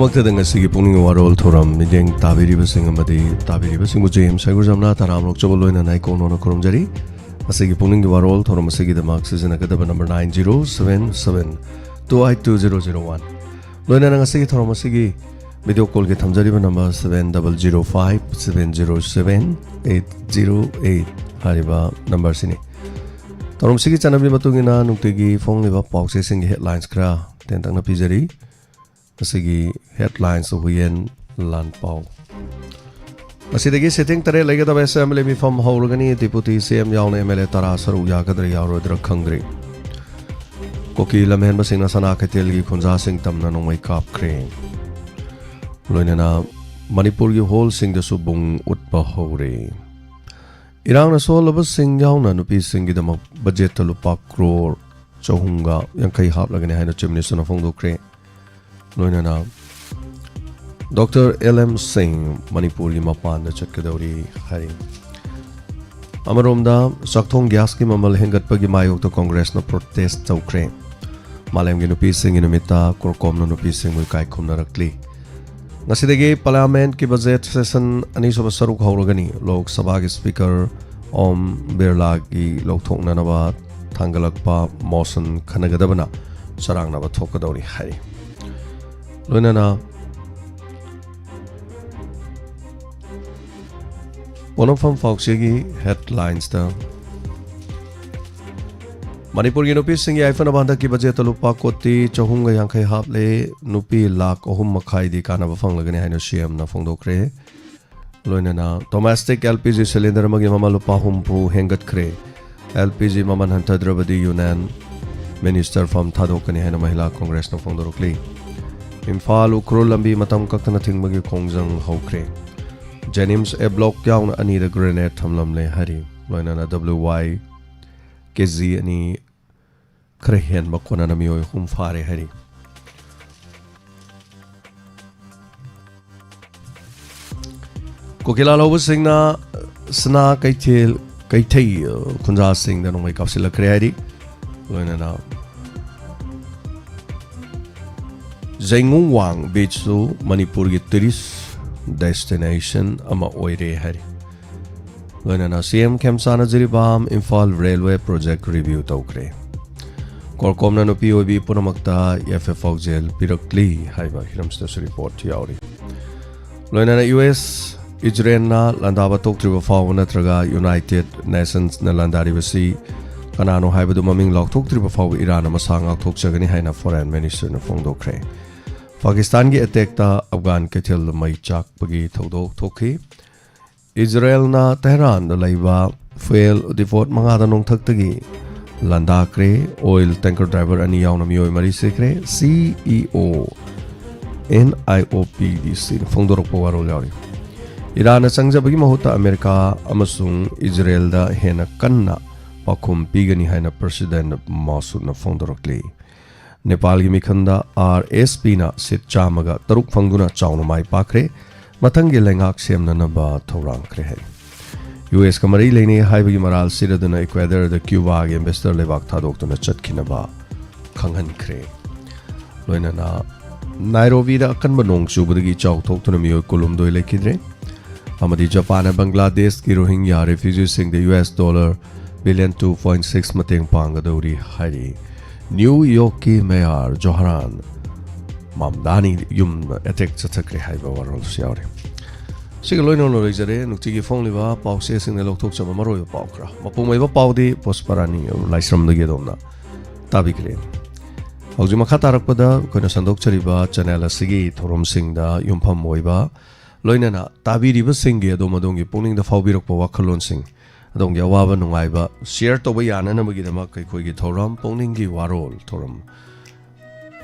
ꯄꯨꯝꯅꯃꯛꯇꯗ ꯉꯁꯤꯒꯤ ꯄꯨꯛꯅꯤꯡ ꯋꯥꯔꯣꯜ ꯊꯧꯔꯝ ꯃꯤꯠꯌꯦꯡ ꯇꯥꯕꯤꯔꯤꯕꯁꯤꯡ ꯑꯃꯗꯤ ꯇꯥꯕꯤꯔꯤꯕꯁꯤꯡꯕꯨ ꯖꯦꯝꯁ ꯁꯥꯏꯒꯨꯔꯖꯝꯅ ꯇꯔꯥꯃꯔꯛꯆꯕ ꯂꯣꯏꯅꯅ ꯏꯀꯣꯛꯅꯣꯅ ꯈꯨꯔꯨꯝꯖꯔꯤ ꯉꯁꯤꯒꯤ ꯄꯨꯛꯅꯤꯡꯒꯤ ꯋꯥꯔꯣꯜ ꯊꯧꯔꯝ ꯑꯁꯤꯒꯤꯗꯃꯛ ꯁꯤꯖꯤꯟꯅꯒꯗꯕ ꯅꯝꯕꯔ 9077282001 ꯂꯣꯏꯅꯅ ꯉꯁꯤꯒꯤ ꯊꯧꯔꯝ ꯑꯁꯤꯒꯤ ꯚꯤꯗꯤꯑꯣ ꯀꯣꯜꯒꯤ ꯊꯝꯖꯔꯤꯕ ꯅꯝꯕꯔ 7005707808 ꯍꯥꯏꯔꯤꯕ ꯅꯝꯕꯔꯁꯤꯅꯤ ꯊꯧꯔꯝꯁꯤꯒꯤ ꯆꯠꯅꯕꯤ ꯃꯇꯨꯡꯏꯟꯅ ꯅꯨꯡꯇꯤꯒꯤ ꯐꯣꯡꯂꯤꯕ ꯄꯥꯎꯆꯦꯁꯤꯡꯒꯤ ꯍꯦꯗꯂꯥꯏꯟꯁ ꯈꯔ ꯇꯦꯟꯇꯛꯅ ꯄꯤꯖꯔꯤ ꯉꯁꯤꯒꯤ ꯍꯦꯗꯂꯥꯏꯟꯁ ꯍꯨꯌꯦꯟ ꯂꯥꯟꯄꯥꯎ ꯃꯁꯤꯗꯒꯤ ꯁꯤꯇꯤꯡ 8 ꯂꯩꯒꯗꯕ ꯑꯦꯁꯦꯝꯕ꯭ꯂꯤ ꯃꯤꯐꯝ ꯍꯧꯔꯒꯅꯤ ꯗꯤꯄꯨꯇꯤ ꯁꯤಎಂ ꯌꯥꯎꯅ ꯑꯦꯝꯑꯦꯜꯑꯦ 10 ꯁꯔꯨꯛ ꯌꯥꯒꯗ꯭ꯔꯥ ꯌꯥꯎꯔꯣꯏꯗ꯭ꯔꯥ ꯈꯪꯗ꯭ꯔꯤ ꯀꯣꯀꯤ ꯂꯝꯍꯦꯟꯕꯁꯤꯡꯅ ꯁꯅꯥ ꯀꯩꯊꯦꯜꯒꯤ ꯈꯨꯟꯖꯥꯁꯤꯡ ꯇꯝꯅ ꯅꯣꯡꯃꯩ ꯀꯥꯞꯈ꯭ꯔꯦ ꯂꯣꯏꯅꯅ ꯃꯅꯤꯄꯨꯔꯒꯤ ꯍꯣꯜꯁꯤꯡꯗꯁꯨ ꯕꯨꯡ ꯎꯠꯄ ꯍꯧꯔꯦ ꯏꯔꯥꯡꯅ ꯁꯣꯜꯂꯕꯁꯤꯡ ꯌꯥꯎꯅ ꯅꯨꯄꯤꯁꯤꯡꯒꯤꯗꯃꯛ ꯕꯖꯦꯠꯇ ꯂꯨꯄꯥ ꯀ꯭ꯔꯣꯔ 450 ꯍꯥꯞꯂꯒꯅꯤ ꯍꯥꯏꯅ ꯆꯤꯐ ꯃꯤꯅꯤꯁꯇꯔꯅ ꯐꯣꯡꯗꯣꯛꯈ꯭ꯔꯦ ꯂꯣꯏꯅꯅ ꯗꯣꯛꯇꯔ LM ꯁꯤꯡ ꯃꯅꯤꯄꯨꯔꯒꯤ ꯃꯄꯥꯟꯗ ꯆꯠꯀꯗꯧꯔꯤ ꯍꯥꯏꯔꯤ ꯑꯃꯔꯣꯝꯗ ꯆꯥꯛꯊꯣꯡ ꯒ꯭ꯌꯥꯁꯀꯤ ꯃꯃꯜ ꯍꯦꯟꯒꯠꯄꯒꯤ ꯃꯥꯌꯣꯛꯇ ꯀꯣꯡꯒ꯭ꯔꯦꯁꯅ ꯄ꯭ꯔꯣꯇꯦꯁ ꯇꯧꯈ꯭ꯔꯦ ꯃꯥꯂꯦꯝꯒꯤ ꯅꯨꯄꯤꯁꯤꯡꯒꯤ ꯅꯨꯃꯤꯠꯇ ꯀꯣꯔꯀꯣꯝꯅ ꯅꯨꯄꯤꯁꯤꯡꯕꯨ ꯏꯀꯥꯏ ꯈꯨꯝꯅꯔꯛꯂꯤ ꯉꯁꯤꯗꯒꯤ ꯄꯥꯔꯂꯤꯌꯥꯃꯦꯟꯠꯀꯤ ꯕꯖꯦꯠ ꯁꯦꯁꯟ ꯑꯅꯤꯁꯨꯕ ꯁꯔꯨꯛ ꯍꯧꯔꯒꯅꯤ ꯂꯣꯛ ꯁꯚꯥꯒꯤ ꯁ꯭ꯄꯤꯀꯔ ꯑꯣꯝ ꯕꯤꯔꯂꯥꯒꯤ ꯂꯧꯊꯣꯛꯅꯅꯕ ꯊꯥꯡꯒꯠꯂꯛꯄ ꯃꯣꯁꯟ ꯈꯟꯅꯒꯗꯕꯅ ꯆꯔꯥꯡꯅꯕ ꯊꯣꯛꯀꯗꯧꯔꯤ ꯍꯥꯏꯔꯤ ꯂꯣꯏꯅꯅ ꯄꯣꯅꯐꯝ ꯄꯥꯎꯆꯦꯒꯤ ꯍꯦꯗꯂꯥꯏꯟꯁꯇ ꯃꯅꯤꯄꯨꯔꯒꯤ ꯅꯨꯄꯤꯁꯤꯡꯒꯤ ꯌꯥꯏꯐꯅꯕ ꯍꯟꯗꯛꯀꯤ ꯕꯖꯦꯠꯇ ꯂꯨꯄꯥ ꯀꯣꯇꯤ 450 ꯍꯥꯞꯂꯦ ꯅꯨꯄꯤ ꯂꯥꯛ 3.5 ꯀꯥꯟꯅꯕ ꯐꯪꯂꯒꯅꯤ ꯍꯥꯏꯅ ꯁꯤಎಂꯅ ꯐꯣꯡꯗꯣꯛꯈ꯭ꯔꯦ ꯂꯣꯏꯅꯅ ꯗꯣꯃꯦꯁꯇꯤꯛ LPG ꯁꯤꯂꯤꯟꯗꯔ ꯑꯃꯒꯤ ꯃꯃꯜ ꯂꯨꯄꯥ 60 ꯍꯦꯟꯒꯠꯈ꯭ꯔꯦ LPG ꯃꯃꯜ ꯍꯟꯊꯗ꯭ꯔꯕꯗꯤ ꯌꯨꯅꯤꯌꯟ ꯃꯤꯅꯤꯁꯇꯔ ꯐꯝ ꯊꯥꯗꯣꯛꯀꯅꯤ ꯍꯥꯏꯅ ꯃꯍꯤꯂꯥ ꯀꯣꯡꯒ꯭ꯔꯦꯁꯅ ꯐꯣꯡꯗꯣꯛꯂꯤ ꯏꯝꯐꯥꯜ ꯎꯈ꯭ꯔꯨꯜ ꯂꯝꯕꯤ ꯃꯇꯝ ꯀꯛꯇꯅ ꯊꯤꯡꯕꯒꯤ ꯈꯣꯡꯖꯪ ꯍꯧꯈ꯭ꯔꯦ ꯖꯦꯅꯤꯝꯁ A ꯕ꯭ꯂꯣꯛ ꯌꯥꯎꯅ ꯑꯅꯤꯗ ꯒ꯭ꯔꯦꯅꯦꯗ ꯊꯝꯂꯝꯂꯦ ꯍꯥꯏꯔꯤ ꯂꯣꯏꯅꯅ WY KG ꯑꯅꯤ खरे हेन मकोना नमियोय हुम फारे हरी कोकिला लोब सिंगना सना कैथेल कैथै खुंजा सिंग द नोंमै कापसिल खरे हरी लोइनना जैंगुंग वांग बीचसु मणिपुर की टूरिस्ट डेस्टिनेशन अमा ओइरे हरी लोइनना CM खेमसाना Jiribam Imphal railway project review तौखरे कोरकोमना नुपी ओबी पुनमक्ता FF जेल पिरक्ली हाइबा हिरमस्टस रिपोर्ट यावरी लोइनना US इजराइलना लंदाबा तोक्त्रिबा फाव नत्रगा यूनाइटेड नेशंस न लंदारिबसी कनानो हाइबदु ममिंग लाउथोक्त्रिबा फाव इरान मसा ngakthokchagani haina foreign minister na phongdokre Pakistan की अटैक ता अफगान कैथेल मई चाकपगी थौदोक थोखी इजराइल ना तेहरान द लैबा फेल डिफोर्ट मंगादा नोंथक्तगी लंदाक्रे ऑयल टैंकर ड्राइवर अनि यावना मियोय मरी सेक्रे CEO NIOPDC फोंदोरपो वारोल यावरी इरान संजबगी महुता अमेरिका अमसुंग इजराइल दा हेना कन्ना पाखुम पीगनी हाइना प्रेसिडेंट मासुदना फोंदोरकली नेपाल की मिखंदा RSP ना सिट चामगा तरुक फंगुना चाउन माई पाखरे मथंगे लेंगाक सेमननबा थौरांखरे है US का मरी लेने हाइबगी मराल सिरदना इक्वेडर द क्यूबा के एम्बेसडर लेबाक थादोक्तुना चटखिनबा खंगनखरे लोइनना नाइरोबी दा अकनबा नोंग चुबदगी चाउथोक्तुना मियोय कुलुमदोय लेखिद्रे अमदी जापान बांग्लादेश की रोहिंग्या रेफ्यूजी सिंग द US डॉलर बिलियन 2.6 मतेंग पांगदौरी हाइरी न्यूयॉर्क की मेयर जोहरान मामदानी युम अटैक चथक्रे हाइबा वरल सियावरे सिग लोइनो लोइजरे नुक्तिगी फोंलिबा पाउसे सिंग लोकथोक चम मरोय पाउखरा मपुमैबा पाउदी पोस्परानी लाइस्रम दगे दोमना ताबिग्रे हौजि मखा तारकपदा कोइना संदोकचरिबा चैनल असिगी थोरम सिंगदा युमफम मोइबा लोइनना ताबिरिबा सिंगे दोमदोंगी पुनिंगदा फाउबिरकपा वाखलोन सिंग अदोंगी अवाबा नुंगाइबा शेयर तोबा याननबगिदमा कैखोइगी थोरम पुनिंगी वारोल थोरम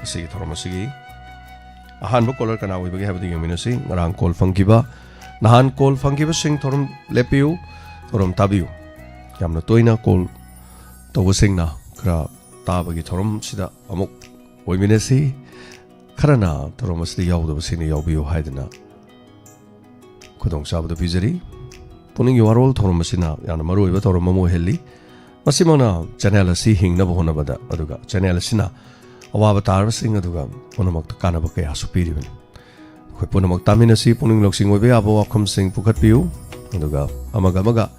असिगी थोरम असिगी अहानबा कॉलर कना ओइबगे हाबदि यमिनसि ngरang कॉल फंगिबा नहान कॉल फंगिबा सिंग थोरम लेपियु थोरम ताबियु यामना तोइना कॉल तोबसिंगना खरा ताबगी थोरम सिदा अमुक ओइमिनसि खरना थोरम असि यावदबसिने यावबियु हाइदना खुदोंग साबदो पिजरी पुनिंगी वारोल थोरम मसिना याना मरोइबा थोरम ममो हेली मसिमना चैनल असि हिंगनबा होनबदा अदुगा चैनल असिना अवाबा तारबसिंग अदुगा पुनमक कानबा कया सुपिरिबनि ꯑꯩꯈꯣꯏ ꯄꯨꯝꯅꯃꯛ ꯇꯥꯃꯤꯟꯅꯁꯤ ꯄꯨꯛꯅꯤꯡ ꯂꯧꯁꯤꯡ ꯑꯣꯏꯕ ꯌꯥꯕ ꯋꯥꯐꯝꯁꯤꯡ ꯄꯨꯈꯠꯄꯤꯌꯨ ꯑꯗꯨꯒ ꯑꯃꯒ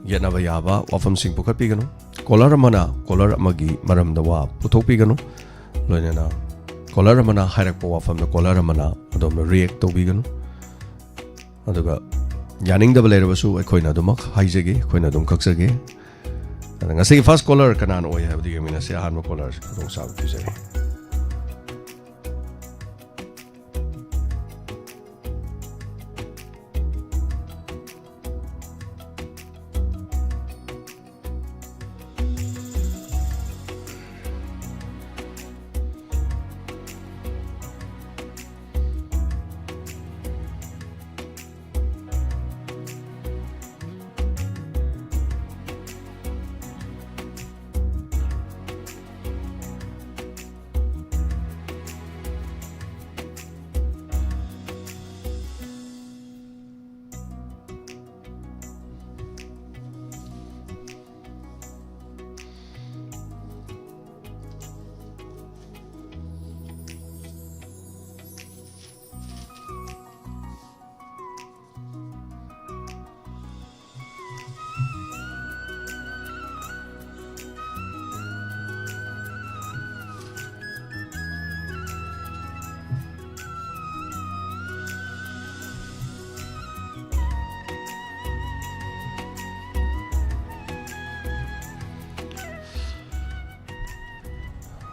ꯌꯦꯠꯅꯕ ꯌꯥꯕ ꯋꯥꯐꯝꯁꯤꯡ ꯄꯨꯈꯠꯄꯤꯒꯅꯨ ꯀꯣꯂꯔ ꯑꯃꯅ ꯀꯣꯂꯔ ꯑꯃꯒꯤ ꯃꯔꯝꯗ ꯋꯥ ꯄꯨꯊꯣꯛꯄꯤꯒꯅꯨ ꯂꯣꯏꯅꯅ ꯀꯣꯂꯔ ꯑꯃꯅ ꯍꯥꯏꯔꯛꯄ ꯋꯥꯐꯝꯗ ꯀꯣꯂꯔ ꯑꯃꯅ ꯑꯗꯣꯝꯅ ꯔꯤꯑꯦꯛ ꯇꯧꯕꯤꯒꯅꯨ ꯑꯗꯨꯒ ꯌꯥꯅꯤꯡꯗꯕ ꯂꯩꯔꯕꯁꯨ ꯑꯩꯈꯣꯏꯅ ꯑꯗꯨꯃꯛ ꯍꯥꯏꯖꯒꯦ ꯑꯩꯈꯣꯏꯅ ꯑꯗꯨꯝ ꯀꯛꯆꯒꯦ ꯑꯗ ꯉꯁꯤꯒꯤ ꯐꯥꯔꯁ ꯀꯣꯂꯔ ꯀꯅꯥꯅ ꯑꯣꯏ ꯍꯥꯏꯕꯗꯨ ꯌꯦꯡꯃꯤꯟꯅꯁꯤ ꯑꯍꯥꯟꯕ ꯀꯣꯂꯔꯁꯤ ꯈꯨꯗꯣꯡꯆꯥꯕ ꯄꯤꯖꯔꯤ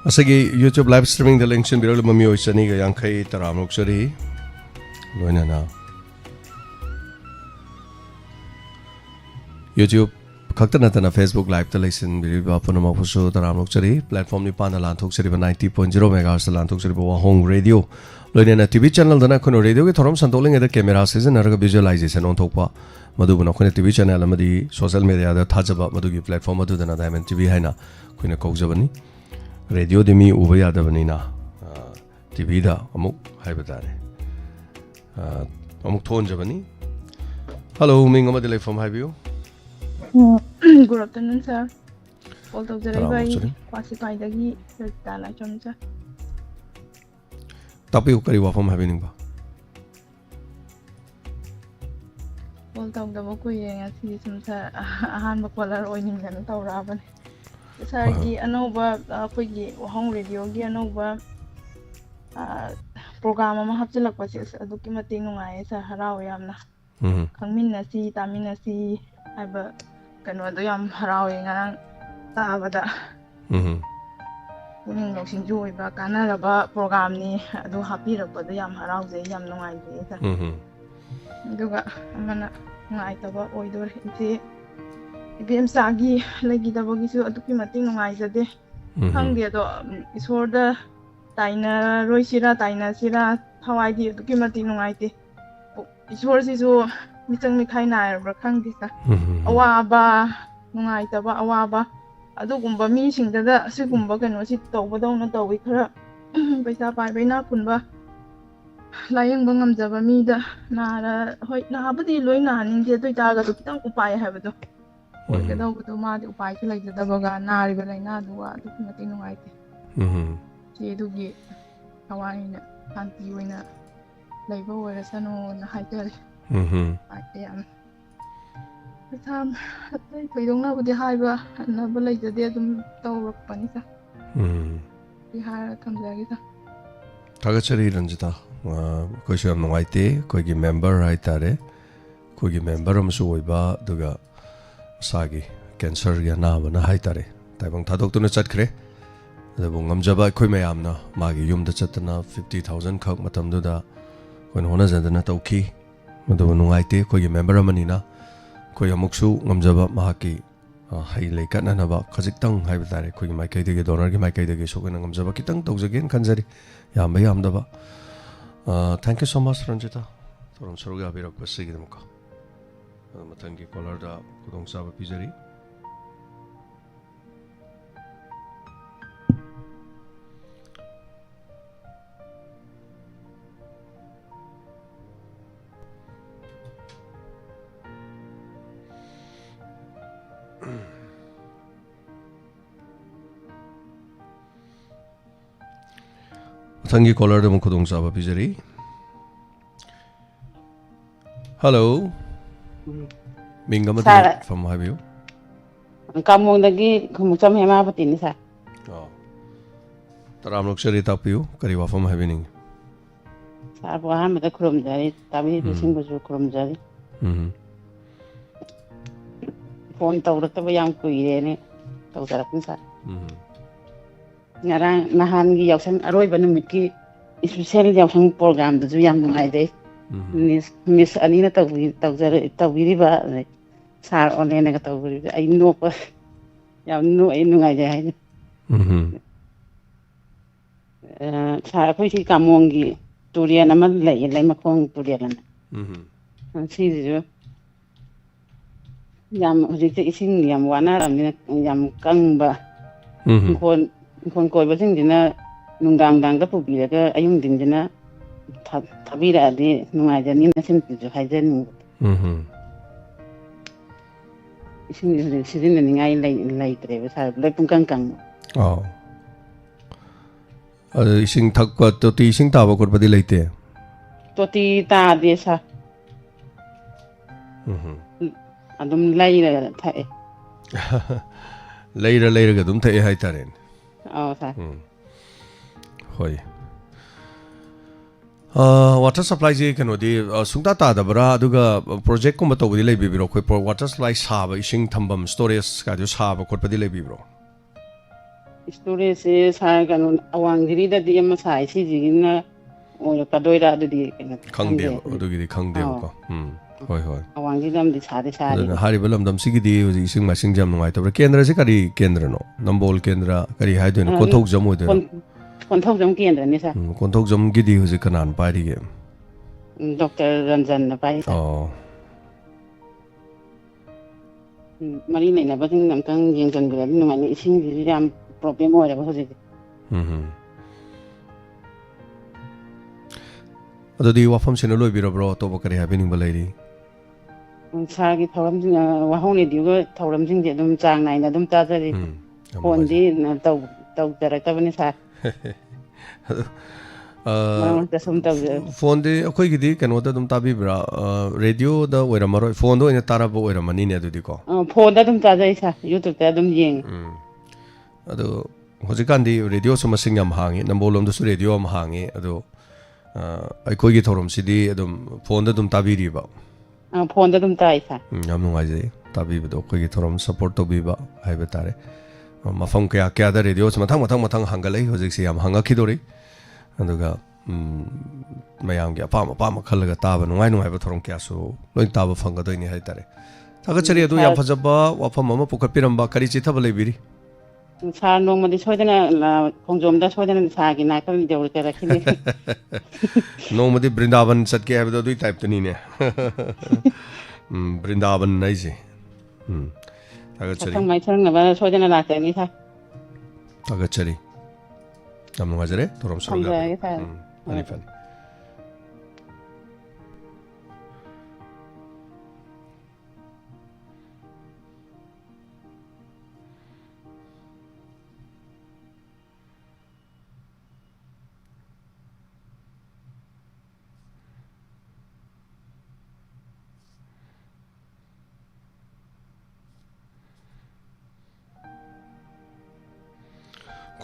ꯑꯁꯤꯒꯤ ꯌꯨꯇ꯭ꯌꯨꯕ ꯂꯥꯏꯚ ꯁ꯭ꯇ꯭ꯔꯤꯃꯤꯡꯗ ꯂꯦꯡꯁꯤꯟꯕꯤꯔꯛꯂꯤꯕ ꯃꯤꯑꯣꯏ ꯆꯅꯤꯒ ꯌꯥꯡꯈꯩ ꯇꯔꯥꯃꯨꯛ ꯆꯠꯔꯤ ꯂꯣꯏꯅꯅ ꯌꯨꯇ꯭ꯌꯨꯕ ꯈꯛꯇ ꯅꯠꯇꯅ ꯐꯦꯁꯕꯨꯛ ꯂꯥꯏꯚꯇ ꯂꯩꯁꯤꯟꯕꯤꯔꯤꯕ ꯄꯨꯝꯅꯃꯛꯄꯨꯁꯨ ꯇꯔꯥꯃꯨꯛ ꯆꯠꯔꯤ ꯄ꯭ꯂꯦꯠꯐꯣꯝ ꯅꯤꯄꯥꯟꯗ ꯂꯥꯟꯊꯣꯛꯆꯔꯤꯕ 90.0 ꯃꯦꯒꯥꯍꯔꯠꯁꯇ ꯂꯥꯟꯊꯣꯛꯆꯔꯤꯕ ꯋꯥꯍꯣꯡ ꯔꯦꯗꯤꯑꯣ ꯂꯣꯏꯅꯅ ꯇꯤꯚꯤ ꯆꯦꯅꯦꯜꯗꯅ ꯑꯩꯈꯣꯏꯅ ꯔꯦꯗꯤꯑꯣꯒꯤ ꯊꯧꯔꯝ ꯁꯟꯗꯣꯛꯂꯤꯉꯩꯗ ꯀꯦꯃꯦꯔꯥ ꯁꯤꯖꯤꯟꯅꯔꯒ ꯚꯤꯖꯨꯑꯦꯂꯥꯏꯖꯦꯁꯟ ꯑꯣꯟꯊꯣꯛꯄ ꯃꯗꯨꯕꯨ ꯅꯈꯣꯏꯅ ꯇꯤꯚꯤ ꯆꯦꯅꯦꯜ ꯑꯃꯗꯤ ꯁꯣꯁꯤꯌꯦꯜ ꯃꯤꯗꯤꯌꯥꯗ ꯊꯥꯖꯕ ꯃꯗꯨꯒꯤ ꯄ꯭ꯂꯦꯠꯐꯣꯝ ꯑꯗꯨꯗꯅ ꯗꯥꯏꯃꯟ ꯇꯤꯚꯤ ꯍꯥꯏꯅ ꯑꯩꯈꯣꯏꯅ ꯀꯧꯖꯕꯅꯤ ꯔꯦꯗꯤꯑꯣꯗꯤ ꯃꯤ ꯎꯕ ꯌꯥꯗꯕꯅꯤꯅ ꯇꯤꯚꯤꯗ ꯑꯃꯨꯛ ꯍꯥꯏꯕ ꯇꯥꯔꯦ ꯑꯃꯨꯛ ꯊꯣꯟꯖꯕꯅꯤ ꯍꯜꯂꯣ ꯃꯤꯡ ꯑꯃꯗꯤ ꯂꯩꯐꯝ ꯍꯥꯏꯕꯤꯌꯨ Good afternoon, sir. Call to the Kwasipai Dalachon, sir. Tapi kari wafam having ba. Call to the Mokuya as he is a hand of color oiling and Tauraban. Sir, Anova, Puggy, home radio, Gianova program, Mahapsilak was a documenting I said, Harawayamna. Kaminasi, Taminasi, I have ꯀꯩꯅꯣꯗꯣ ꯌꯥꯝ ꯍꯔꯥꯎꯋꯦ ꯉꯔꯥꯡ ꯇꯥꯕꯗ ꯄꯨꯛꯅꯤꯡ ꯂꯧꯁꯤꯡꯁꯨ ꯑꯣꯏꯕ ꯀꯥꯟꯅꯔꯕ ꯄ꯭ꯔꯣꯒ꯭ꯔꯥꯝꯅꯤ ꯑꯗꯨ ꯍꯥꯞꯄꯤꯔꯛꯄꯗ ꯌꯥꯝ ꯍꯔꯥꯎꯖꯩ ꯌꯥꯝ ꯅꯨꯡꯉꯥꯏꯖꯩ ꯁꯥꯔ ꯑꯗꯨꯒ ꯑꯃꯅ ꯅꯨꯡꯉꯥꯏꯇꯕ ꯑꯣꯏꯗꯣꯔꯦ ꯏꯆꯦ ꯏꯕꯦꯝꯆꯥꯒꯤ ꯂꯩꯈꯤꯗꯕꯒꯤꯁꯨ ꯑꯗꯨꯛꯀꯤ ꯃꯇꯤꯛ ꯅꯨꯡꯉꯥꯏꯖꯗꯦ ꯈꯪꯗꯦ ꯑꯗꯣ ꯏꯁꯣꯔꯗ ꯇꯥꯏꯅꯔꯣꯏꯁꯤꯔꯥ ꯇꯥꯏꯅꯁꯤꯔꯥ ꯊꯋꯥꯏꯗꯤ ꯑꯗꯨꯛꯀꯤ ꯃꯇꯤꯛ ꯅꯨꯡꯉꯥꯏꯇꯦ ꯏꯁꯣꯔꯁꯤꯁꯨ ꯃꯤꯆꯪ ꯃꯤꯈꯥꯏ ꯅꯥꯏꯔꯕ꯭ꯔꯥ ꯈꯪꯗꯦ ꯁꯥꯔ ꯑꯋꯥꯕ ꯅꯨꯡꯉꯥꯏꯇꯕ ꯑꯋꯥꯕ ꯑꯗꯨꯒꯨꯝꯕ ꯃꯤꯁꯤꯡꯗꯗ ꯑꯁꯤꯒꯨꯝꯕ ꯀꯩꯅꯣꯁꯤ ꯇꯧꯕꯗꯧꯅ ꯇꯧꯋꯤ ꯈꯔ ꯄꯩꯁꯥ ꯄꯥꯏꯕ ꯏꯅꯥꯛ ꯈꯨꯟꯕ ꯂꯥꯌꯦꯡꯕ ꯉꯝꯖꯕ ꯃꯤꯗ ꯅꯥꯔ ꯍꯣꯏ ꯅꯥꯕꯨꯗꯤ ꯂꯣꯏ ꯅꯥꯍꯟꯅꯤꯡꯗꯦ ꯑꯗꯨ ꯑꯣꯏꯇꯥꯔꯒꯁꯨ ꯈꯤꯇꯪ ꯎꯄꯥꯏ ꯍꯥꯏꯕꯗꯣ ꯑꯣꯏꯒꯗꯧꯕꯗꯣ ꯃꯥꯗꯤ ꯎꯄꯥꯏꯁꯨ ꯂꯩꯖꯗꯕꯒ ꯅꯥꯔꯤꯕ ꯂꯥꯏꯅꯥꯗꯨꯒ ꯑꯗꯨꯛꯀꯤ ꯃꯇꯤꯛ ꯅꯨꯡꯉꯥꯏꯇꯦ ꯁꯤ ꯑꯗꯨꯒꯤ ꯊꯋꯥꯏꯅ ꯁꯥꯟꯇꯤ ꯑꯣꯏꯅ ꯂꯩꯕ ꯑꯣꯏꯔꯁꯅꯨꯅ ꯍꯥꯏꯖꯔꯤ ꯌꯥꯝ ꯄꯩꯁꯥ ꯑꯇꯩ ꯊꯣꯏꯗꯣꯛꯅꯕꯨꯗꯤ ꯍꯥꯏꯕ ꯍꯟꯅꯕ ꯂꯩꯖꯗꯦ ꯑꯗꯨꯝ ꯇꯧꯔꯛꯄꯅꯤ ꯁꯥꯔ ꯁꯤ ꯍꯥꯏꯔ ꯊꯝꯖꯔꯒꯦ ꯁꯥꯔ ꯊꯥꯒꯠꯆꯔꯤ ꯔꯟꯖꯤꯇꯥ ꯑꯩꯈꯣꯏꯁꯨ ꯌꯥꯝ ꯅꯨꯡꯉꯥꯏꯇꯦ ꯑꯩꯈꯣꯏꯒꯤ ꯃꯦꯝꯕꯔ ꯍꯥꯏꯇꯥꯔꯦ ꯑꯩꯈꯣꯏꯒꯤ ꯃꯦꯝꯕꯔ ꯑꯃꯁꯨ ꯑꯣꯏꯕ ꯑꯗꯨꯒ ꯃꯁꯥꯒꯤ ꯀꯦꯟꯁꯔꯒꯤ ꯑꯅꯥꯕꯅ ꯍꯥꯏꯇꯥꯔꯦ ꯇꯥꯏꯕꯪ ꯊꯥꯗꯣꯛꯇꯨꯅ ꯆꯠꯈ꯭ꯔꯦ ꯑꯗꯨꯕꯨ ꯉꯝꯖꯕ ꯑꯩꯈꯣꯏ ꯃꯌꯥꯝꯅ ꯃꯥꯒꯤ ꯌꯨꯝꯗ ꯆꯠꯇꯅ 50,000 ꯈꯛ ꯃꯇꯝꯗꯨꯗ ꯑꯩꯈꯣꯏꯅ ꯍꯣꯠꯅꯖꯗꯅ ꯇꯧꯈꯤ ꯃꯗꯨꯕꯨ ꯅꯨꯡꯉꯥꯏꯇꯦ ꯑꯩꯈꯣꯏꯒꯤ ꯃꯦꯝꯕꯔ ꯑꯃꯅꯤꯅ ꯑꯩꯈꯣꯏ ꯑꯃꯨꯛꯁꯨ ꯉꯝꯖꯕ ꯃꯍꯥꯛꯀꯤ ꯍꯩ ꯂꯩ ꯀꯠꯅꯅꯕ ꯈꯖꯤꯛꯇꯪ ꯍꯥꯏꯕ ꯇꯥꯔꯦ ꯑꯩꯈꯣꯏꯒꯤ ꯃꯥꯏꯀꯩꯗꯒꯤ ꯗꯣꯅꯔꯒꯤ ꯃꯥꯏꯀꯩꯗꯒꯤꯁꯨ ꯑꯩꯈꯣꯏꯅ ꯉꯝꯖꯕ ꯈꯤꯇꯪ ꯇꯧꯖꯒꯦꯅ ꯈꯟꯖꯔꯤ ꯌꯥꯝꯕ ꯌꯥꯝꯗꯕ ꯊꯦꯡꯛ ꯌꯨ ꯁꯣ ꯃꯆ ꯔꯟꯖꯤꯇꯥ ꯊꯧꯔꯝ ꯁꯔꯨꯛ ꯌꯥꯕꯤꯔꯛꯄꯁꯤꯒꯤꯗꯃꯛ ꯃꯊꯪꯒꯤ ꯀꯣꯂꯔꯗ ꯈꯨꯗꯣꯡꯆꯥꯕ ꯄꯤꯖꯔꯤ ꯃꯊꯪꯒꯤ ꯀꯣꯂꯔꯗ ꯑꯃꯨꯛ ꯈꯨꯗꯣꯡꯆꯥꯕ ꯄꯤꯖꯔꯤ Hello. Mingam Sir. from Habiu. Kamong lagi kumuksam hema patin sa. Oh. Taram lok shari tapiu kariwa from Habining. Sa buhan mata krum jari tabi bising buju krum jari. Phone tàu được tao yang quỳ đấy nè tàu giờ cũng sao nhà ra nahan cái dòng sang aroi bên mình cái especially dòng sang program đó yang ngai đấy miss anh nó tàu đi ba này sao online này cái tàu đi anh nuốt quá yang nuốt anh ngai đấy sao phải chỉ cảm ơn cái turian mà lấy mà không turian này xí gì yam hujik ising yam wana ramina yam kangba kon koi basing dina nunggang dang ka pubi ka ayung din dina thabira di nungai jani na sim ju haijen ising hujik sidin ni ngai lai tre sa lai pung kang oh ising thak pa to ti ising ta ba kor pa di laite to ti ta de sa adum lai la thae later ga dum thai hai taren sa hoi water supply je kano di sungta ta da bra aduga project ko mato di lai bi bro khoi water supply sa ba ising thambam storage ka du sa ba khot pa di lai bi bro storage se sa kan awang diri da di ma sai si ji na o ka doi ra di khang de adugi di khang de ko hoi hoi awang di dam di sa hari balam dam sigi di ising masing jam ngai tabra kendra se kari kendra no nambol kendra kari hai den konthok jam oi de konthok jam kendra ni sa konthok jam gi di huji kanan pai ri ge Dr. Ranjan na pai sa oh mari nei na basing nam tang yeng jan gra ni ngai ni ising di jam problem oi ra ba hoji adodi wafam sene loi biro bro to ba kari happening ba lai ri 사기 토람진 와홍이 디고 토람진 제좀 장나이나 좀 따져리 본디 나또 저랬다보니 사 phone de akoi gi di kano da dum tabi bra radio da oira maro phone do ina tarabo oira mani ne adudi ko phone da dum tajai sa youtube da dum yeng ado hojikan di radio so masing yam hangi nambolom da su radio am hangi ado akoi gi thorom sidi adum phone da dum tabi ri ba phone da dum tai sa yam nungai je tabi ba do akoi gi thorom support to bi ba hai ba tare mafam kya kya da radio so mathang hangalai hojik si yam hanga khidori aduga mayam gi apam khalaga taba nungai ba thorom kya so loi taba phanga doi ni hai tare taga chari adu yam phajaba wafam mama pukhapiram ba kari chi thabale biri सा नोंमदि सोयदना खोंजोमदा सोयदना सागी नाय कल देउल के रखिनि नोंमदि वृंदावन सटके हैबदो दुई type तनी ने वृंदावन नै जे तागचरी संग माइ संग नबा सोयदना लातनि था तागचरी तमनो गजरे तोरम सरगा अनि फनि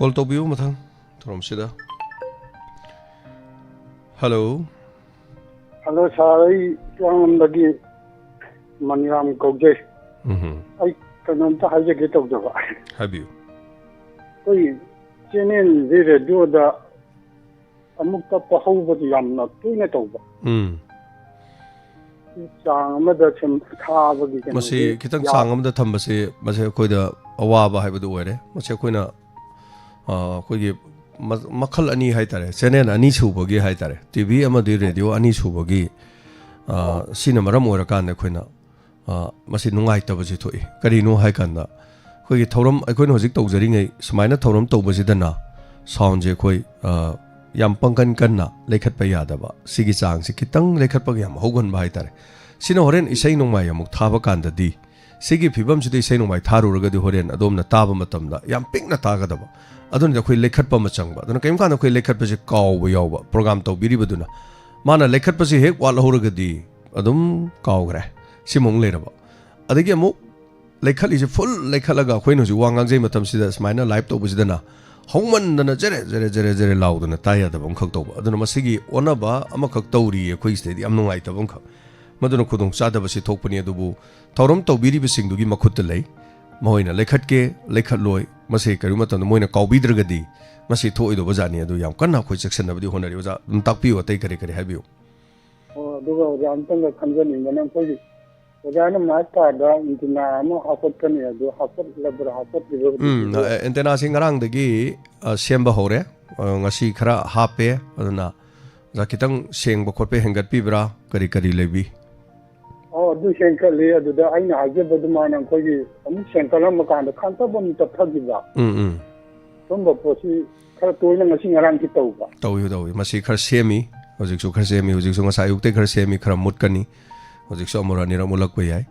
Call to view mathang from sida. Hello. Hello sir, yang lagi maniam kogje. Ai kanon ta haje ke tok jaba. Have you? Koi chenen de radio da amuk ta pahau ba yam na tu ne tok ba. Sang ma da chem tha ba gi ken. Masi kitang sang am da tham ba se mase koi da awa ba hai ba du ore. Mase koi na कोई मखल अनी है तारे channel अनी छुबगी है तारे TV अमदी radio अनी छुबगी सिना मरम ओर कान खोइना मसी नुंगाइ तबसी थोइ करिनो है कांदा कोई थौरम अखोइन होजिक तौजरिङै समाइना थौरम तौबसिदना साउंड जे कोई याम पंकन कन्ना लेखत यादबा सिगी चांग सि कितंग लेखत पग याम होगन बाय तारे सिना होरेन इसै नोंमाय अमुक थाबा कांददी सिगी फिबम सिदि इसै नोंमाय थारुरगदि होरेन अदोमना ताबा मतमदा याम पिंगना तागदबा अदुन अखोइ लेखत पम चंगबा अदुन कयम कान अखोइ लेखत पसे काव यावबा प्रोग्राम तौबिरिबदुना माना लेखत पसे हेक वाल होरगदि adum kaugre simong leraba adagi amuk lekhali je full lekhalaga khoina ju wangang jai matam sida smaina live to busidana hongman dana jere laudana taya da bang khak to aduna masigi onaba ama khak tawri khoi stedi am nungai ta bang khak maduna khudong sa da basi thokpani adubu thorom tawbiri bising dugi makhut lei moina lekhat ke lekhat loi mase kari matam moina kawbidragadi masi thoi do bajani adu yam kanna khoi section na badi honari oja takpi wa tai kare kare habiu duga jam tanga khamjani ngana khoi ojana mata da intina mo hafat kan ya do hafat labra hafat libo antenna singarang dagi semba hore ngasi khara hape aduna za kitang seng ba khotpe hengat pi bra kari kari lebi du sengkal le adu da aina haje badumana khoi am sengkal ma kan da khanta bom ta thagi ba somba posi khara toina ngasi ngarang ki tauba tawi masi khar semi hojik su khar semi hojik su ngasa yukte khar semi khara mutkani hojik su amora nira mulak ko yai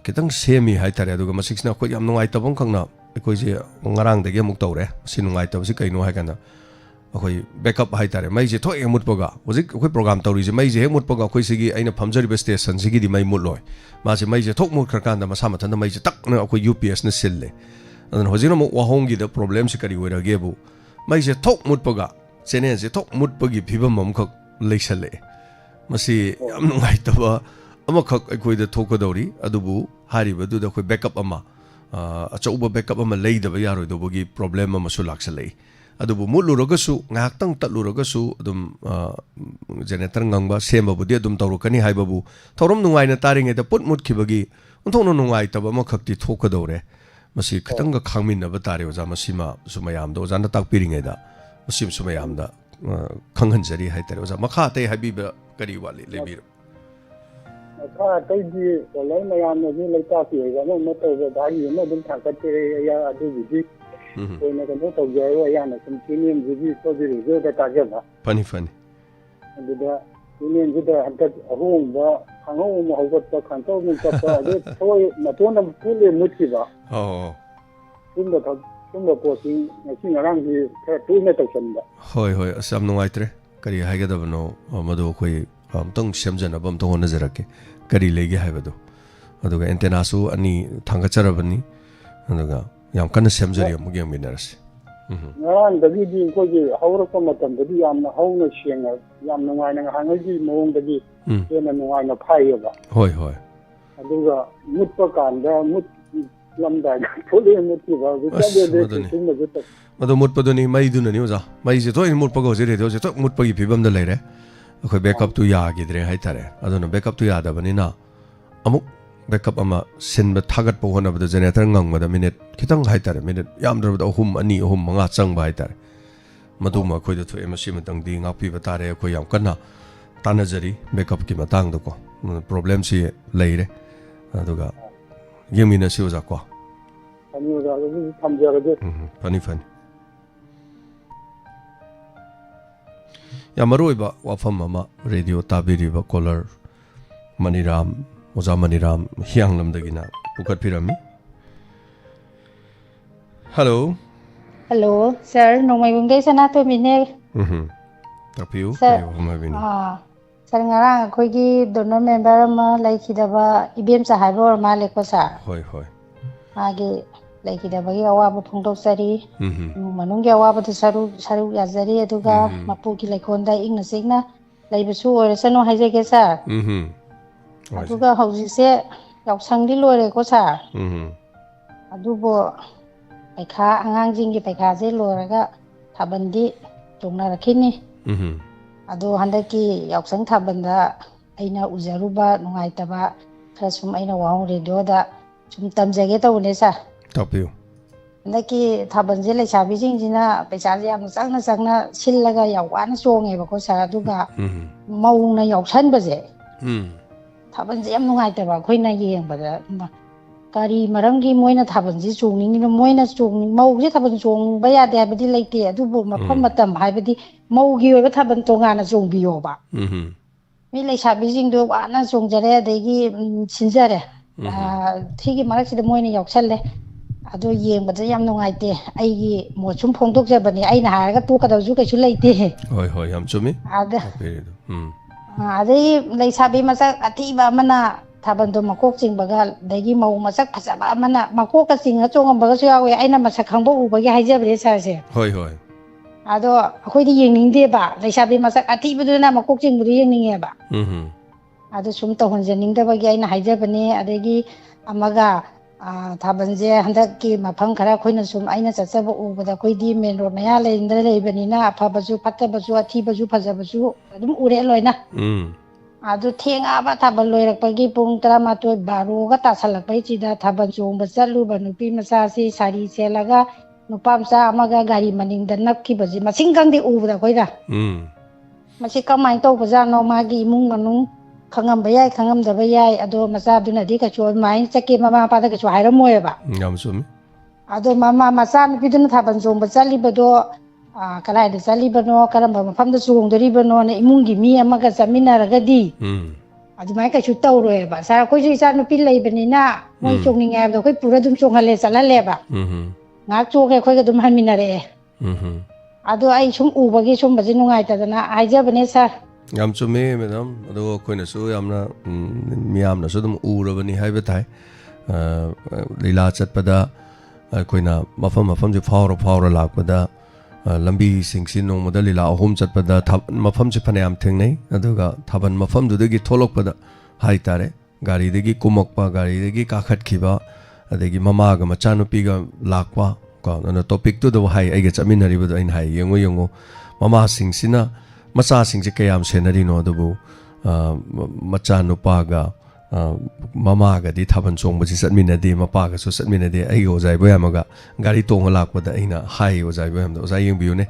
kitang semi hai tare aduga masiksna khoi yam nungai tabong khangna ekoi je ngarang dege muk tawre si nungai tab si kaino hai kana akoi backup hai tare mai je thoi emut paga hojik akoi program tawri je mai je hemut paga khoi sigi aina phamjari be station sigi di mai mutloi ma je mai je thok mut khar kan da masa mathan da mai je tak na akoi UPS na sille adan hojina mo wahong gi da problem si kari wera gebu mai je thok mut paga chene je thok mut pagi phibam mam khak leisale masi yam nungai taba ama khak akoi da thok dawri adubu hari badu da khoi backup ama achauba backup ama leidaba yaroi do bogi problem ama su laksale adubu muluragasu ngaktang tatluragasu adum generator ngangba semba budi adum tawrukani haibabu thorom nungai na taringe da put mut khibagi unthono nungai taba ma khakti thok dawre masi khatanga khangmin na batare oja masima sumayam do jana tak piringe da masim sumayam da khanghan jari hai tare oja makha tai habiba kari wali lebir kha tai di lai mayam ne ji lai ta pi ga no to ga da yi no dum thang ka tere ya adu ji ko na ka no to ga ya na sim premium ji so di ro da ta ga ba fani adu da premium ji da han ta ahong ba hangong mo ho ta kan to mun ta pa de thoi na to na pule muti ba tumba ko si ngasi ngarang ji ka tu me to chen ba hoi asam nungai tre kari haiga da bano madu khoi amtong semjana bam to hona jarake kari lege haibado aduga antenna su ani thanga charabani aduga yam kana semjari amugi aminarasi ngarang da gi ko ji hawra ko matam da yam na hawna shenga yam nungai na hangai ji mong da gi na nungai na phai ba hoi aduga mutpa kan da mut lamda phole muti ba de madu mutpaduni mai dunani oja mai je to in mutpa go jere to mutpa gi phibam da leire akhoi backup tu ya gidre hai tare aduna backup tu ya da bani na amuk backup ama sin ba thagat po hona ba generator ngang ma da minute khitang hai tare minute yam dar da hum ani hum manga chang ba hai tare madu ma khoi da thu emasi matang di ngak pi ba tare khoi yam kana tanajari backup ki matang da ko problem si leire aduga yemina si oja ko ani ga thamjara de fani ya maroi ba wafam mama radio tabiri ba caller maniram oja maniram hiang lam dagina pukat pirami hello sir nongmai bungai sana to mine tapiu sir ma bini sir ngarang akhoi gi donor member ma laikhidaba ibem sa haibo ma leko sir hoi age laikhidaba gi awa bu phungdok sari manung gi awa bu saru yazari aduga mapu gi laikhonda ingna signa laibasu oresano haijege sir aduga hauji se yausangdi lore ko sir adubo paikha angang jing gi paikha je loraga thabandi tongna rakhini ado handaki yausang thabanda aina ujaruba nungaitaba khara sum aina wang radio da sum tamjage tawne sa tapiu handaki thabanje leisabi jingjina paisa je yam changna sillaga yawana chonge ba ko sa aduga mauna yausan baje thabanje yam nungaitaba khoina yengbada kari maramgi moina thabanji chongning ni moina chongning mauji thaban chongba yade habadi leite adubu mafam matam habadi maugi oiba thaban tongana chongbiyo ba mi leisabi jingdo wana chongjare adegi sinjare thigi maraksida moina yauksalle ado yengbada yam nungaite aigi mochum phongdok jabani aina haraga to kadawju kaisu leite hoi yam chumi ada ꯑꯗꯩ ꯂꯩꯁꯥꯕꯤ ꯃꯁꯛ ꯑꯊꯤꯕ ꯑꯃꯅ ꯊꯥꯕꯜꯗꯣ ꯃꯀꯣꯛ ꯆꯤꯡꯕꯒ ꯑꯗꯒꯤ ꯃꯧ ꯃꯁꯛ ꯐꯖꯕ ꯑꯃꯅ ꯃꯀꯣꯛꯀ ꯆꯤꯡꯉ ꯆꯣꯡꯉꯝꯕꯒꯁꯨ ꯌꯥꯎꯋꯦ ꯑꯩꯅ ꯃꯁꯛ ꯈꯪꯕ ꯎꯕꯒꯤ ꯍꯥꯏꯖꯕꯅꯦ ꯁꯥꯔꯁꯦ ꯍꯣꯏ ꯍꯣꯏ ꯑꯗꯣ ꯑꯩꯈꯣꯏꯗꯤ ꯌꯦꯡꯅꯤꯡꯗꯦꯕ ꯂꯩꯁꯥꯕꯤ ꯃꯁꯛ ꯑꯊꯤꯕꯗꯨꯅ ꯃꯀꯣꯛ ꯆꯤꯡꯕꯗꯨ ꯌꯦꯡꯅꯤꯡꯉꯦꯕ ꯑꯗꯨ ꯁꯨꯝ ꯇꯧꯍꯟꯖꯅꯤꯡꯗꯕꯒꯤ ꯑꯩꯅ ꯍꯥꯏꯖꯕꯅꯦ ꯑꯗꯒꯤ ꯑꯃꯒ ꯊꯥꯕꯜꯁꯦ ꯍꯟꯗꯛꯀꯤ ꯃꯐꯝ ꯈꯔ ꯑꯩꯈꯣꯏꯅ ꯁꯨꯝ ꯑꯩꯅ ꯆꯠꯆꯕ ꯎꯕꯗ ꯑꯩꯈꯣꯏꯗꯤ ꯃꯦꯟ ꯔꯣꯗ ꯃꯌꯥ ꯂꯩꯔꯗ ꯂꯩꯕꯅꯤꯅ ꯑꯐꯕꯁꯨ ꯐꯠꯇꯕꯁꯨ ꯑꯊꯤꯕꯁꯨ ꯐꯖꯕꯁꯨ ꯑꯗꯨꯝ ꯎꯔꯦ ꯂꯣꯏꯅ ꯑꯗꯨ ꯊꯦꯡꯉꯛꯑꯕ ꯊꯥꯕꯜ ꯂꯣꯏꯔꯛꯄꯒꯤ ꯄꯨꯡ 12 ꯕꯥꯔꯣꯒ ꯇꯥꯁꯜꯂꯛꯄꯩꯁꯤꯗ ꯊꯥꯕꯜ ꯆꯣꯡꯕ ꯆꯠꯂꯨꯕ ꯅꯨꯄꯤ ꯃꯆꯥꯁꯤ ꯁꯥꯔꯤ ꯁꯦꯠꯂꯒ ꯅꯨꯄꯥ ꯃꯆꯥ ꯑꯃꯒ ꯒꯥꯔꯤ ꯃꯅꯤꯡꯗ ꯅꯞꯈꯤꯕꯁꯤ ꯃꯁꯤꯡ ꯈꯪꯗꯦ ꯎꯕꯗ ꯑꯩꯈꯣꯏꯅ ꯃꯁꯤ ꯀꯃꯥꯏꯅ ꯇꯧꯕꯖꯥꯠꯅꯣ ꯃꯥꯒꯤ ꯏꯃꯨꯡ ꯃꯅꯨꯡ ꯈꯪꯉꯝꯕ ꯌꯥꯏ ꯈꯪꯉꯝꯗꯕ ꯌꯥꯏ ꯑꯗꯣ ꯃꯆꯥꯗꯨꯅꯗꯤ ꯀꯩꯁꯨ ꯑꯗꯨꯃꯥꯏꯅ ꯆꯠꯀꯦ ꯃꯃꯥ ꯃꯄꯥꯗ ꯀꯩꯁꯨ ꯍꯥꯏꯔꯝꯃꯣꯏꯕ ꯌꯥꯝ ꯆꯨꯝꯃꯤ ꯑꯗꯣ ꯃꯆꯥ ꯅꯨꯄꯤꯗꯨꯅ ꯊꯥꯕꯜ ꯆꯣꯡꯕ ꯆꯠꯂꯤꯕꯗꯣ ꯀꯗꯥꯏꯗ ꯆꯠꯂꯤꯕꯅꯣ ꯀꯔꯝꯕ ꯃꯐꯝꯗ ꯆꯣꯡꯗꯣꯔꯤꯕꯅꯣꯅ ꯏꯃꯨꯡꯒꯤ ꯃꯤ ꯑꯃꯒ ꯆꯠꯃꯤꯟꯅꯔꯒꯗꯤ ꯑꯗꯨꯃꯥꯏꯅ ꯀꯩꯁꯨ ꯇꯧꯔꯣꯏꯕ ꯁꯥꯔ ꯑꯩꯈꯣꯏꯁꯨ ꯏꯆꯥ ꯅꯨꯄꯤ ꯂꯩꯕꯅꯤꯅ ꯃꯣꯏ ꯆꯣꯡꯅꯤꯡꯉꯦ ꯍꯥꯏꯕꯗꯣ ꯑꯩꯈꯣꯏ ꯄꯨꯔ ꯑꯗꯨꯝ ꯆꯣꯡꯍꯜꯂꯦ ꯆꯠꯍꯜꯂꯦꯕ ꯉꯥꯏꯍꯥꯛ ꯆꯣꯡꯉꯦ ꯑꯩꯈꯣꯏꯒ ꯑꯗꯨꯝ ꯍꯟꯃꯤꯟꯅꯔꯛꯑꯦ ꯑꯗꯣ ꯑꯩ ꯁꯨꯝ ꯎꯕꯒꯤ ꯁꯨꯝꯕꯁꯦ ꯅꯨꯡꯉꯥꯏꯇꯗꯅ ꯍꯥꯏꯖꯕꯅꯦ ꯁꯥꯔ ꯌꯥꯝ ꯆꯨꯝꯃꯦ ꯃꯦꯗꯥꯝ ꯑꯗꯣ ꯑꯩꯈꯣꯏꯅꯁꯨ ꯌꯥꯝꯅ ꯃꯤꯌꯥꯝꯅꯁꯨ ꯑꯗꯨꯝ ꯎꯔꯕꯅꯤ ꯍꯥꯏꯕ ꯇꯥꯏ ꯂꯤꯂꯥ ꯆꯠꯄꯗ ꯑꯩꯈꯣꯏꯅ ꯃꯐꯝꯁꯦ ꯐꯥꯎꯔ ꯂꯥꯛꯄꯗ ꯂꯝꯕꯤꯁꯤꯡꯁꯤ ꯅꯣꯡꯃꯗ ꯂꯤꯂꯥ 3 ꯆꯠꯄꯗ ꯃꯐꯝꯁꯦ ꯐꯅꯌꯥꯝ ꯊꯦꯡꯅꯩ ꯑꯗꯨꯒ ꯊꯥꯕꯜ ꯃꯐꯝꯗꯨꯗꯒꯤ ꯊꯣꯛꯂꯛꯄꯗ ꯍꯥꯏꯇꯥꯔꯦ ꯒꯥꯔꯤꯗꯒꯤ ꯀꯨꯝꯃꯛꯄ ꯒꯥꯔꯤꯗꯒꯤ ꯀꯥꯈꯠꯈꯤꯕ ꯑꯗꯒꯤ ꯃꯃꯥꯒ ꯃꯆꯥꯅꯨꯄꯤꯒ ꯂꯥꯛꯄ ꯀꯣ ꯑꯗꯨꯅ ꯇꯣꯄꯤꯛꯇꯨꯗ ꯍꯥꯏ ꯑꯩꯒ ꯆꯠꯃꯤꯟꯅꯔꯤꯕꯗꯣ ꯑꯩꯅ ꯍꯥꯏ ꯌꯦꯡꯉꯣ ꯃꯃꯥꯁꯤꯡꯁꯤꯅ ꯃꯆꯥꯁꯤꯡꯁꯦ ꯀꯌꯥꯝ ꯁꯦꯟꯅꯔꯤꯅꯣ ꯑꯗꯨꯕꯨ ꯃꯆꯥꯅꯨꯄꯥꯒ ꯃꯃꯥꯒꯗꯤ ꯊꯥꯕꯜ ꯆꯣꯡꯕꯁꯤ ꯆꯠꯃꯤꯟꯅꯗꯦ ꯃꯄꯥꯒꯁꯨ ꯆꯠꯃꯤꯟꯅꯗꯦ ꯑꯩꯒ ꯑꯣꯖꯥ ꯏꯕꯣꯌꯥꯏꯃꯒ ꯒꯥꯔꯤ ꯇꯣꯡꯉ ꯂꯥꯛꯄꯗ ꯑꯩꯅ ꯍꯥꯏ ꯑꯣꯖꯥ ꯏꯕꯣꯌꯥꯏꯃꯗ ꯑꯣꯖꯥ ꯌꯦꯡꯕꯤꯌꯨꯅꯦ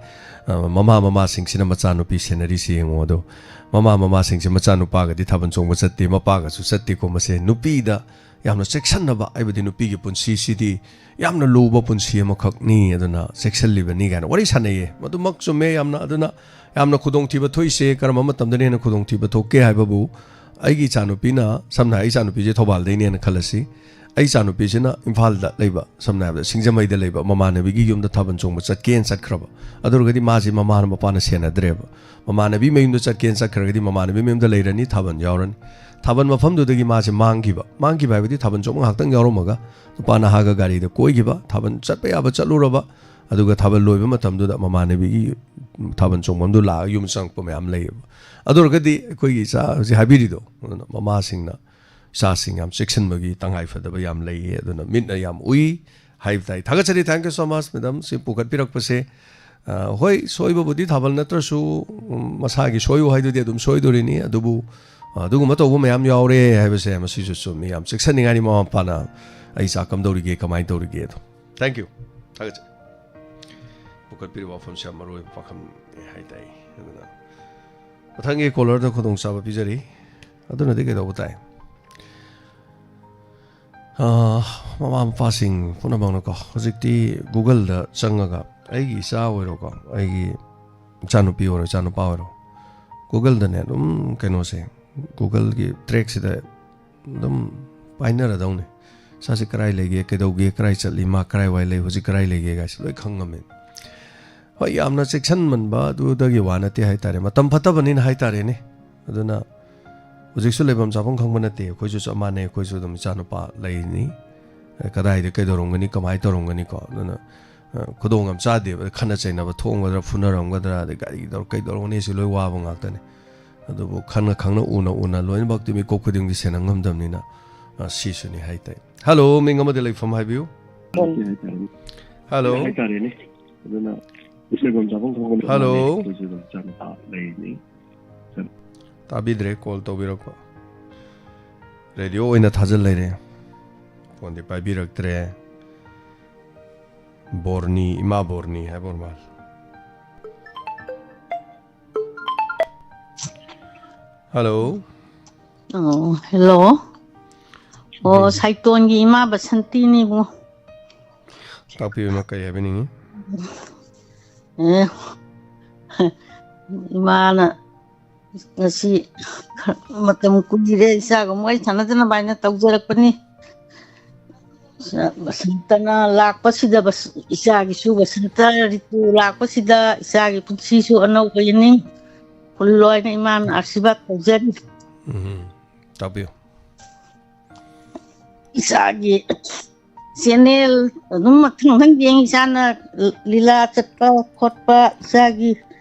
ꯃꯃꯥꯁꯤꯡꯁꯤꯅ ꯃꯆꯥꯅꯨꯄꯤ ꯁꯦꯟꯅꯔꯤꯁꯤ ꯌꯦꯡꯉꯣ ꯑꯗꯣ ꯃꯃꯥꯁꯤꯡꯁꯦ ꯃꯆꯥꯅꯨꯄꯥꯒꯗꯤ ꯊꯥꯕꯜ ꯆꯣꯡꯕ ꯆꯠꯇꯦ ꯃꯄꯥꯒꯁꯨ ꯆꯠꯇꯦꯀꯣ ꯃꯁꯦ ꯅꯨꯄꯤꯗ ꯌꯥꯝꯅ ꯆꯦꯛꯁꯤꯟꯅꯕ ꯍꯥꯏꯕꯗꯤ ꯅꯨꯄꯤꯒꯤ ꯄꯨꯟꯁꯤꯁꯤꯗꯤ ꯌꯥꯝꯅ ꯂꯨꯕ ꯄꯨꯟꯁꯤ ꯑꯃꯈꯛꯅꯤ ꯑꯗꯨꯅ ꯆꯦꯛꯁꯤꯜꯂꯤꯕꯅꯤ ꯀꯥꯏꯅ ꯋꯥꯔꯤ ꯁꯥꯟꯅꯩꯌꯦ ꯃꯗꯨꯃꯛ ꯆꯨꯝꯃꯦ ꯌꯥꯝꯅ ꯑꯗꯨꯅ ꯌꯥꯝꯅ ꯈꯨꯗꯣꯡꯊꯤꯕ ꯊꯣꯛꯏꯁꯦ ꯀꯔꯝꯕ ꯃꯇꯝꯗꯅ ꯍꯦꯟꯅ ꯈꯨꯗꯣꯡꯊꯤꯕ ꯊꯣꯛꯀꯦ ꯍꯥꯏꯕꯕꯨ ꯑꯩꯒꯤ ꯏꯆꯥꯅꯨꯄꯤꯅ ꯁꯝꯅ ꯑꯩ ꯏꯆꯥꯅꯨꯄꯤꯁꯦ ꯊꯧꯕꯥꯜꯗꯩꯅꯦꯅ ꯈꯜꯂꯁꯤ ꯑꯩ ꯏꯆꯥꯅꯨꯄꯤꯁꯤꯅ ꯏꯝꯐꯥꯜꯗ ꯂꯩꯕ ꯁꯝꯅ ꯍꯥꯏꯔꯕꯗ ꯁꯤꯡꯖꯃꯩꯗ ꯂꯩꯕ ꯃꯃꯥꯟꯅꯕꯤꯒꯤ ꯌꯨꯝꯗ ꯊꯥꯕꯜ ꯆꯣꯡꯕ ꯆꯠꯀꯦꯅ ꯆꯠꯈ꯭ꯔꯕ ꯑꯗꯨꯔꯒꯗꯤ ꯃꯥꯁꯤ ꯃꯃꯥꯅ ꯃꯄꯥꯅ ꯁꯦꯟꯅꯗ꯭ꯔꯦꯕ ꯃꯃꯥꯟꯅꯕꯤ ꯃꯌꯨꯝꯗ ꯆꯠꯀꯦꯅ ꯆꯠꯈ꯭ꯔꯒꯗꯤ ꯃꯃꯥꯟꯅꯕꯤ ꯃꯌꯨꯝꯗ ꯂꯩꯔꯅꯤ ꯊꯥꯕꯜ ꯌꯥꯎꯔꯅꯤ ꯊꯥꯕꯜ ꯃꯐꯝꯗꯨꯗꯒꯤ ꯃꯥꯁꯦ ꯃꯥꯡꯈꯤꯕ ꯍꯥꯏꯕꯗꯤ ꯊꯥꯕꯜ ꯆꯣꯡꯕ ꯉꯥꯏꯍꯥꯛꯇꯪ ꯌꯥꯎꯔꯝꯃꯒ ꯅꯨꯄꯥ ꯅꯍꯥꯒ ꯒꯥꯔꯤꯗ ꯀꯣꯏꯈꯤꯕ ꯊꯥꯕꯜ ꯆꯠꯄ ꯌꯥꯕ ꯆꯠꯂꯨꯔꯕ ꯑꯗꯨꯒ ꯊꯥꯕꯜ ꯂꯣꯏꯕ ꯃꯇꯝꯗꯨꯗ ꯃꯃꯥꯟꯅꯕꯤꯒꯤ ꯊꯥꯕꯜ ꯆꯣꯡꯐꯝꯗꯨ ꯂꯥꯛꯑꯒ ꯌꯨꯝ ꯆꯪꯉꯛꯄ ꯃꯌꯥꯝ ꯂꯩꯌꯦꯕ ꯑꯗꯨꯔꯒꯗꯤ ꯑꯩꯈꯣꯏꯒꯤ ꯏꯆꯥ ꯍꯧꯖꯤꯛ ꯍꯥꯏꯕꯤꯔꯤꯗꯣ ꯑꯗꯨꯅ ꯃꯃꯥꯁꯤꯡꯅ ꯏꯆꯥꯁꯤꯡ ꯌꯥꯝ ꯆꯦꯛꯁꯤꯟꯕꯒꯤ ꯇꯉꯥꯏꯐꯗꯕ ꯌꯥꯝ ꯂꯩꯌꯦ ꯑꯗꯨꯅ ꯃꯤꯠꯅ ꯌꯥꯝ ꯎꯏ ꯍꯥꯏꯕ ꯇꯥꯏ ꯊꯥꯒꯠꯆꯔꯤ ꯊꯦꯡꯛ ꯌꯨ ꯁꯣ ꯃꯆ ꯃꯦꯗꯥꯝ ꯁꯤ ꯄꯨꯈꯠꯄꯤꯔꯛꯄꯁꯦ ꯍꯣꯏ ꯁꯣꯏꯕꯕꯨꯗꯤ ꯊꯥꯕꯜ ꯅꯠꯇ꯭ꯔꯁꯨ ꯃꯁꯥꯒꯤ ꯁꯣꯏꯌꯨ ꯍꯥꯏꯗꯨꯗꯤ ꯑꯗꯨꯝ ꯁꯣꯏꯗꯣꯔꯤꯅꯤ ꯑꯗꯨꯕꯨ ꯑꯗꯨꯒꯨꯝꯕ ꯇꯧꯕ ꯃꯌꯥꯝ ꯌꯥꯎꯔꯦ ꯍꯥꯏꯕꯁꯦ ꯃꯁꯤꯁꯨ ꯆꯨꯝꯃꯤ ꯌꯥꯝ ꯆꯦꯛꯁꯤꯟꯅꯤꯡꯉꯥꯏꯅꯤ ꯃꯃꯥ ꯃꯄꯥꯅ ꯑꯩ ꯏꯆꯥ ꯀꯝꯗꯧꯔꯤꯒꯦ ꯀꯃꯥꯏꯅ ꯇꯧꯔꯤꯒꯦ ꯑꯗꯣ ꯊꯦꯡꯛ ꯌꯨ ꯊꯥꯒꯠꯆꯔꯤ ꯄꯨꯈꯠꯄꯤꯔꯤꯕ ꯋꯥꯐꯝꯁꯦ ꯌꯥꯝ ꯃꯔꯨꯑꯣꯏꯕ ꯋꯥꯐꯝꯅꯤ ꯍꯥꯏꯇꯥꯏ ꯑꯗꯨꯅ ꯃꯊꯪꯒꯤ ꯀꯣꯂꯔꯗ ꯈꯨꯗꯣꯡꯆꯥꯕ ꯄꯤꯖꯔꯤ ꯑꯗꯨꯅꯗꯤ ꯀꯩꯗꯧꯕ ꯇꯥꯏ ꯃꯃꯥ ꯃꯄꯥꯁꯤꯡ ꯄꯨꯝꯅꯃꯛꯅꯀꯣ ꯍꯧꯖꯤꯛꯇꯤ ꯒꯨꯒꯜꯗ ꯆꯪꯉꯒ ꯑꯩꯒꯤ ꯏꯆꯥ ꯑꯣꯏꯔꯣꯀꯣ ꯑꯩꯒꯤ ꯏꯆꯥꯅꯨꯄꯤ ꯑꯣꯏꯔꯣ ꯏꯆꯥꯅꯨꯄꯥ ꯑꯣꯏꯔꯣ ꯒꯨꯒꯜꯗꯅꯦ ꯑꯗꯨꯝ ꯀꯩꯅꯣꯁꯦ ꯒꯨꯒꯜꯒꯤ ꯇ꯭ꯔꯦꯛꯁꯤꯗ ꯑꯗꯨꯝ ꯄꯥꯏꯅꯔꯗꯧꯅꯤ ꯏꯆꯥꯁꯤ ꯀꯔꯥꯏ ꯂꯩꯒꯦ ꯀꯩꯗꯧꯒꯦ ꯀꯔꯥꯏ ꯆꯠꯂꯤ ꯃꯥ ꯀꯔꯥꯏꯋꯥꯏ ꯂꯩ ꯍꯧꯖꯤꯛ ꯀꯔꯥꯏ ꯂꯩꯒꯦ ꯒꯥꯏꯁꯦ ꯂꯣꯏ ꯈꯪꯉꯝꯃꯦ ꯍꯣꯏ ꯌꯥꯝꯅ ꯆꯦꯛꯁꯤꯟꯃꯟꯕ ꯑꯗꯨꯗꯒꯤ ꯋꯥ ꯅꯠꯇꯦ ꯍꯥꯏꯇꯥꯔꯦ ꯃꯇꯝ ꯐꯠꯇꯕꯅꯤꯅ ꯍꯥꯏꯇꯥꯔꯦꯅꯦ ꯑꯗꯨꯅ ꯍꯧꯖꯤꯛꯁꯨ ꯂꯩꯐꯝ ꯆꯥꯐꯝ ꯈꯪꯕ ꯅꯠꯇꯦ ꯑꯩꯈꯣꯏꯁꯨ ꯆꯞ ꯃꯥꯟꯅꯩ ꯑꯩꯈꯣꯏꯁꯨ ꯑꯗꯨꯝ ꯏꯆꯥꯅꯨꯄꯥ ꯂꯩꯅꯤ ꯀꯗꯥꯏꯗ ꯀꯩꯗꯧꯔꯝꯒꯅꯤ ꯀꯃꯥꯏꯅ ꯇꯧꯔꯝꯒꯅꯤꯀꯣ ꯑꯗꯨꯅ ꯈꯨꯗꯣꯡ ꯌꯥꯝ ꯆꯥꯗꯦꯕ ꯈꯠꯅ ꯆꯩꯅꯕ ꯊꯣꯡꯒꯗ꯭ꯔꯥ ꯐꯨꯅꯔꯝꯒꯗ꯭ꯔꯥ ꯑꯗꯩ ꯀꯩꯗꯧꯔꯝꯒꯅꯤ ꯁꯤ ꯂꯣꯏ ꯋꯥꯕ ꯉꯥꯛꯇꯅꯤ ꯑꯗꯨꯕꯨ ꯈꯪꯅ ꯎꯅ ꯂꯣꯏꯅꯃꯛꯇꯤ ꯃꯤꯀꯣꯛ ꯈꯨꯗꯤꯡꯒꯤ ꯁꯦꯟꯅ ꯉꯝꯗꯕꯅꯤ나 ꯁꯤꯁꯨꯅꯤ ꯍꯥꯏꯇꯥꯏ ꯍꯜꯂꯣ ꯃꯤꯡ ꯑꯃꯗ ꯂꯩꯐꯝ ꯍꯥꯏꯕꯤꯌꯨ ꯍꯜꯂꯣ ꯍꯥꯏꯇꯥꯔꯦꯅꯦ ꯑꯗꯨꯅ ꯂꯩꯐꯝ ꯆꯥꯐꯝ ꯈꯪꯕ ꯍꯜꯂꯣ ꯑꯩꯈꯣꯏꯁꯨ ꯑꯗꯨꯝ ꯏꯆꯥꯅꯨꯄꯥ ꯂꯩꯅꯤ ꯇꯥꯕꯤꯗ꯭ꯔꯦ ꯀꯣꯜ ꯇꯧꯕꯤꯔꯛꯄ ꯔꯦꯗꯤꯑꯣ ꯑꯣꯏꯅ ꯊꯥꯖꯤꯜ ꯂꯩꯔꯦ ꯐꯣꯟꯗꯤ ꯄꯥꯏꯕꯤꯔꯛꯇ꯭ꯔꯦ ꯕꯣꯔꯅꯤ ꯏꯃꯥ ꯕꯣꯔꯅꯤ ꯍꯥꯏꯕ ꯃꯥꯜ ꯍꯜꯂꯣ ꯍꯦꯜꯂꯣ ꯑꯣ ꯁꯥꯏꯇꯣꯟꯒꯤ ꯏꯃꯥ ꯕꯁꯟꯇꯤꯅꯤ ꯏꯕꯨꯡꯉꯣ ꯇꯥꯛꯄꯤꯌꯨꯅ ꯀꯩ ꯍꯥꯏꯕꯤꯅꯤꯡꯉꯤ ꯏꯃꯥꯅ ꯉꯁꯤ ꯃꯇꯝ ꯀꯨꯏꯔꯦ ꯏꯆꯥꯒ ꯋꯥꯔꯤ ꯁꯥꯟꯅꯗꯅꯕ ꯍꯥꯏꯅ ꯇꯧꯖꯔꯛꯄꯅꯤ ꯕꯁꯟꯇꯅ ꯂꯥꯛꯄꯁꯤꯗ ꯏꯆꯥꯒꯤꯁꯨ ꯕꯁꯟꯇ ꯔꯤꯇꯨ ꯂꯥꯛꯄꯁꯤꯗ ꯏꯆꯥꯒꯤ ꯄꯨꯟꯁꯤꯁꯨ ꯑꯅꯧꯕ ꯌꯦꯅꯤꯡ ꯐꯨꯜꯂꯣꯏꯅ ꯏꯃꯥꯅ ꯑꯁꯤꯔꯕꯥꯗ ꯇꯧꯖꯔꯤ ꯇꯥꯕꯤꯌꯨ ꯏꯁꯥꯒꯤ ꯆꯦꯅꯦꯜ ꯑꯗꯨꯝ ꯃꯊꯪ ꯃꯊꯪ ꯌꯦꯡ ꯏꯁꯥꯅ ꯂꯤꯂꯥ ꯆꯠꯄ ꯈꯣꯠꯄ ꯏꯁꯥꯒꯤ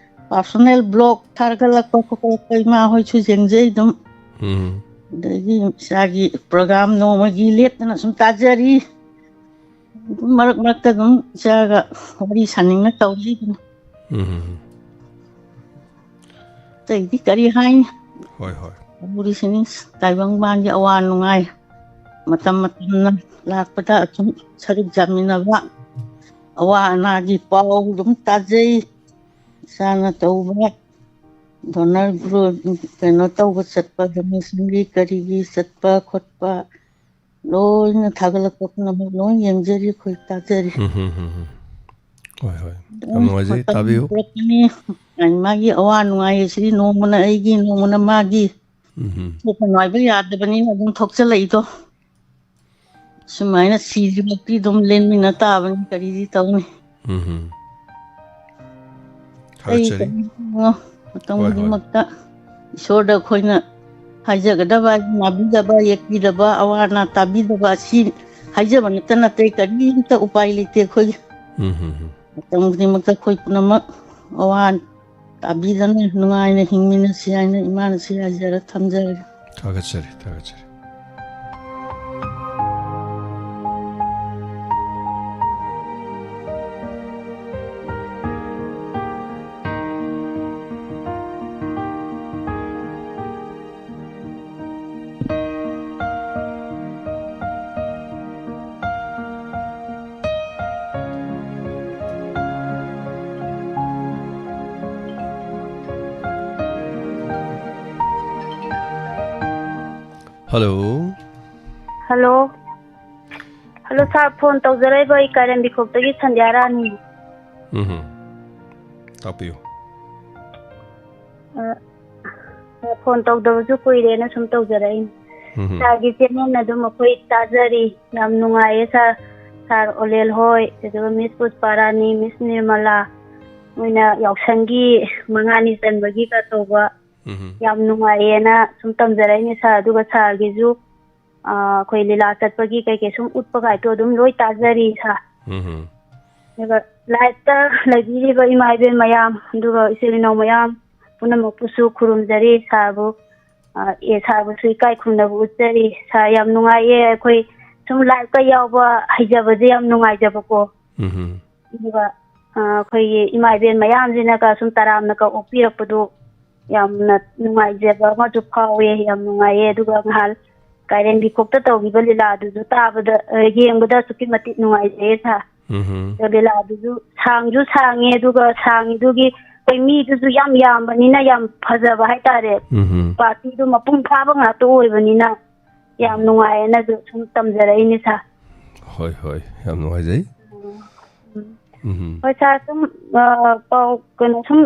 ꯄꯥꯔꯁꯣꯅꯦꯜ ꯕ꯭ꯂꯣꯛ ꯊꯥꯒꯠꯂꯛꯄ ꯈꯣꯠꯀꯠꯂꯛꯄ ꯏꯃꯥ ꯍꯣꯏꯁꯨ ꯌꯦꯡꯖꯩ ꯑꯗꯨꯝ ꯑꯗꯒꯤ ꯏꯁꯥꯒꯤ ꯄ꯭ꯔꯣꯒꯥꯝ ꯅꯣꯡꯃꯒꯤ ꯂꯦꯞꯇꯅ ꯁꯨꯝ ꯇꯥꯖꯔꯤ ꯑꯗꯨꯝ ꯃꯔꯛ ꯃꯔꯛꯇ ꯑꯗꯨꯝ ꯏꯆꯥꯒ ꯋꯥꯔꯤ ꯁꯥꯅꯤꯡꯅ ꯇꯧꯖꯤ ꯑꯗꯨꯝ ꯑꯇꯩꯗꯤ ꯀꯔꯤ ꯍꯥꯏꯅꯤ ꯍꯣꯏ ꯍꯣꯏ ꯎꯔꯤꯁꯤꯅꯤ ꯇꯥꯏꯕꯪꯄꯥꯟꯒꯤ ꯑꯋꯥ ꯅꯨꯡꯉꯥꯏ ꯃꯇꯝ ꯃꯇꯝꯅ ꯂꯥꯛꯄꯗ ꯑꯗꯨꯝ ꯁꯔꯨꯛ ꯌꯥꯃꯤꯟꯅꯕ ꯑꯋꯥ ꯑꯅꯥꯒꯤ ꯄꯥꯎ ꯑꯗꯨꯝ ꯇꯥꯖꯩ ꯏꯁꯥꯅ ꯇꯧꯕ ꯗꯣꯅꯔ ꯀꯩꯅꯣ ꯇꯧꯕ ꯆꯠꯄ ꯗꯣꯅꯦꯁꯟꯒꯤ ꯀꯔꯤꯒꯤ ꯆꯠꯄ ꯈꯣꯠꯄ ꯂꯣꯏꯅ ꯊꯥꯒꯠꯂꯛꯄ ꯄꯨꯝꯅꯃꯛ ꯂꯣꯏ ꯌꯦꯡꯖꯔꯤ ꯑꯩꯈꯣꯏ ꯇꯥꯖꯔꯤ ꯍꯣꯏ ꯍꯣꯏ ꯌꯥꯝ ꯅꯨꯡꯉꯥꯏꯖꯩ ꯇꯥꯕꯤꯌꯨ ꯃꯥꯒꯤ ꯑꯋꯥ ꯅꯨꯡꯉꯥꯏ ꯑꯁꯤꯗꯤ ꯅꯣꯡꯃꯅ ꯑꯩꯒꯤ ꯅꯣꯡꯃꯅ ꯃꯥꯒꯤ ꯊꯣꯛꯄ ꯅꯨꯡꯉꯥꯏꯕ ꯌꯥꯗꯕꯅꯤꯅ ꯑꯗꯨꯝ ꯊꯣꯛꯆꯜꯂꯛꯏꯗꯣ ꯁꯨꯃꯥꯏꯅ ꯁꯤꯗ꯭ꯔꯤꯃꯛꯇꯤ ꯑꯗꯨꯝ ꯂꯦꯟꯃꯤꯟꯅ ꯇꯥꯕꯅꯤ ꯀꯔꯤꯗꯤ ꯇꯧꯅꯤ ꯑꯩ ꯊꯥꯒꯠꯆꯔꯤ ꯃꯇꯝ ꯍꯣꯏ ꯍꯣꯏ ꯈꯨꯗꯤꯡꯃꯛꯇ ꯏꯁꯣꯔꯗ ꯑꯩꯈꯣꯏꯅ ꯍꯥꯏꯖꯒꯗꯕ ꯅꯥꯕꯤꯗꯕ ꯌꯦꯛꯄꯤꯗꯕ ꯑꯋꯥ ꯑꯅꯥ ꯇꯥꯕꯤꯗꯕ ꯑꯁꯤ ꯍꯥꯏꯖꯕ ꯅꯠꯇꯅ ꯑꯇꯩ ꯀꯔꯤꯝꯇ ꯎꯄꯥꯏ ꯂꯩꯇꯦ ꯑꯩꯈꯣꯏꯒꯤ ꯃꯇꯝ ꯈꯨꯗꯤꯡꯃꯛꯇ ꯑꯩꯈꯣই ꯄꯨꯝꯅꯃꯛ ꯑꯋꯥ ꯇꯥꯕꯤꯗꯅ ꯅꯨꯡꯉꯥꯏꯅ ꯍꯤꯡꯃꯤꯟꯅꯁꯤ ꯍꯥꯏꯅ ꯏꯃꯥꯅ ꯁꯤ ꯍꯥꯏꯖꯔ ꯊꯝꯖꯔꯒꯦ ꯊꯥꯒꯠꯆꯔꯤ ꯊꯥꯒꯠꯆꯔꯤ ꯍꯜꯂꯣ ꯍꯜꯂꯣ ꯍꯜꯂꯣ ꯁꯥꯔ ꯐꯣꯟ ꯇꯧꯖꯔꯛꯏꯕ ꯑꯩ ꯀꯥꯏꯔꯦꯝꯕꯤꯈꯣꯛꯇꯒꯤ ꯁꯟꯙ꯭ꯌꯥꯔꯥꯅꯤ ꯇꯥꯛꯄꯤꯌꯨ ꯐꯣꯟ ꯇꯧꯗꯕꯁꯨ ꯀꯨꯏꯔꯦꯅ ꯁꯨꯝ ꯇꯧꯖꯔꯛꯏꯅꯤ ꯁꯥꯔꯒꯤ ꯆꯦꯅꯦꯜ ꯑꯗꯨꯝ ꯑꯩꯈꯣꯏ ꯇꯥꯖꯔꯤ ꯌꯥꯝ ꯅꯨꯡꯉꯥꯏꯌꯦ ꯁꯥꯔ ꯑꯣꯂꯦꯜ ꯍꯣꯏ ꯑꯗꯨꯒ ꯃꯤꯁ ꯄꯨꯁꯄꯥꯔꯥꯅꯤ ꯃꯤꯁ ꯅꯤꯔꯃꯂꯥ ꯃꯣꯏꯅ ꯌꯥꯎꯁꯪꯒꯤ 5ꯅꯤ ꯆꯟꯕꯒꯤꯒ ꯇꯧꯕ ꯌꯥꯝ ꯅꯨꯡꯉꯥꯏꯌꯦꯅ ꯁꯨꯝ ꯇꯝꯖꯔꯛꯏꯅꯦ ꯁꯥꯔ ꯑꯗꯨꯒ ꯁꯥꯔꯒꯤꯁꯨ ꯑꯩꯈꯣꯏ ꯂꯤꯂꯥ ꯆꯠꯄꯒꯤ ꯀꯩꯀꯩ ꯁꯨꯝ ꯎꯠꯄ ꯀꯥꯏꯗꯣ ꯑꯗꯨꯝ ꯂꯣꯏ ꯇꯥꯖꯔꯤ ꯁꯥꯔ ꯑꯗꯨꯒ ꯂꯥꯏꯐꯇ ꯂꯩꯕꯤꯔꯤꯕ ꯏꯃꯥ ꯏꯕꯦꯟ ꯃꯌꯥꯝ ꯑꯗꯨꯒ ꯏꯆꯤꯜ ꯏꯅꯥꯎ ꯃꯌꯥꯝ ꯄꯨꯝꯅꯃꯛꯄꯨꯁꯨ ꯈꯨꯔꯨꯝꯖꯔꯤ ꯁꯥꯔꯕꯨꯁꯨ ꯏꯀꯥꯏ ꯈꯨꯝꯅꯕ ꯎꯠꯆꯔꯤ ꯁꯥꯔ ꯌꯥꯝ ꯅꯨꯡꯉꯥꯏꯌꯦ ꯑꯩꯈꯣꯏ ꯁꯨꯝ ꯂꯥꯏꯐꯀ ꯌꯥꯎꯕ ꯍꯩꯖꯕꯁꯦ ꯌꯥꯝ ꯅꯨꯡꯉꯥꯏꯖꯕꯀꯣ ꯑꯗꯨꯒ ꯑꯩꯈꯣꯏꯒꯤ ꯏꯃꯥ ꯏꯕꯦꯟ ꯃꯌꯥꯝꯁꯤꯅꯒ ꯁꯨꯝ ꯇꯔꯥꯝꯅꯒ ꯑꯣꯛꯄꯤꯔꯛꯄꯗꯣ ꯌꯥꯝꯅ ꯅꯨꯡꯉꯥꯏꯖꯕ ꯑꯃꯁꯨ ꯐꯥꯎꯋꯦ ꯌꯥꯝ ꯅꯨꯡꯉꯥꯏꯌꯦ ꯑꯗꯨꯒ ꯅꯍꯥꯟ ꯀꯥꯏꯔꯦꯝꯕꯤꯈꯣꯛꯇ ꯇꯧꯈꯤꯕ ꯂꯤꯂꯥꯗꯨꯁꯨ ꯇꯥꯕꯗ ꯌꯦꯡꯕꯗ ꯑꯁꯨꯛꯀꯤ ꯃꯇꯤꯛ ꯅꯨꯡꯉꯥꯏꯖꯩꯌꯦ ꯁꯥꯔ ꯂꯤꯂꯥꯗꯨꯁꯨ ꯁꯥꯡꯁꯨ ꯁꯥꯡꯉꯦ ꯑꯗꯨꯒ ꯁꯥꯡꯉꯤꯗꯨꯒꯤ ꯑꯩꯈꯣꯏ ꯃꯤꯗꯨꯁꯨ ꯌꯥꯝ ꯌꯥꯝꯕꯅꯤꯅ ꯌꯥꯝ ꯐꯖꯕ ꯍꯥꯏꯇꯥꯔꯦ ꯄꯥꯔꯇꯤꯗꯨ ꯃꯄꯨꯡ ꯐꯥꯕ ꯉꯥꯛꯇ ꯑꯣꯏꯕꯅꯤ나 ꯌꯥꯝ ꯅꯨꯡꯉꯥꯏꯌꯦꯅꯁꯨ ꯁꯨꯝ ꯇꯝꯖꯔꯛꯏꯅꯦ ꯁꯥꯔ ꯍꯣꯏ ꯍꯣꯏ ꯌꯥꯝ ꯅꯨꯡꯉꯥꯏꯖꯩ ꯍꯣꯏ ꯁꯥꯔ ꯁꯨꯝ ꯄꯥꯎ ꯀꯩꯅꯣ ꯁꯨꯝ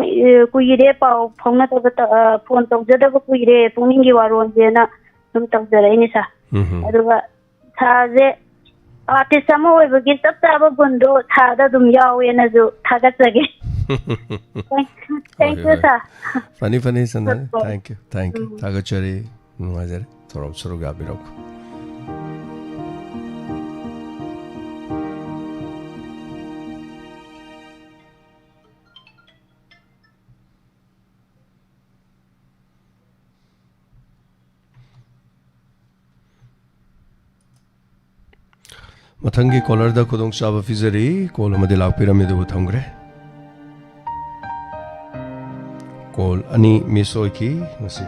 ꯀꯨꯏꯔꯦ ꯄꯥꯎ ꯐꯥꯎꯅꯗꯕ ꯐꯣꯟ ꯇꯧꯖꯗꯕ ꯀꯨꯏꯔꯦ ꯄꯨꯛꯅꯤꯡꯒꯤ ꯋꯥꯔꯣꯜꯁꯦꯅ ꯁꯨꯝ ꯇꯧꯖꯔꯛꯏꯅꯦ ꯁꯥꯔ ꯑꯗꯨꯒ ꯁꯥꯔꯁꯦ ꯑꯥꯔꯇꯤꯁ ꯑꯃ ꯑꯣꯏꯕꯒꯤ ꯆꯞ ꯆꯥꯕ ꯒꯨꯟꯗꯣ ꯁꯥꯔꯗ ꯑꯗꯨꯝ ꯌꯥꯎꯋꯦꯅꯁꯨ ꯊꯥꯒꯠꯆꯒꯦ ꯊꯦꯡꯛ ꯌꯨ ꯁꯥꯔ ꯐꯅꯤ ꯐꯅꯤ ꯁꯟꯗ ꯊꯦꯡꯛ ꯌꯨ ꯊꯥꯒꯠꯆꯔꯤ ꯅꯨꯡꯉꯥꯏꯖꯔꯤ ꯊꯧꯔꯝ ꯁꯔꯨꯛ ꯌꯥꯕꯤꯔꯛꯎ ꯃꯊꯪꯒꯤ ꯀꯣꯂꯔꯗ ꯈꯨꯗꯣꯡꯆꯥꯕ ꯄꯤꯖꯔꯤ ꯀꯣꯜ ꯑꯃꯗꯤ ꯂꯥꯛꯄꯤꯔꯝꯃꯤ ꯑꯗꯨꯕꯨ ꯊꯝꯈ꯭ꯔꯦ ꯀꯣꯜ 2 ꯃꯤꯁ ꯑꯣꯏꯈꯤ ꯉꯁꯤ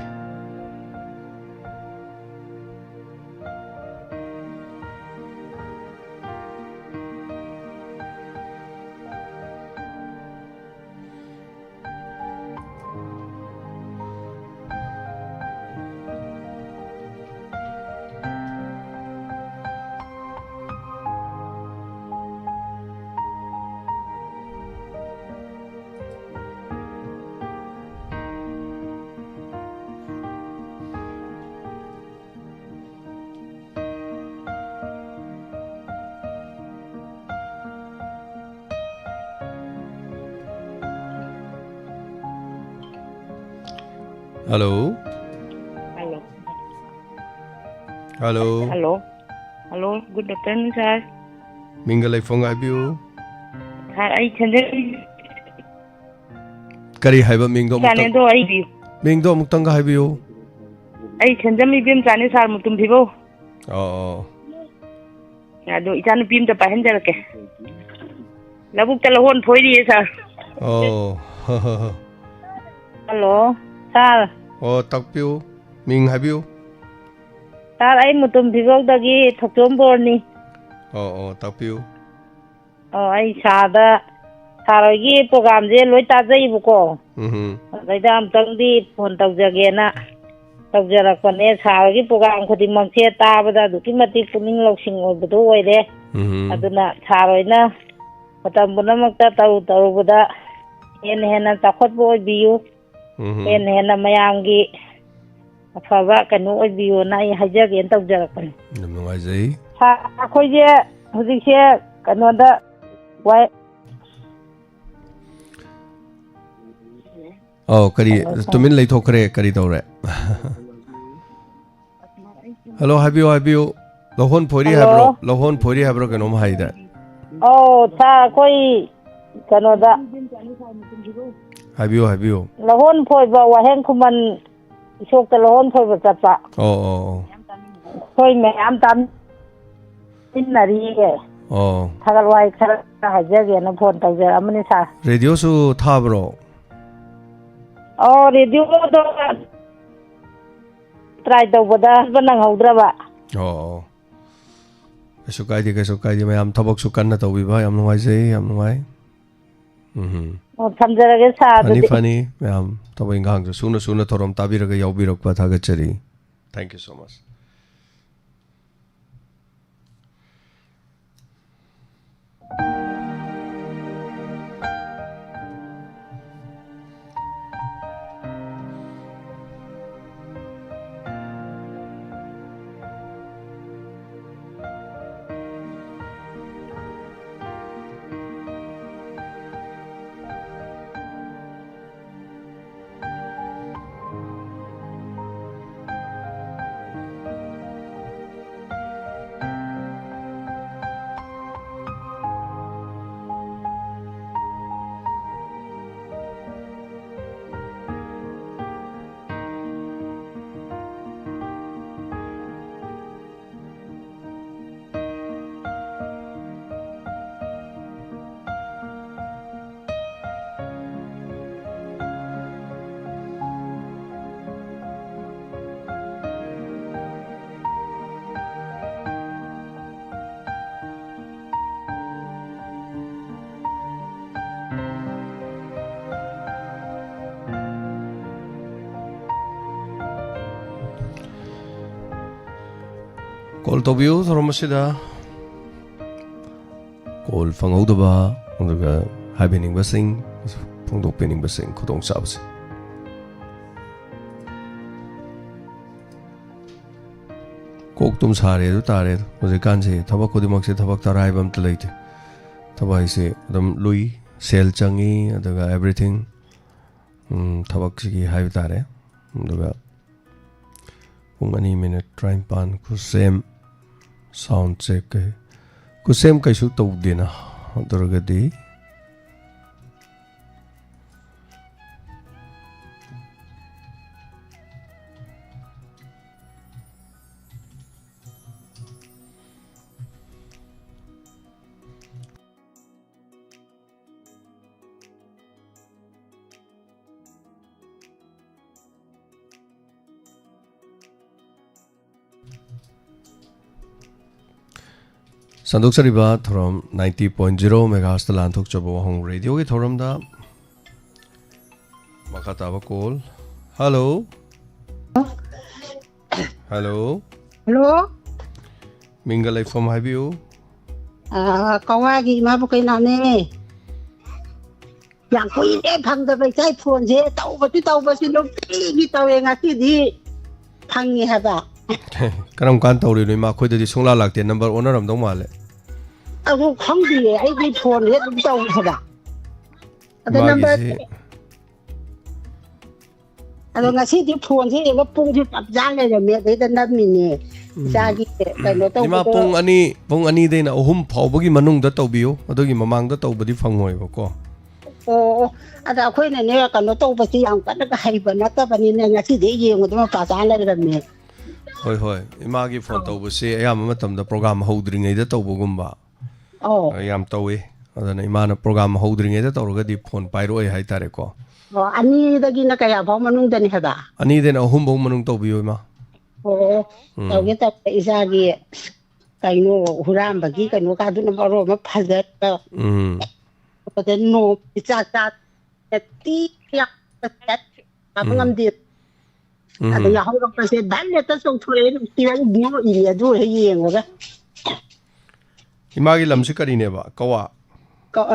Hello. Hello. Hello. Hello. Hello. Good afternoon, sir. Minga Leifong Habiu. Sir, I Chandra. Kari Haiba Mingo. Chanendo, I view. Mingo Mutanga Habiu. I Chandra Mibim Chinese are Mutum people. Oh. I do it on Pim the Pahendra. Labuk telephone for you, sir. Oh. Hello. Sir. Oh, Takpiu. Ming Habiu. Sir, I Mutum people the gate for Tomborni. Oh, Takpiu. Oh, I saw the Saragi program, they looked at the Ibuko. They damn tongue deep on Togagena. Togjarakone, Saragi program could demonstrate the documented coming loxing over the way there. I do not Sarina, but I'm Bonamaka over the in Hena Takot boy be you. In Hena Mayangi. A Fava can always be you, and I hijack and Togjarakon. No, I say. Akoya, who's here? Canada. Why? Oh, Kari, Tumin Lay Tokre, Kari Dore. Hello, Habiu. Lohon Puri Habro. Lohon Puri Habro can hide that. Oh, Takoi Canada. Habiu. Lahon Poiba, Wahen Kuman, Shok the Lahon Poiba Tapa. Oh. Poi me am done in Nari. Oh. Tagalwai hijack and upon Tagamisa. Radio Su Tabro. Oh, radio try the Wada Banang Hodrava. Oh. Sukai, I am Tabok Sukana to Viva, I'm no I say, I'm no I. Oh, Samjara Funny, Tobing Hang, sooner Torom Tabiraga Yobiro Patagacheri. Thank you so much. Call to view from Masida. Call Fang Odaba on the happening basing, from the opening basing, Kotong Sabs. Koktum Sare, Tare, was a cancy, Tabako de Moxie Tabak Taribam to late. Tabaisi, Dam Louis, Sel Changi, everything. Tabaksi Hive Tare. Kung ani minute trying pan ku same sound check ku same kai su to dina dorgadi Sanduk Sariba from 90.0 megahertz the Lanthok Chabo Hong Radio ke thoram da makata ba call. Hello. Hello. Mingalai from Habiu. Kawagi mabukai nane. Yang ko ine phang da bai sai phone je tau ba si lo gi tau nga ki di phangi ha ba. Karam kan tau ri ma khoi di sungla lakte number owner ram dong male. Aku khang di ai di phone he tau ha ba. Ada ꯑꯗꯣ ꯉꯁꯤꯗꯤ ꯐꯣꯟꯁꯦ ꯌꯦꯡꯕ ꯄꯨꯡꯁꯦ ꯆꯞ ꯆꯥ ꯂꯩꯔꯝꯃꯦ ꯑꯗꯩꯗ ꯅꯝꯃꯤꯅꯦ ꯏꯆꯥꯒꯤ ꯀꯩꯅꯣ ꯏꯃꯥ ꯇꯧꯕꯗꯣ ꯄꯨꯡ ꯑꯅꯤꯗꯩꯅ 3 ꯐꯥꯎꯕꯒꯤ ꯃꯅꯨꯡꯗ ꯇꯧꯕꯤꯌꯨ ꯑꯗꯨꯒꯤ ꯃꯃꯥꯡꯗ ꯇꯧꯕꯗꯤ ꯐꯪꯉꯣꯏꯕꯀꯣ ꯑꯣ ꯑꯗ ꯑꯩꯈꯣꯏꯅꯅꯦ ꯀꯩꯅꯣ ꯇꯧꯕꯁꯤ ꯌꯥꯝ ꯀꯟꯅ ꯍꯩꯕ ꯅꯠꯇꯕꯅꯤꯅ ꯉꯁꯤꯗꯤ ꯌꯦꯡꯕꯗ ꯃꯄꯥ ꯆꯥ ꯂꯩꯔꯝꯃꯦ ꯍꯣꯏ ꯍꯣꯏ ꯏꯃꯥꯒꯤ ꯐꯣꯟ ꯇꯧꯕꯁꯦ ꯑꯌꯥꯝꯕ ꯃꯇꯝꯗ ꯄ꯭ꯔꯣꯒ꯭ꯔꯥꯝ ꯍꯧꯗ꯭ꯔꯤꯉꯩꯗ ꯇꯧꯕꯒꯨꯝꯕ ꯌꯥꯝ ꯇꯧꯋꯤ ꯑꯗꯨꯅ ꯏꯃꯥꯅ ꯄ꯭ꯔꯣꯒ꯭ꯔꯥꯝ ꯍꯧꯗ꯭ꯔꯤꯉꯩꯗ ꯇꯧꯔꯒꯗꯤ ꯐꯣꯟ ꯄꯥꯏꯔꯛꯑꯣꯏ ꯍꯥꯏꯇꯥꯔꯦꯀꯣ ꯑꯣ ꯑꯅꯤꯗꯒꯤꯅ ꯀꯌꯥ ꯐꯥꯎ ꯃꯅꯨꯡꯗꯅꯤ ꯍꯥꯏꯕ 2ꯗꯩꯅ 3 ꯐꯥꯎ ꯃꯅꯨꯡ ꯇꯧꯕꯤꯌꯨ ꯏꯃꯥ ꯑꯣ ꯇꯧꯒꯦ ꯇꯧꯒꯦ ꯏꯆꯥꯒꯤ ꯀꯩꯅꯣ ꯍꯨꯔꯥꯟꯕꯒꯤ ꯀꯩꯅꯣ ꯀꯥꯗꯨꯅ ꯃꯔꯣꯟ ꯑꯃ ꯐꯖꯔꯒ ꯅꯣꯡ ꯆꯥꯛ ꯉꯝꯗꯦ ꯑꯗ ꯌꯥꯍꯧꯔꯛꯄꯁꯦ ꯙꯟ ꯍꯦꯛꯇ ꯆꯣꯡꯊꯣꯔꯛꯑꯦ ꯅꯨꯡꯇꯤꯒꯤ ꯑꯗꯨ ꯍꯦꯛ ꯌꯦꯡꯉꯒ ꯏꯃꯥꯒꯤ ꯂꯝꯁꯤ ꯀꯔꯤꯅꯦꯕ ꯀꯋꯥ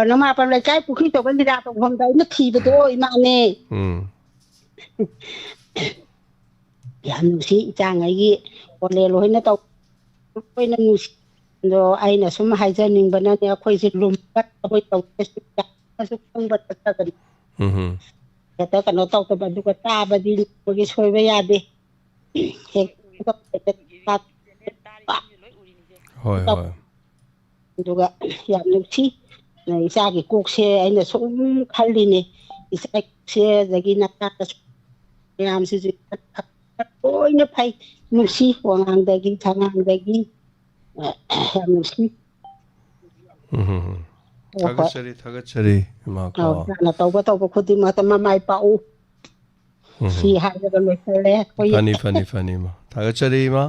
ꯅꯃꯥꯄꯜ ꯂꯩꯀꯥꯏ ꯄꯨꯈ꯭ꯔꯤ ꯇꯧꯕ ꯂꯤꯂꯥ ꯇꯧꯐꯝꯗ ꯑꯩꯅ ꯊꯤꯕꯗꯣ ꯏꯃꯥꯅꯦ ꯌꯥꯝ ꯅꯨꯡꯁꯤ ꯏꯆꯥꯉꯩꯒꯤ ꯀꯣꯂꯦꯜ ꯍꯣꯏꯅ ꯇꯧ ꯂꯣꯏꯅ ꯅꯨꯡꯁꯤ ꯑꯗꯣ ꯑꯩꯅ ꯁꯨꯝ ꯍꯥꯏꯖꯅꯤꯡꯕꯅꯅꯦ ꯑꯩꯈꯣꯏꯁꯦ ꯂꯨꯝꯕꯣꯏ ꯇꯧꯁꯨ ꯈꯪꯕ ꯅꯠꯇꯕꯅꯤ ꯍꯦꯛꯇ ꯀꯩꯅꯣ ꯇꯧꯗꯕ ꯑꯗꯨꯒ ꯇꯥꯕꯗꯤ ꯂꯨꯕꯒꯤ ꯁꯣꯏꯕ ꯌꯥꯗꯦ ꯍꯣꯏ ꯍꯣꯏ ꯑꯗꯨꯒ ꯌꯥꯝ ꯅꯨꯡꯁꯤ ꯏꯆꯥꯒꯤ ꯀꯣꯛꯁꯦ ꯑꯩꯅ ꯁꯨꯝ ꯈꯜꯂꯤꯅꯦ ꯏꯆꯥꯒꯤ ꯀꯣꯛꯁꯦ ꯑꯗꯒꯤ ꯅꯆꯥꯁꯨ ꯃꯌꯥꯝꯁꯤꯁꯨ ꯂꯣꯏꯅ ꯐꯩ ꯅꯨꯡꯁꯤ ꯋꯥꯉꯥꯡꯗꯒꯤ ꯁꯉꯥꯡꯗꯒꯤ ꯌꯥꯝ ꯅꯨꯡꯁꯤ ꯊꯥꯒꯠꯆꯔꯤ ꯏꯃꯥ ꯀꯣ ꯅꯪꯅ ꯇꯧꯕ ꯈꯨꯗꯤꯡꯃꯛꯇ ꯃꯃꯥꯏ ꯄꯥꯛꯎ ꯁꯤ ꯍꯥꯏꯔꯒ ꯂꯣꯏꯁꯜꯂꯦ ꯐꯅꯤ ꯏꯃꯥ ꯊꯥꯒꯠꯆꯔꯤ ꯏꯃꯥ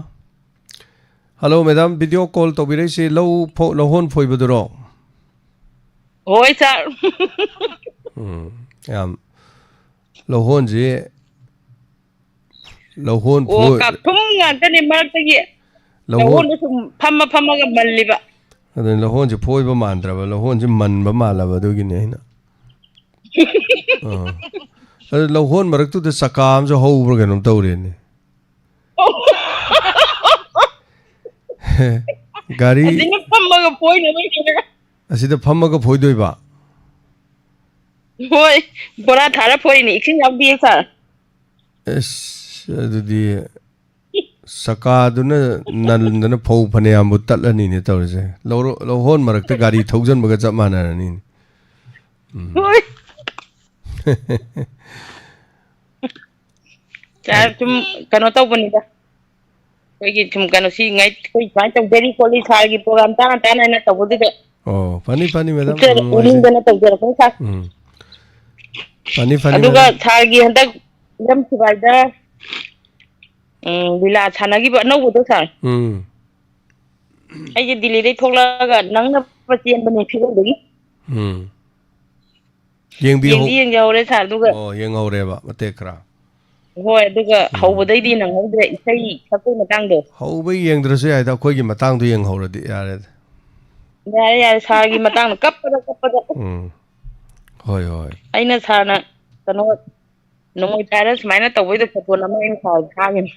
ꯍꯜꯂꯣ ꯃꯦꯗꯥꯝ ꯚꯤꯗꯤꯑꯣ ꯀꯣꯜ ꯇꯧꯕꯤꯔꯛꯏꯁꯤ ꯂꯧꯍꯣꯟ ꯐꯣꯏꯕꯗꯨꯔꯣ ꯍꯣꯏ ꯁꯥꯔ ꯌꯥꯝ ꯂꯧꯍꯣꯟꯁꯤ ꯂꯧꯍꯣꯟ ꯑꯣ ꯀꯥꯞꯊꯨꯝ ꯉꯥꯛꯇꯅꯦ ꯃꯔꯛꯇꯒꯤ ꯂꯧꯍꯣꯟꯗ ꯁꯨꯝ ꯐꯝꯃꯒ ꯃꯜꯂꯤꯕ ꯑꯗꯨꯅ ꯂꯧꯍꯣꯟꯁꯦ ꯐꯣꯏꯕ ꯃꯥꯟꯗ꯭ꯔꯕ ꯂꯧꯍꯣꯟꯁꯦ ꯃꯟꯕ ꯃꯥꯜꯂꯕ ꯑꯗꯨꯒꯤꯅꯤ ꯑꯩꯅ ꯑꯗꯨ ꯂꯧꯍꯣꯟ ꯃꯔꯛꯇꯨꯗ ꯆꯀꯥ ꯑꯃꯁꯨ ꯍꯧꯕ꯭ꯔꯥ ꯀꯩꯅꯣꯝ ꯇꯧꯔꯦꯅꯦ ꯒꯥꯔꯤ ꯑꯁꯤꯗ ꯐꯝꯃꯒ ꯐꯣꯏꯗꯣꯏꯕ ꯍꯣꯏ ꯕꯣꯔꯥ ꯊꯥꯔ ꯐꯣꯏꯔꯤꯅꯤ ꯏꯁꯤꯡ ꯌꯥꯎꯗꯤꯌꯦ ꯁꯥꯔ ꯑꯁ ꯑꯗꯨꯗꯤ ꯆꯀꯥꯗꯨꯅ ꯅꯟꯗꯅ ꯐꯧ ꯐꯅꯌꯥꯝꯕꯨ ꯇꯠꯂꯅꯤꯅꯦ ꯇꯧꯔꯤꯁꯦ ꯂꯧꯍꯣꯟ ꯃꯔꯛꯇ ꯒꯥꯔꯤ ꯊꯧꯖꯟꯕꯒ ꯆꯞ ꯃꯥꯟꯅꯔꯅꯤꯅꯦ ꯁꯥꯔ ꯁꯨꯝ ꯀꯩꯅꯣ ꯇꯧꯕꯅꯤꯗ ꯑꯩꯈꯣꯏꯒꯤ ꯁꯨꯝ ꯀꯩꯅꯣ ꯑꯩꯈꯣꯏ ꯁꯨꯃꯥꯏꯅ ꯇꯧꯖꯔꯤ ꯈꯣꯠꯂꯤ ꯁꯥꯔꯒꯤ ꯄ꯭ꯔꯣꯒ꯭ꯔꯥꯝ ꯇꯥꯅ ꯍꯥꯏꯅ ꯇꯧꯕꯗꯨꯗ ꯑꯣ ꯐꯅꯤ ꯃꯦꯗꯥꯝ ꯎꯅꯤꯡꯗꯅ ꯇꯧꯖꯔꯛꯄꯅꯤ ꯁꯥꯔ ꯐꯅꯤ ꯑꯗꯨꯒ ꯃꯦꯗꯥꯝ ꯁꯥꯔꯒꯤ ꯍꯟꯗꯛ ꯏꯔꯝ ꯁꯤꯋꯥꯏꯗ ꯂꯤꯂꯥ ꯁꯥꯟꯅꯈꯤꯕ ꯑꯅꯧꯕꯗꯣ ꯁꯥꯔ ꯑꯩꯁꯦ ꯗꯤꯜꯂꯤꯗꯩ ꯊꯣꯛꯂꯛꯑꯒ ꯅꯪꯅꯕ ꯆꯦꯟꯕꯅꯦ ꯐꯤꯂꯝꯗꯒꯤ ꯌꯦꯡꯍꯧꯔꯦ ꯁꯥꯔ ꯑꯗꯨꯒ ꯌꯦꯡꯍꯧꯔꯦꯕ ꯃꯇꯦꯛ ꯈꯔ ꯍꯣꯏ ꯑꯗꯨꯒ ꯍꯧꯕꯗꯩꯗꯤ ꯅꯪꯍꯧꯗ꯭ꯔꯦ ꯏꯁꯩ ꯁꯛꯄꯒꯤ ꯃꯇꯥꯡꯗꯣ ꯍꯧꯕꯩ ꯌꯦꯡꯗ꯭ꯔꯁꯨ ꯌꯥꯏꯗ ꯑꯩꯈꯣꯏꯒꯤ ꯃꯇꯥꯡꯗꯣ ꯌꯦꯡꯍꯧꯔꯗꯤ ꯌꯥꯔꯦꯗ ꯌꯥꯔꯦ ꯁꯥꯔꯒꯤ ꯃꯇꯥꯡꯗ ꯀꯞꯄꯗ ꯍꯣꯏ ꯑꯩꯅ ꯁꯥꯔꯅ ꯀꯩꯅꯣ ꯅꯣꯡꯃꯩ ꯄꯥꯏꯔ ꯁꯨꯃꯥꯏꯅ ꯇꯧꯕꯩꯗꯣ ꯐꯣꯇꯣ ꯑꯃ ꯑꯩꯅ ꯁꯥꯔ ꯊꯥꯒꯤꯅꯤ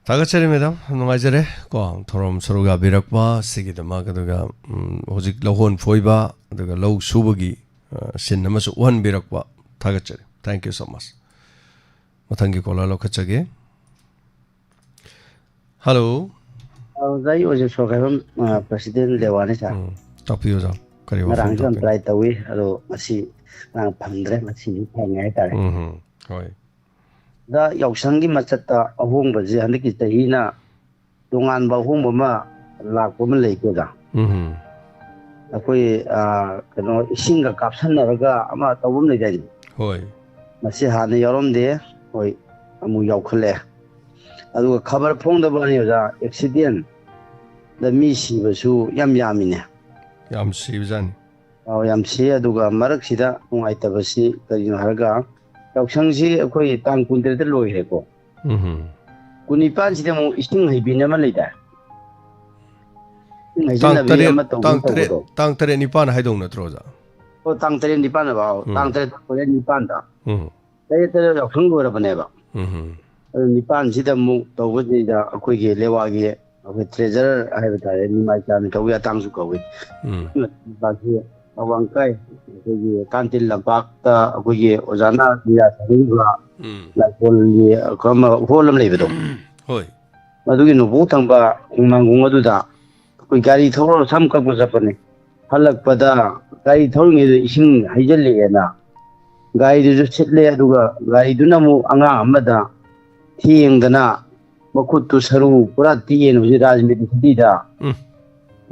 ꯊꯥꯒꯠꯆꯔꯤ ꯃꯦꯗꯥꯝ ꯅꯨꯡꯉꯥꯏꯖꯔꯦ ꯀꯣ ꯊꯧꯔꯝ ꯁꯔꯨꯛ ꯌꯥꯕꯤꯔꯛꯄ ꯁꯤꯒꯤꯗꯃꯛ ꯑꯗꯨꯒ ꯍꯧꯖꯤꯛ ꯂꯧꯍꯣꯟ ꯐꯣꯏꯕ ꯑꯗꯨꯒ ꯂꯧ ꯁꯨꯕꯒꯤ ꯁꯤꯟ ꯑꯃꯁꯨ ꯎꯍꯟꯕꯤꯔꯛꯄ ꯊꯥꯒꯠꯆꯔꯤ ꯊꯦꯡꯛ ꯌꯨ ꯁꯣ ꯃꯆ ꯃꯊꯪꯒꯤ ꯀꯣꯂꯔ ꯂꯧꯈꯠꯆꯒꯦ ꯍꯜꯂꯣ ꯑꯩ ꯍꯧꯖꯤꯛ ꯁꯣꯔꯈꯩꯕꯝ ꯄ꯭ꯔꯁꯤꯗꯦꯟ ꯂꯦꯋꯥꯅꯤ ꯁꯥꯔ ꯇꯥꯛꯄꯤꯌꯨ ꯑꯣꯖꯥ ꯀꯔꯤ ꯋꯥꯐꯝ ꯉꯔꯥꯡꯁꯨ ꯌꯥꯝ ꯇ꯭ꯔꯥꯏ ꯇꯧꯏ ꯑꯗꯣ ꯉꯁꯤ ꯉꯔꯥꯡ ꯐꯪꯗ꯭ꯔꯦ ꯉꯁꯤꯗꯤ ꯐꯪꯉꯦ ꯍꯥꯏꯇꯥꯔꯦ ꯍꯣꯏ ꯗ ꯌꯥꯎꯁꯪꯒꯤ ꯃꯆꯠꯇ ꯑꯍꯣꯡꯕꯁꯦ ꯍꯟꯗꯛꯀꯤ ꯆꯍꯤꯅ ꯇꯣꯉꯥꯟꯕ ꯑꯍꯣꯡꯕ ꯑꯃ ꯂꯥꯛꯄ ꯑꯃ ꯂꯩꯀꯣꯗ ꯑꯩꯈꯣꯏ ꯀꯩꯅꯣ ꯏꯁꯤꯡꯒ ꯀꯥꯞꯁꯟꯅꯔꯒ ꯑꯃ ꯇꯧꯕ ꯑꯃ ꯂꯩꯗꯥꯏꯅꯦ ꯍꯣꯏ ꯃꯁꯤ ꯍꯥꯟꯅ ꯌꯥꯎꯔꯝꯗꯦ ꯍꯣꯏ ꯑꯃꯨꯛ ꯌꯥꯎꯈꯠꯂꯛꯑꯦ ꯑꯗꯨꯒ ꯈꯕꯔ ꯐꯣꯡꯗꯕꯅꯤ ꯑꯣꯖꯥ ꯑꯦꯛꯁꯤꯗꯦꯟꯗ ꯃꯤ ꯁꯤꯕꯁꯨ ꯌꯥꯝꯃꯤꯅꯦ ꯌꯥꯝ ꯁꯤꯕꯖꯥꯠꯅꯤ ꯌꯥꯝ ꯁꯤ ꯑꯗꯨꯒ ꯃꯔꯛꯁꯤꯗ ꯅꯨꯡꯉꯥꯏꯇꯕꯁꯤ ꯀꯔꯤꯅꯣ ꯍꯥꯏꯔꯒ ꯌꯥꯎꯁꯪꯁꯤ ꯑꯩꯈꯣꯏ ꯇꯥꯡ 23ꯗ ꯂꯣꯏꯈ꯭ꯔꯦꯀꯣ 19ꯁꯤꯗ ꯑꯃꯨꯛ ꯏꯁꯤꯡ ꯍꯩꯕꯤꯅ ꯑꯃ ꯂꯩꯗꯥꯏ ꯇꯥꯡ 3 ꯅꯤꯄꯥꯟ ꯍꯥꯏꯗꯧ ꯅꯠꯇ꯭ꯔꯣ ꯑꯣꯖꯥ ꯇꯥꯡ 3 ꯅꯤꯄꯥꯟꯗ ꯇꯥꯡ 3 ꯅꯤꯄꯥꯟꯗ ꯇꯔꯦꯠ ꯌꯥꯎꯁꯪ ꯂꯣꯏꯔꯕꯅꯦꯕ ꯑꯗꯨ 9ꯁꯤꯗ ꯑꯃꯨꯛ ꯇꯧꯕꯁꯤꯗ ꯑꯩꯈꯣꯏꯒꯤ ꯂꯦꯋꯥꯒꯤ ꯑꯩꯈꯣꯏ ꯇ꯭ꯔꯦꯖꯔ ꯍꯥꯏꯕ ꯇꯥꯔꯦ ꯅꯤꯃꯥꯏ ꯆꯥ ꯅꯤꯡꯊꯧꯒꯤ ꯑꯇꯥꯡꯁꯨ ꯀꯧꯏ ꯑꯋꯥꯡꯀꯥꯏ ꯑꯩꯈꯣꯏꯒꯤ ꯀꯥꯟꯇꯤꯟ ꯂꯝꯄꯥꯛꯇ ꯑꯩꯈꯣꯏꯒꯤ ꯑꯣꯖꯥꯅ ꯃꯤꯔꯥ ꯁꯥꯕꯤꯕ ꯂꯥꯏꯀꯣꯜꯒꯤ ꯍꯣꯜ ꯑꯃ ꯂꯩꯕꯗꯣ ꯍꯣꯏ ꯑꯗꯨꯒꯤ ꯅꯣꯡꯄꯣꯛ ꯊꯪꯕ ꯈꯣꯡꯅꯥꯡꯈꯣꯡ ꯑꯗꯨꯗ ꯑꯩꯈꯣꯏ ꯒꯥꯔꯤ ꯊꯧꯔꯒ ꯁꯝ ꯀꯛꯄ ꯆꯠꯄꯅꯦ ꯍꯜꯂꯛꯄꯗ ꯒꯥꯔꯤ ꯊꯧꯔꯤꯉꯩꯗ ꯏꯁꯤꯡ ꯍꯩꯖꯤꯜꯂꯛꯑꯦꯅ ꯒꯥꯔꯤꯗꯨꯁꯨ ꯁꯤꯠꯂꯦ ꯑꯗꯨꯒ ꯒꯥꯔꯤꯗꯨꯅ ꯑꯃꯨꯛ ꯑꯉꯥꯡ ꯑꯃꯗ ꯊꯦꯡꯗꯅ ꯃꯈꯨꯠꯇꯨ ꯁꯔꯨ ꯄꯨꯔꯥ ꯇꯦꯛꯑꯦꯅ ꯍꯧꯖꯤꯛ ꯔꯥꯖꯃꯤꯇ꯭ꯔꯤ ꯁꯤꯇꯤꯗ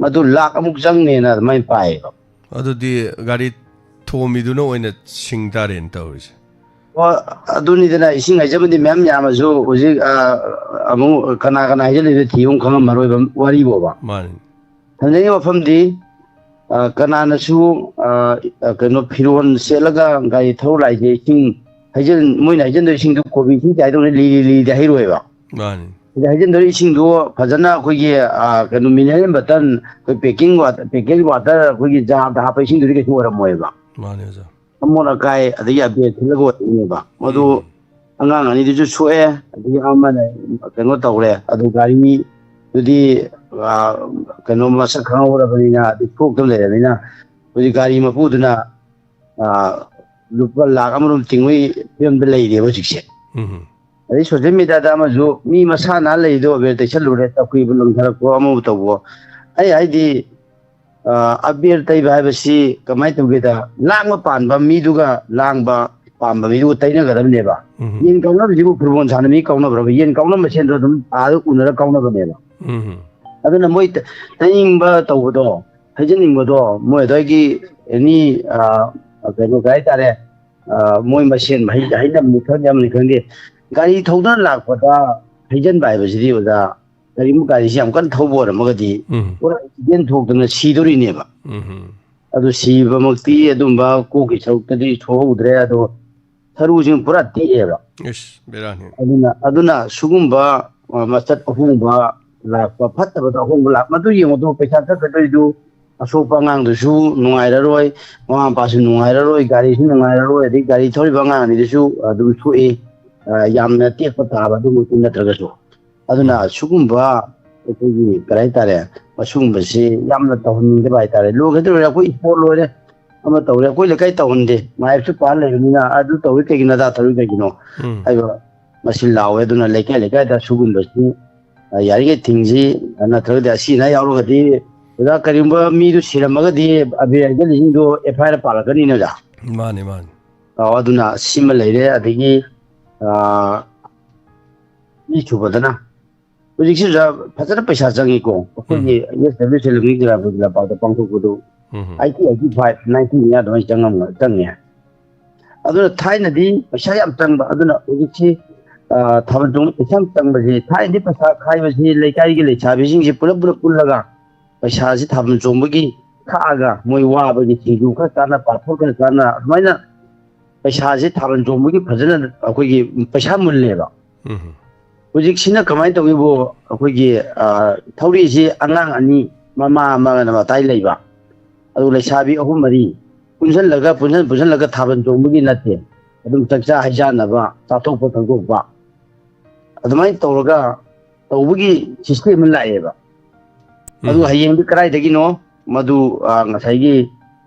ꯃꯗꯨ ꯂꯥꯛ ꯑꯃꯨꯛ ꯆꯪꯅꯦꯅ ꯑꯗꯨꯃꯥꯏꯅ ꯄꯥꯏꯌꯦꯕ ꯑꯗꯨꯗꯤ ꯒꯥꯔꯤ ꯊꯣꯝꯃꯤꯗꯨꯅ ꯑꯣꯏꯅ ꯁꯤꯡ ꯇꯥꯔꯦꯅ ꯇꯧꯔꯤꯁꯦ ꯑꯗꯨꯅꯤꯗꯅ ꯏꯁꯤꯡ ꯍꯩꯖꯕꯗꯤ ꯃꯌꯥꯝ ꯌꯥꯝꯃꯁꯨ ꯍꯧꯖꯤꯛ ꯑꯃꯨꯛ ꯀꯅꯥ ꯍꯩꯖꯜꯂꯤꯗꯣ ꯊꯤꯕ ꯈꯪꯉꯝꯃꯔꯣꯏꯕ ꯋꯥꯔꯤꯕꯣꯕ ꯃꯥꯅꯤ ꯊꯝꯖꯅꯤꯡꯉꯤ ꯃꯐꯝꯗꯤ ꯀꯅꯥꯅꯁꯨ ꯀꯩꯅꯣ ꯐꯤꯔꯣꯜ ꯁꯦꯠꯂꯒ ꯒꯥꯔꯤ ꯊꯧꯔ ꯂꯥꯛꯏꯁꯦ ꯏꯁꯤꯡ ꯃꯣꯏꯅ ꯍꯩꯖꯤꯟꯗꯣꯏ ꯏꯁꯤꯡꯗꯣ ꯀꯣꯕꯤ ꯏꯁꯤꯡ ꯆꯥꯏꯗꯧꯅ ꯂꯤꯗꯤ ꯍꯩꯔꯣꯏꯕ ꯃꯥꯅꯤ ꯁꯤꯗ ꯍꯩꯖꯤꯟꯗꯣꯏ ꯏꯁꯤꯡꯗꯣ ꯐꯖꯅ ꯑꯩꯈꯣꯏꯒꯤ ꯀꯩꯅꯣ ꯃꯤꯅꯔꯦꯜ ꯕꯇꯟ ꯑꯩꯈꯣꯏ ꯄꯦꯀꯦꯖ ꯋꯥꯇꯔ ꯑꯩꯈꯣꯏꯒꯤ ꯖꯥꯔꯗ ꯍꯥꯞꯄ ꯏꯁꯤꯡꯗꯨꯗꯤ ꯀꯩꯁꯨ ꯑꯣꯏꯔꯝꯃꯣꯏꯕ ꯃꯥꯅꯤ ꯑꯣꯖꯥ ꯑꯃꯣꯠ ꯑꯀꯥꯏ ꯑꯗꯒꯤ ꯑꯕꯦꯔ ꯊꯤꯜꯂꯒ ꯑꯣꯏꯗꯣꯏꯅꯦꯕ ꯃꯗꯨ ꯑꯉꯥꯡ ꯑꯅꯤꯗꯨꯁꯨ ꯁꯣꯛꯑꯦ ꯑꯗꯒꯤ ꯑꯃꯅ ꯀꯩꯅꯣ ꯇꯧꯔꯦ ꯑꯗꯨ ꯒꯥꯔꯤꯗꯨꯗꯤ ꯀꯩꯅꯣ ꯃꯁꯛ ꯈꯪꯍꯧꯔꯕꯅꯤꯅ ꯑꯗꯩ ꯊꯣꯛꯇꯕ ꯂꯩꯔꯕꯅꯤ나 ꯍꯧꯖꯤꯛ ꯒꯥꯔꯤ ꯃꯄꯨꯗꯨꯅ ꯂꯨꯄꯥ ꯂꯥꯛ ꯑꯃꯔꯣꯝ ꯇꯤꯡꯕꯒꯤ ꯐꯤꯕꯝꯗ ꯂꯩꯔꯦꯕ ꯍꯧꯖꯤꯛꯁꯦ ꯑꯗꯩ ꯁꯣꯁꯤꯌꯦꯜ ꯃꯤꯗꯤꯌꯥꯗ ꯑꯃꯁꯨ ꯃꯤ ꯃꯁꯥ ꯅꯥ ꯂꯩꯔꯤꯗꯣ ꯑꯕꯦꯔ ꯇꯩꯁꯜꯂꯨꯔꯦ ꯇꯧꯈꯤꯕ ꯂꯪꯊꯔꯛꯄ ꯑꯃꯕꯨ ꯇꯧꯕꯣ ꯑꯩ ꯍꯥꯏꯗꯤ ꯑꯕꯦꯔ ꯇꯩꯕ ꯍꯥꯏꯕꯁꯤ ꯀꯃꯥꯏꯅ ꯇꯧꯒꯦꯗ ꯂꯥꯡꯕ ꯄꯥꯟꯕ ꯃꯤꯗꯨꯒ ꯂꯥꯡꯕ ꯄꯥꯝꯕ ꯃꯤꯗꯨꯒ ꯇꯩꯅꯒꯗꯕꯅꯦꯕ ꯌꯦꯟ ꯀꯥꯎꯅꯕꯁꯤꯕꯨ ꯐꯨꯠꯕꯣꯜ ꯁꯥꯟꯅ ꯃꯤ ꯀꯥꯎꯅꯕ꯭ꯔꯕ ꯌꯦꯟ ꯀꯥꯎꯅꯕ ꯃꯁꯦꯟꯗꯣ ꯑꯗꯨꯝ ꯑꯥꯗ ꯎꯅꯔ ꯀꯥꯎꯅꯕꯅꯦꯕ ꯑꯗꯨꯅ ꯃꯣꯏ ꯇꯩꯅꯤꯡꯕ ꯇꯧꯕꯗꯣ ꯍꯩꯖꯤꯟꯅꯤꯡꯕꯗꯣ ꯃꯣꯏ ꯑꯗꯨꯋꯥꯏꯒꯤ ꯑꯦꯅꯤ ꯀꯩꯅꯣ ꯀꯩ ꯍꯥꯏꯇꯥꯔꯦ ꯃꯣꯏ ꯃꯁꯦꯟ ꯍꯩꯅꯕꯅꯤ ꯈꯪꯗꯦ ꯑꯃꯅꯤ ꯈꯪꯗꯦ ꯒꯥꯔꯤ ꯊꯧꯗꯨꯅ ꯂꯥꯛꯄꯗ ꯍꯩꯖꯤꯟꯕ ꯍꯥꯏꯕꯁꯤꯗꯤ ꯑꯣꯖꯥ ꯀꯔꯤꯒꯨꯝꯕ ꯒꯥꯔꯤꯁꯤ ꯌꯥꯝ ꯀꯟꯅ ꯊꯧꯕ ꯑꯣꯏꯔꯝꯃꯒꯗꯤ ꯄꯨꯔꯥ ꯑꯦꯛꯁꯤꯗꯦꯟ ꯊꯣꯛꯇꯅ ꯁꯤꯗꯣꯔꯤꯅꯦꯕ ꯑꯗꯨ ꯁꯤꯕꯃꯛꯇꯤ ꯑꯗꯨꯝꯕ ꯀꯣꯛꯀꯤ ꯁꯔꯨꯛꯇꯗꯤ ꯁꯣꯛꯍꯧꯗ꯭ꯔꯦ ꯑꯗꯣ ꯁꯔꯨꯁꯤꯡ ꯄꯨꯔꯥ ꯇꯦꯛꯑꯦꯕ ꯑꯗꯨꯅ ꯁꯤꯒꯨꯝꯕ ꯃꯆꯠ ꯑꯍꯣꯡꯕ ꯂꯥꯛꯄ ꯐꯠꯇꯕꯗ ꯑꯍꯣꯡꯕ ꯂꯥꯛꯄ ꯃꯗꯨ ꯌꯦꯡꯉꯨꯗꯣ ꯄꯩꯁꯥ ꯆꯠꯀꯗꯣꯏꯗꯨ ꯑꯁꯣꯛꯄ ꯑꯉꯥꯡꯗꯨꯁꯨ ꯅꯨꯡꯉꯥꯏꯔꯔꯣꯏ ꯃꯃꯥ ꯃꯄꯥꯁꯨ ꯅꯨꯡꯉꯥꯏꯔꯔꯣꯏ ꯒꯥꯔꯤꯁꯨ ꯅꯨꯡꯉꯥꯏꯔꯔꯣꯏ ꯑꯗꯩ ꯒꯥꯔꯤ ꯊꯧꯔꯤꯕ ꯑꯉꯥꯡ ꯑꯅꯤꯗꯨꯁꯨ ꯑꯗꯨꯝ ꯁꯣꯛꯏ ꯌꯥꯝꯅ ꯇꯦꯛꯄ ꯇꯥꯕ ꯑꯗꯨꯃꯛꯇꯤ ꯅꯠꯇ꯭ꯔꯒꯁꯨ ꯑꯗꯨꯅ ꯁꯤꯒꯨꯝꯕ ꯑꯩꯈꯣꯏꯒꯤ ꯀꯔꯤ ꯍꯥꯏꯇꯥꯔꯦ ꯃꯁꯤꯒꯨꯝꯕꯁꯤ ꯌꯥꯝꯅ ꯇꯧꯍꯟꯅꯤꯡꯗꯕ ꯍꯥꯏꯇꯥꯔꯦ ꯂꯣꯏꯈ꯭ꯔꯗꯤ ꯂꯣꯏꯔꯦ ꯑꯩꯈꯣꯏ ꯏꯁꯄꯣꯔꯠ ꯂꯣꯏꯔꯦ ꯑꯃ ꯇꯧꯔꯦ ꯑꯩꯈꯣꯏ ꯂꯩꯀꯥꯏ ꯇꯧꯍꯟꯗꯦ ꯃꯥꯏꯞꯁꯨ ꯄꯥꯜ ꯂꯩꯕꯅꯤꯅ ꯑꯗꯨ ꯇꯧꯋꯤ ꯀꯩꯒꯤꯅꯣ ꯑꯗꯥ ꯇꯧꯋꯤ ꯀꯩꯒꯤꯅꯣ ꯍꯥꯏꯕ ꯃꯁꯤ ꯂꯥꯎꯋꯦ ꯑꯗꯨꯅ ꯂꯩꯀꯥꯏ ꯂꯩꯀꯥꯏꯗ ꯁꯤꯒꯨꯝꯕꯁꯤ ꯌꯥꯔꯤꯈꯩ ꯊꯤꯡꯁꯤ ꯅꯠꯇ꯭ꯔꯒꯗꯤ ꯑꯁꯤ ꯑꯅꯥ ꯌꯥꯎꯔꯒꯗꯤ ꯑꯣꯖꯥ ꯀꯔꯤꯒꯨꯝꯕ ꯃꯤꯗꯨ ꯁꯤꯔꯝꯃꯒꯗꯤ ꯑꯕꯦꯔ ꯍꯩꯖꯜꯂꯤꯁꯤꯡꯗꯣ ꯑꯦꯐ ꯑꯥꯏ ꯑꯥꯔ ꯄꯥꯜꯂꯛꯀꯅꯤꯅ ꯑꯣꯖꯥ ꯃꯥꯅꯤ ꯃꯥꯅꯤ ꯑꯗꯨꯅ ꯁꯤꯃ ꯂꯩꯔꯦ ꯑꯗꯒꯤ ꯃꯤ ꯁꯨꯕꯗꯅ ꯍꯧꯖꯤꯛꯁꯤ ꯑꯣꯖꯥ ꯐꯖꯅ ꯄꯩꯁꯥ ꯆꯪꯉꯤꯀꯣ ꯑꯩꯈꯣꯏꯒꯤ ꯂꯝꯄꯥꯛꯇ ꯄꯥꯡꯊꯣꯛꯄꯗꯨ 85 90 ꯃꯌꯥ ꯑꯗꯨꯃꯥꯏꯅ ꯆꯪꯉꯦ ꯑꯗꯨꯅ ꯊꯥꯏꯅꯗꯤ ꯄꯩꯁꯥ ꯌꯥꯝ ꯆꯪꯕ ꯑꯗꯨꯅ ꯍꯧꯖꯤꯛꯁꯤ ꯊꯥꯕꯜ ꯆꯣꯡꯕ ꯄꯩꯁꯥ ꯌꯥꯝ ꯆꯪꯕꯁꯤ ꯊꯥꯏꯅꯗꯤ ꯄꯩꯁా ꯈꯥꯏꯕꯁꯤ ꯂꯩꯀꯥꯏꯒꯤ ꯂꯩꯁꯥꯕꯤꯁꯤꯡꯁꯤ ꯄꯨꯂꯞ ꯄꯨꯜꯂꯒ ꯄꯩꯁꯥꯁꯤ ꯊꯥꯕꯜ ꯆꯣꯡꯕꯒꯤ ꯈꯥꯛꯑꯒ ꯃꯣꯏ ꯋꯥꯕꯒꯤ ꯁꯤꯡꯖꯨ ꯈꯔ ꯆꯥꯅ ꯄꯥꯐꯣꯔ ꯈꯔ ꯆꯥꯅ ꯑꯗꯨꯃꯥꯏꯅ ꯄꯩꯁꯥꯁꯤ ꯊꯥꯕꯜ ꯆꯣꯡꯕꯒꯤ ꯐꯖꯅ ꯑꯩꯈꯣꯏꯒꯤ ꯄꯩꯁꯥ ꯃꯨꯜꯂꯦꯕ ꯍꯧꯖꯤꯛꯁꯤꯅ ꯀꯃꯥꯏꯅ ꯇꯧꯒꯦꯕꯨ ꯑꯩꯈꯣꯏꯒꯤ ꯊꯧꯔꯤꯁꯤ ꯑꯉꯥꯡ ꯑꯅꯤ ꯃꯃꯥ ꯑꯃꯒꯅ ꯃꯇꯥꯏ ꯂꯩꯕ ꯑꯗꯨ ꯂꯩꯁꯥꯕꯤ 3-4 ꯄꯨꯟꯁꯤꯜꯂꯒ ꯊꯥꯕꯜ ꯆꯣꯡꯕꯒꯤ ꯅꯠꯇꯦ ꯑꯗꯨꯝ ꯆꯥꯛꯆꯥ ꯍꯩꯖꯥꯟꯅꯕ ꯆꯥꯊꯣꯛꯄ ꯊꯛꯇꯣꯛꯄ ꯑꯗꯨꯃꯥꯏꯅ ꯇꯧꯔꯒ ꯇꯧꯕꯒꯤ ꯁꯤꯁꯇꯦꯝ ꯑꯃ ꯂꯥꯛꯑꯦꯕ ꯑꯗꯨ ꯍꯌꯦꯡꯗꯤ ꯀꯗꯥꯏꯗꯒꯤꯅꯣ ꯃꯗꯨ ꯉꯁꯥꯏꯒꯤ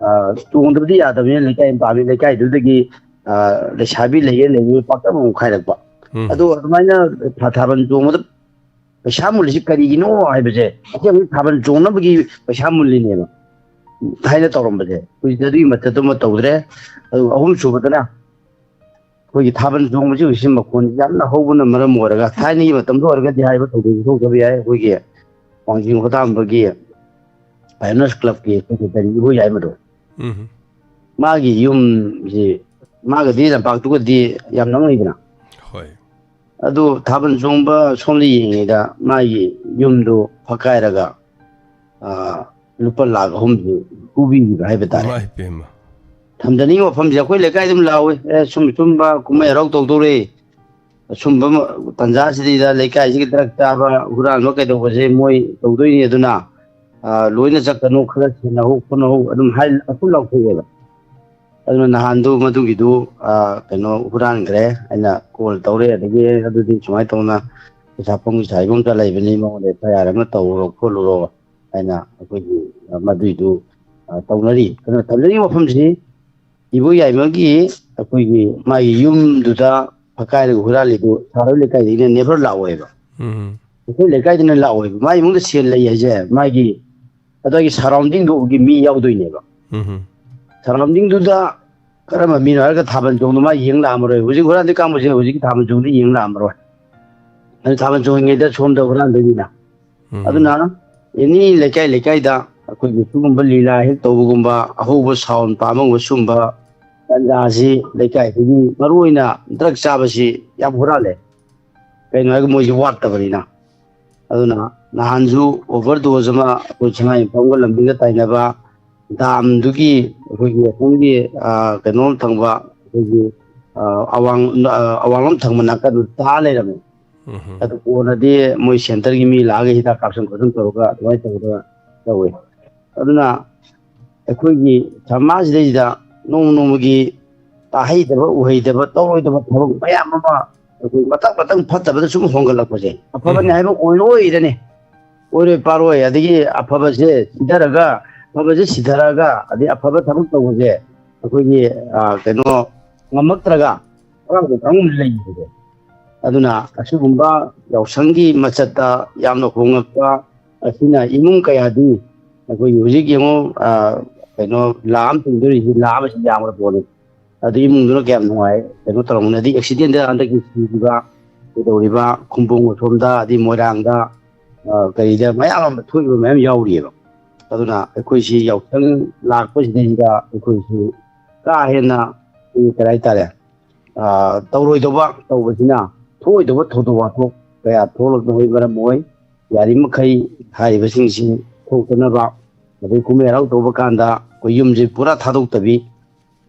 ꯆꯣꯡꯗꯕꯗꯤ ꯌꯥꯗꯕꯅꯤꯅ ꯂꯩꯀꯥꯏ ꯑꯃ ꯄꯥꯝꯃꯤ ꯂꯩꯀꯥꯏꯗꯨꯗꯒꯤ ꯂꯩꯁꯥꯕꯤ ꯂꯩꯌꯦ ꯄꯥꯛꯇꯛ ꯑꯃꯨꯛ ꯈꯥꯏꯔꯛꯄ ꯑꯗꯣ ꯑꯗꯨꯃꯥꯏꯅ ꯊꯥꯕꯜ ꯆꯣꯡꯕꯗ ꯄꯩꯁꯥ ꯃꯨꯜꯂꯤꯁꯤ ꯀꯔꯤꯒꯤꯅꯣ ꯍꯥꯏꯕꯁꯦ ꯑꯩꯈꯣꯏ ꯊꯥꯕꯜ ꯆꯣꯡꯅꯕꯒꯤ ꯄꯩꯁꯥ ꯃꯨꯜꯂꯤꯅꯦꯕ ꯊꯥꯏꯅ ꯇꯧꯔꯝꯕꯁꯦ ꯍꯧꯖꯤꯛꯇꯤ ꯑꯗꯨꯒꯤ ꯃꯊꯠꯇꯨꯃ ꯇꯧꯗ꯭ꯔꯦ ꯑꯗꯨꯒ ꯑꯍꯨꯝ ꯁꯨꯕꯗꯅ ꯑꯩꯈꯣꯏꯒꯤ ꯊꯥꯕꯜ ꯆꯣꯡꯕꯁꯤ ꯍꯧꯖꯤꯛꯁꯤ ꯃꯈꯣꯟ ꯌꯥꯝꯅ ꯍꯧꯕꯅ ꯃꯔꯝ ꯑꯣꯏꯔꯒ ꯊꯥꯏꯅꯒꯤ ꯃꯇꯝꯗ ꯑꯣꯏꯔꯒꯗꯤ ꯍꯥꯏꯕ ꯊꯧꯗꯣꯛ ꯊꯣꯛꯇꯕ ꯌꯥꯏ ꯑꯩꯈꯣꯏꯒꯤ ꯋꯥꯡꯖꯤꯡ ꯍꯣꯇꯥꯝꯕꯒꯤ ꯄꯥꯏꯑꯣꯅꯤꯌꯔꯁ ꯀ꯭ꯂꯕꯀꯤ ꯁꯦꯀ꯭ꯔꯦꯇꯔꯤ ꯏꯕꯣꯏ ꯌꯥꯏꯃꯗꯣ ꯃꯥꯒꯤ ꯌꯨꯝꯁꯤ ꯃꯥꯒꯗꯤ ꯂꯝꯄꯥꯛꯇꯨꯒꯗꯤ ꯌꯥꯝ ꯅꯛꯅꯩꯗꯅ ꯑꯗꯨ ꯊꯥꯕꯜ ꯆꯣꯡꯕ ꯁꯣꯝꯗ ꯌꯦꯡꯉꯤꯉꯩꯗ ꯃꯥꯒꯤ ꯌꯨꯝꯗꯨ ꯐꯛꯀꯥꯏꯔꯒ ꯂꯨꯄꯥ ꯂꯥꯛ 3 ꯄꯨꯕꯤꯈꯤꯕ ꯍꯥꯏꯕ ꯇꯥꯔꯦ ꯊꯝꯖꯅꯤꯡꯉꯤ ꯃꯐꯝꯁꯦ ꯑꯩꯈꯣꯏ ꯂꯩꯀꯥꯏ ꯑꯗꯨꯝ ꯂꯥꯎꯏ ꯁꯨꯝꯕ ꯀꯨꯝꯍꯩ ꯍꯔꯥꯎ ꯇꯧꯗꯧꯔꯦ ꯁꯨꯝꯕ ꯇꯟꯖꯥꯁꯤꯗ ꯂꯩꯀꯥꯏꯁꯤꯒꯤ ꯗꯔꯛ ꯆꯥꯕ ꯍꯨꯔꯥꯟꯕ ꯀꯩꯗꯧꯕꯁꯦ ꯃꯣꯏ ꯇꯧꯗꯣꯏꯅꯤ ꯑꯗꯨꯅ ꯂꯣꯏꯅ ꯆꯠꯀꯅꯨ ꯈꯔ ꯁꯦꯟꯅꯍꯧ ꯈꯣꯠꯅꯍꯧ ꯑꯗꯨꯝ ꯑꯁꯨꯝ ꯂꯥꯎꯊꯣꯛꯑꯦꯕ ꯑꯗꯨꯅ ꯅꯍꯥꯟꯗꯨ ꯃꯗꯨꯒꯤꯗꯨ ꯀꯩꯅꯣ ꯍꯨꯔꯥꯟꯈ꯭ꯔꯦ ꯑꯩꯅ ꯀꯣꯜ ꯇꯧꯔꯦ ꯑꯗꯒꯤ ꯑꯗꯨꯗꯤ ꯁꯨꯃꯥꯏꯅ ꯇꯧꯅ ꯄꯩꯁꯥ ꯁꯥꯏꯒꯣꯝꯇ ꯂꯩꯕꯅꯤ ꯃꯉꯣꯟꯗ FIR ꯑꯃ ꯇꯧꯔꯨꯔꯣ ꯈꯣꯠꯂꯨꯔꯣ ꯍꯥꯏꯅ ꯑꯩꯈꯣꯏꯒꯤ ꯃꯗꯨꯏꯗꯨ ꯇꯧꯅꯔꯤ ꯑꯗꯨꯅ ꯇꯝꯖꯔꯤꯕ ꯃꯐꯝꯁꯤ ꯏꯕꯣ ꯌꯥꯏꯃꯒꯤ ꯑꯩꯈꯣꯏꯒꯤ ꯃꯥꯒꯤ ꯌꯨꯝꯗꯨꯗ ꯐꯛꯀꯥꯏꯔꯒ ꯍꯨꯔꯥꯜꯂꯤꯗꯨ ꯁꯍꯔ ꯂꯩꯀꯥꯏꯗꯒꯤꯅ ꯅꯦꯕꯔ ꯂꯥꯛꯑꯣꯏꯕ ꯑꯩꯈꯣꯏ ꯂꯩꯀꯥꯏꯗꯅ ꯂꯥꯛꯑꯣꯏꯕ ꯃꯥꯒꯤ ꯏꯃꯨꯡꯗ ꯁꯦꯜ ꯂꯩ ꯍꯥꯏꯁꯦ ꯃꯥꯒꯤ ꯑꯗꯨꯒꯤ ꯁꯔꯥꯎꯟꯗꯤꯡꯗꯨꯒꯤ ꯃꯤ ꯌꯥꯎꯗꯣꯏꯅꯦꯕ ꯁꯔꯥꯎꯟꯗꯤꯡꯗꯨꯗ ꯀꯔꯝꯕ ꯃꯤꯅꯣ ꯍꯥꯏꯔꯒ ꯊꯥꯕꯜ ꯆꯣꯡꯗꯣ ꯃꯥ ꯌꯦꯡ ꯂꯥꯛꯑꯝꯃꯔꯣꯏ ꯍꯧꯖꯤꯛ ꯍꯨꯔꯥꯟꯗꯤ ꯀꯥꯡꯕꯨꯁꯦ ꯍꯧꯖꯤꯛꯀꯤ ꯊꯥꯕꯜ ꯆꯣꯡꯗ ꯌꯦꯡ ꯂꯥꯛꯑꯝꯃꯔꯣꯏ ꯑꯗꯨ ꯊꯥꯕꯜ ꯆꯣꯡꯉꯤꯉꯩꯗ ꯁꯣꯝꯗ ꯍꯨꯔꯥꯟꯗꯣꯏꯅꯤꯅ ꯑꯗꯨꯅ ꯑꯦꯅꯤ ꯂꯩꯀꯥꯏ ꯂꯩꯀꯥꯏꯗ ꯑꯩꯈꯣꯏꯒꯤ ꯁꯤꯒꯨꯝꯕ ꯂꯤꯂꯥ ꯍꯦꯛ ꯇꯧꯕꯒꯨꯝꯕ ꯑꯍꯧꯕ ꯁꯥꯎꯟ ꯄꯥꯝꯕꯒꯨꯝꯕ ꯁꯨꯝꯕ ꯇꯟꯖꯥꯁꯤ ꯂꯩꯀꯥꯏꯗꯒꯤ ꯃꯔꯨꯑꯣꯏꯅ ꯗ꯭ꯔꯒ ꯆꯥꯕꯁꯤ ꯌꯥꯝ ꯍꯨꯔꯥꯜꯂꯦ ꯀꯩꯅꯣ ꯍꯥꯏꯔꯒ ꯃꯣꯏꯁꯤ ꯋꯥꯠꯇꯕꯅꯤꯅ ꯑꯗꯨꯅ ꯅꯍꯥꯟꯁꯨ ꯑꯣꯚꯔ ꯗꯣꯁ ꯑꯃ ꯑꯩꯈꯣꯏ ꯁꯉꯥꯏꯌꯨꯝꯐꯝꯒ ꯂꯝꯕꯤꯒ ꯇꯥꯏꯅꯕ ꯗꯥꯝꯗꯨꯒꯤ ꯑꯩꯈꯣꯏꯒꯤ ꯑꯁꯣꯝꯒꯤ ꯀꯩꯅꯣꯝ ꯊꯪꯕ ꯑꯩꯈꯣꯏꯒꯤ ꯑꯋꯥꯡꯂꯣꯝ ꯊꯪꯕ ꯅꯥꯀꯟꯗꯨ ꯇꯥ ꯂꯩꯔꯝꯃꯦ ꯑꯗꯨ ꯀꯣꯟꯅꯗꯤ ꯃꯣꯏ ꯁꯦꯟꯇꯔꯒꯤ ꯃꯤ ꯂꯥꯛꯑꯒ ꯍꯤꯗꯥꯛ ꯀꯥꯞꯁꯟ ꯈꯣꯠꯆꯟ ꯇꯧꯔꯒ ꯑꯗꯨꯃꯥꯏꯅ ꯇꯧꯔꯒ ꯇꯧꯋꯦ ꯑꯗꯨꯅ ꯑꯩꯈꯣꯏꯒꯤ ꯁꯃꯥꯖꯁꯤꯗꯩꯁꯤꯗ ꯅꯣꯡꯃ ꯅꯣꯡꯃꯒꯤ ꯇꯥꯍꯩꯗꯕ ꯎꯍꯩꯗꯕ ꯇꯧꯔꯣꯏꯗꯕ ꯊꯕꯛ ꯃꯌꯥꯝ ꯑꯃ ꯑꯩꯈꯣꯏ ꯃꯇꯪ ꯐꯠꯇꯕꯗ ꯁꯨꯝ ꯍꯣꯡꯒꯠꯂꯛꯄꯁꯦ ꯑꯐꯕꯅꯤ ꯍꯥꯏꯕ ꯑꯣꯏꯔꯣꯏꯗꯅꯦ ꯑꯣꯏꯔꯣꯏ ꯄꯥꯔꯣꯏ ꯑꯗꯒꯤ ꯑꯐꯕꯁꯦ ꯁꯤꯊꯔꯒ ꯑꯗꯩ ꯑꯐꯕ ꯊꯕꯛ ꯇꯧꯕꯁꯦ ꯑꯩꯈꯣꯏꯒꯤ ꯀꯩꯅꯣ ꯉꯝꯃꯛꯇ꯭ꯔꯒ ꯑꯉꯥꯡ ꯀꯥꯡꯕꯨ ꯂꯩꯕꯁꯦ ꯑꯗꯨꯅ ꯑꯁꯤꯒꯨꯝꯕ ꯌꯥꯎꯁꯪꯒꯤ ꯃꯆꯠꯇ ꯌꯥꯝꯅ ꯍꯣꯡꯉꯛꯄ ꯑꯁꯤꯅ ꯏꯃꯨꯡ ꯀꯌꯥꯗꯤ ꯑꯩꯈꯣꯏꯒꯤ ꯍꯧꯖꯤꯛ ꯌꯦꯡꯉꯣ ꯀꯩꯅꯣ ꯂꯥ ꯑꯃ ꯇꯤꯡꯗꯣꯔꯤꯁꯤ ꯂꯥ ꯑꯃꯁꯤ ꯌꯥꯝꯅ ꯄꯣꯠꯅꯤ ꯑꯗꯨ ꯏꯃꯨꯡꯗꯨꯅ ꯀꯌꯥꯝ ꯅꯨꯡꯉꯥꯏ ꯀꯩꯅꯣ ꯇꯧꯔꯝꯒꯅꯤ ꯑꯗꯩ ꯑꯦꯛꯁꯤꯗꯦꯟꯗ ꯍꯟꯗꯛꯀꯤ ꯁꯤꯈꯤꯕ ꯀꯩꯗꯧꯔꯤꯕ ꯈꯨꯝꯕꯣꯡ ꯑꯁꯣꯝꯗ ꯑꯗꯩ ꯃꯣꯏꯔꯥꯡꯗ ꯀꯔꯤꯗ ꯃꯌꯥꯝ ꯑꯃ ꯊꯣꯛꯏꯕ ꯃꯌꯥꯝ ꯌꯥꯎꯔꯤꯑꯕ ꯑꯗꯨꯅ ꯑꯩꯈꯣꯏꯁꯤ ꯌꯥꯎꯁꯪ ꯂꯥꯛꯄꯁꯤꯗꯩꯗ ꯑꯩꯈꯣꯏꯁꯤ ꯀꯥ ꯍꯦꯟꯅ ꯀꯔꯤ ꯍꯥꯏꯇꯥꯔꯦ ꯇꯧꯔꯣꯏꯗꯧꯕ ꯇꯧꯕꯁꯤꯅ ꯊꯣꯛꯑꯣꯏꯗꯧꯕ ꯊꯧꯗꯣꯛ ꯋꯥꯊꯣꯛ ꯀꯌꯥ ꯊꯣꯛꯂꯛꯅꯕꯒꯤ ꯃꯔꯝ ꯑꯣꯏ ꯌꯥꯔꯤꯃꯈꯩ ꯍꯥꯏꯔꯤꯕꯁꯤꯡꯁꯤ ꯊꯣꯛꯇꯅꯕ ꯑꯗꯩ ꯀꯨꯝꯍꯩ ꯍꯔꯥꯎ ꯇꯧꯕ ꯀꯥꯟꯗ ꯑꯩꯈꯣꯏ ꯌꯨꯝꯁꯤ ꯄꯨꯔꯥ ꯊꯥꯗꯣꯛꯇꯕꯤ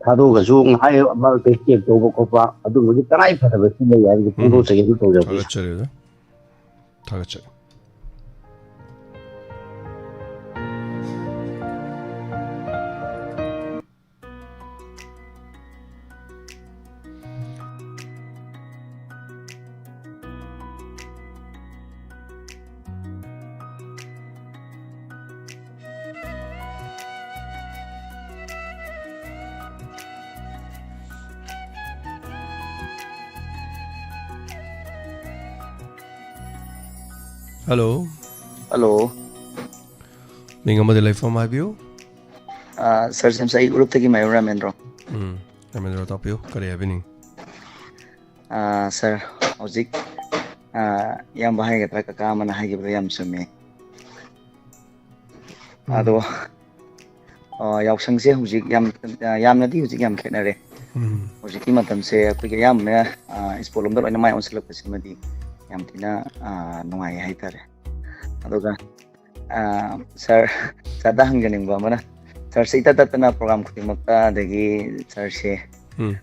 ꯊꯥꯗꯣꯛꯑꯒꯁꯨ ꯉꯥꯏꯍꯥꯛ ꯃꯔꯛꯇ ꯆꯦꯛ ꯇꯧꯕ ꯈꯣꯠꯄ ꯑꯗꯨꯝꯕꯒꯤ ꯇꯉꯥꯏ ꯐꯗꯕꯁꯤ ꯂꯩ ꯍꯥꯏꯕꯗꯤ ꯐꯣꯡꯗꯣꯛꯆꯒꯦ ꯑꯗꯨ ꯇꯧꯖꯕꯅꯤ ꯊꯥꯒꯠꯆꯔꯤ Hello. Hello. Minga mo delay from my view? Sir, Samsai Urup tagi Mayor Ramendro. Ramendro Tapio, kari happening? Sir, Ozik, yam bahay ka taka mana hay gibra yam sumi. Ado, yausang se Ozik yam nadi Ozik yam kenare. Ozik ki matam se apik yam na ispolom dalo ina may onsilap kasi madi. Yam tina nungai hay tare. Adoga, Sir, sada hangganing ba mana? Sir, sa itatat na program ko timagta dagi Sir si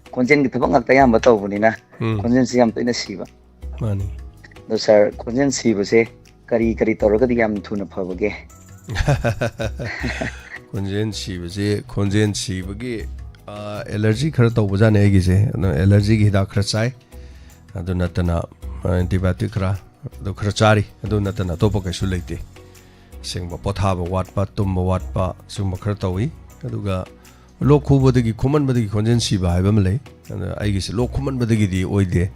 konsen gitu bang agta yam bataw po nina. Konsen siyam to inasiba. Mani. Do Sir, konsen siba se kari tawra ka di yam tuna phabage. Konsen siba ge allergy khara taw bujane egi se allergy gi hidak khara chai adu natana antibiotic khara adu khara chari adu natana topa kaisu leite singba pothaba watpa tumba watpa singba khara tawi aduga lok khubadagi khuman badagi konjen siba haiba malai aigi se lok khuman badagi di oide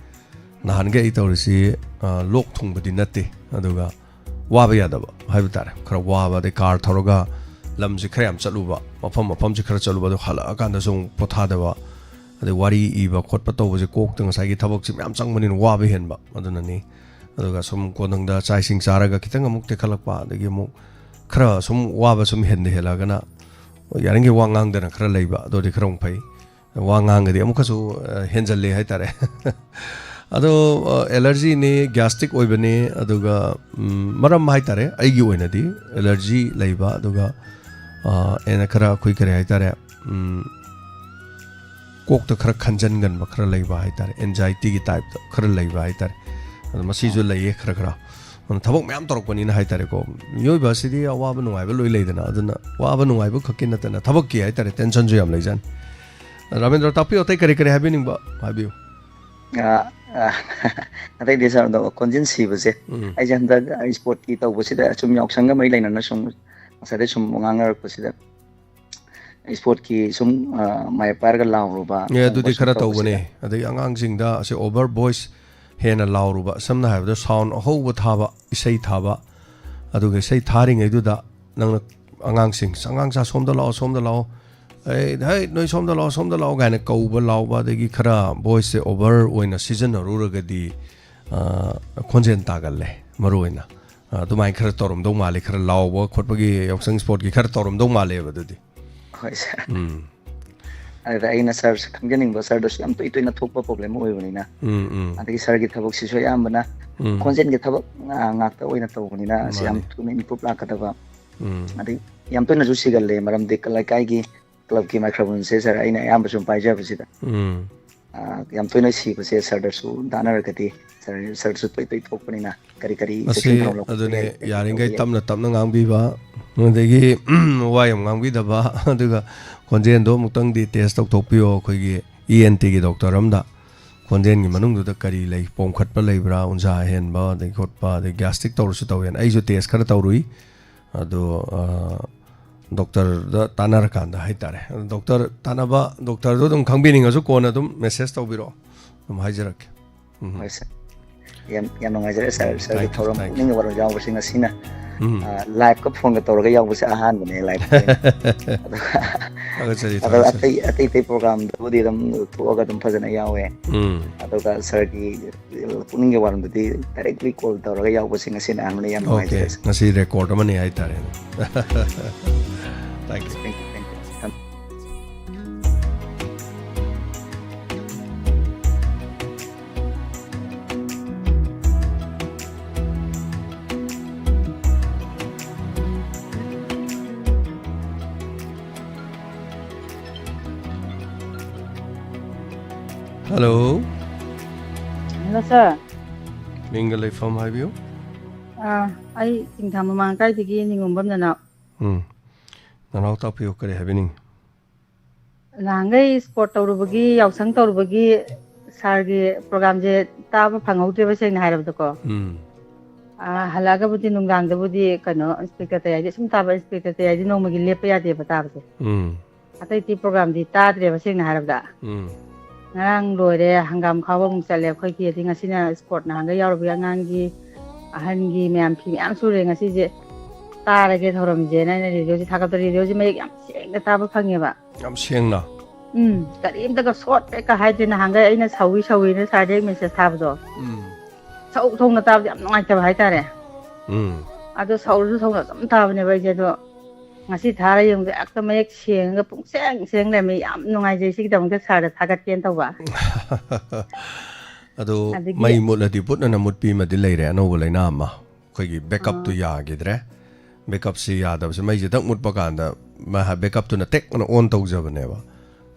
nahan ga I tawrisi lok thungbadi natte aduga waba yadaba haiba tare khara waba de car thoroga lamsi khara yam chaluba mafam si khara chaluba do hala akanda song pothadaba ade wari iba khotpa tawbase kok tang sai gi thabak si myam changmanin waba henba aduna ni aduga sum konangda chai sing charaga kitang amuk te khalakpa adagi amuk khara sum waba sum hende helagana yarangi wangang dana khara leiba do de khrong phai wangang gi amuk su henjalle hai tare ado allergy ne gastric oibane aduga maram hai tare aigi oinadi allergy leiba aduga ena khara khoi kare hai tare kokta khara khanjan gan ba khara leiba hai tare anxiety gi type khara leiba hai tare masi jo leiye khara khara thabak mayam torokpani na hai tare ko yoi ba sidi awaba nungai ba loi leidana aduna waba nungai ba khakin natana thabak ki hai tare tension jo yam leijan Ramendra Tapio tai kare kare happening ba habiu atai desa do konjin sibase ai janda sport ki tawbasida sum yaksanga mai lainana sum asade sum ngangar pasida sport की सुम my पारगा लाउरुबा ये दुदी खरा तौबने अदई अंगांग सिंगदा असे over voice हेना लाउरुबा समना हाबदा sound होबा थाबा इसै थाबा अदुगे सै थारिङै दुदा नंग अंगांग सिंग अंगांग सा सोमदा लाओ hey noi somda lao gaina kauba lauba degi khara voice se over oina season ruraga di khonjen tagalle maroina dumai khara torom dong male khara lauba khotpagi yoksang sport gi khara torom dong male badudi hoi sir ada aina sir khangjaning ba sir dos yam to itoina thokpa problem oibani na adagi sir gi thabak si so yam bana khonjen gi thabak ngakta oina tawbani na si yam tuna improve la kadaba adagi yam to na ju sigalle maram de kalai kai gi club की microphone से sir I याम बसुम पाइजा बसिदा याम तो नै सी बसे sir दसु दाना रखती sir sir सु तोय तोय थोकपनी ना करी करी सेक्शन प्रॉब्लम अदुने यारिंगै तमना तमना ngambiba नदेगी वायम ngamgidaba अदुगा konjen do mutang di test tok thokpio khoigi ENT gi doctor amda konjen gi manung du da kari lei pomkhat pa leibra unja hen ba de khotpa de gastric tawru su tawen ai ju test khara tawrui ado doctor da tanar kanda haitare doctor tanaba doctor do dum khangbining asu kona dum message tawbiro dum haijarak yam no ngajare sir thorom ning waro jaw singa sina live ka phone ka tawra yaw buse ahan bane live ado atai program do di dum thoga dum phajana yawe ado ka sir gi puning ge waram di directly call tawra yaw buse singa sina an yam no ngajare ngasi record mane haitare Thank you. Hello. Hello, sir. Mingalai from Highview. I think I'm a man. I think I'm a man. Nanau tapiyo kare happening. Langai sport tawrubagi yausang tawrubagi sargi program je taba phangautre ba seng hairab ko. Halaga budi nungdang da budi kano speaker tayadi sum taba speaker tayadi nomagi lepa ya de bata ba. Atai ti program di ta tre ba seng hairab da. Ngarang loire hangam khawa mung chale khoi ki thi ngasina sport na hanga yaurbi angangi ahangi myam phi myam sure ngasi je Targe theorem जे ना radio जी थाका तो radio जी में यम सेंग ता ताब खंगेबा यम सेंग ना करीम तक short पे का हाय दिन हांगा इना सावी ने साडे मेसेज थाबदो सौ थोंग ना ताब यम नोय तब हाय तारे अदो सौरु थोंग सम ताबने बाय जे दो ngasi thara yung de ak ma ek seng ga pung seng le me yam nongai je sig dam ga sar thaga ten tawba ado mai mulati put na mut pi ma di leire ano leina ma khoi gi backup tu ya gidre backup si yada se mai je tak mut pakanda ma ha backup tu na tek na on tau jabane ba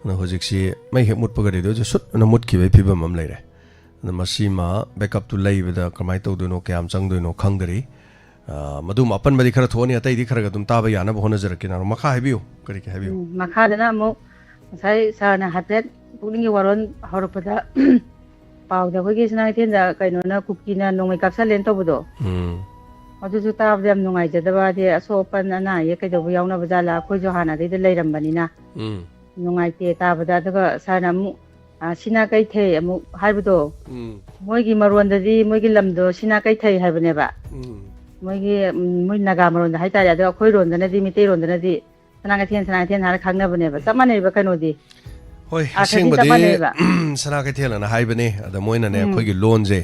na hojik si mai he mut pagari do je sut na mut ki bai phibam am leire na masi ma backup tu lei da kamai tau do no kyam chang do no khangdari madum apan badi khara thoni atai di khara ga dum ta ba yana ba hona jaraki na makha habiu kari ke habiu makha da na mo sai sa na hatet puning waron horopada pau da hogi sna ten da kaino na kuki na nongai kapsa len to bodo अदुजु ताब जम नुंगाइ जदबा दे असोपन ना ये कइदो यावना बजाला खो जो हाना दे लेरमबनी ना नुंगाइ ते ताबदा दगा साना मु सिना कइ थे अमु हाइबदो मोइगी मरोंददी मोइगी लमदो सिना कइ थे हाइबनेबा मोइगी मोइ नागा मरोंद हाइता या दो खोइ रोंदनदी मिते रोंदनदी सना थेन हार खांगनबनेबा तमानेबा कइनोदी होय असेंबदि सना कइ थेलना हाइबने अदा मोइना ने खोइगी लोन जे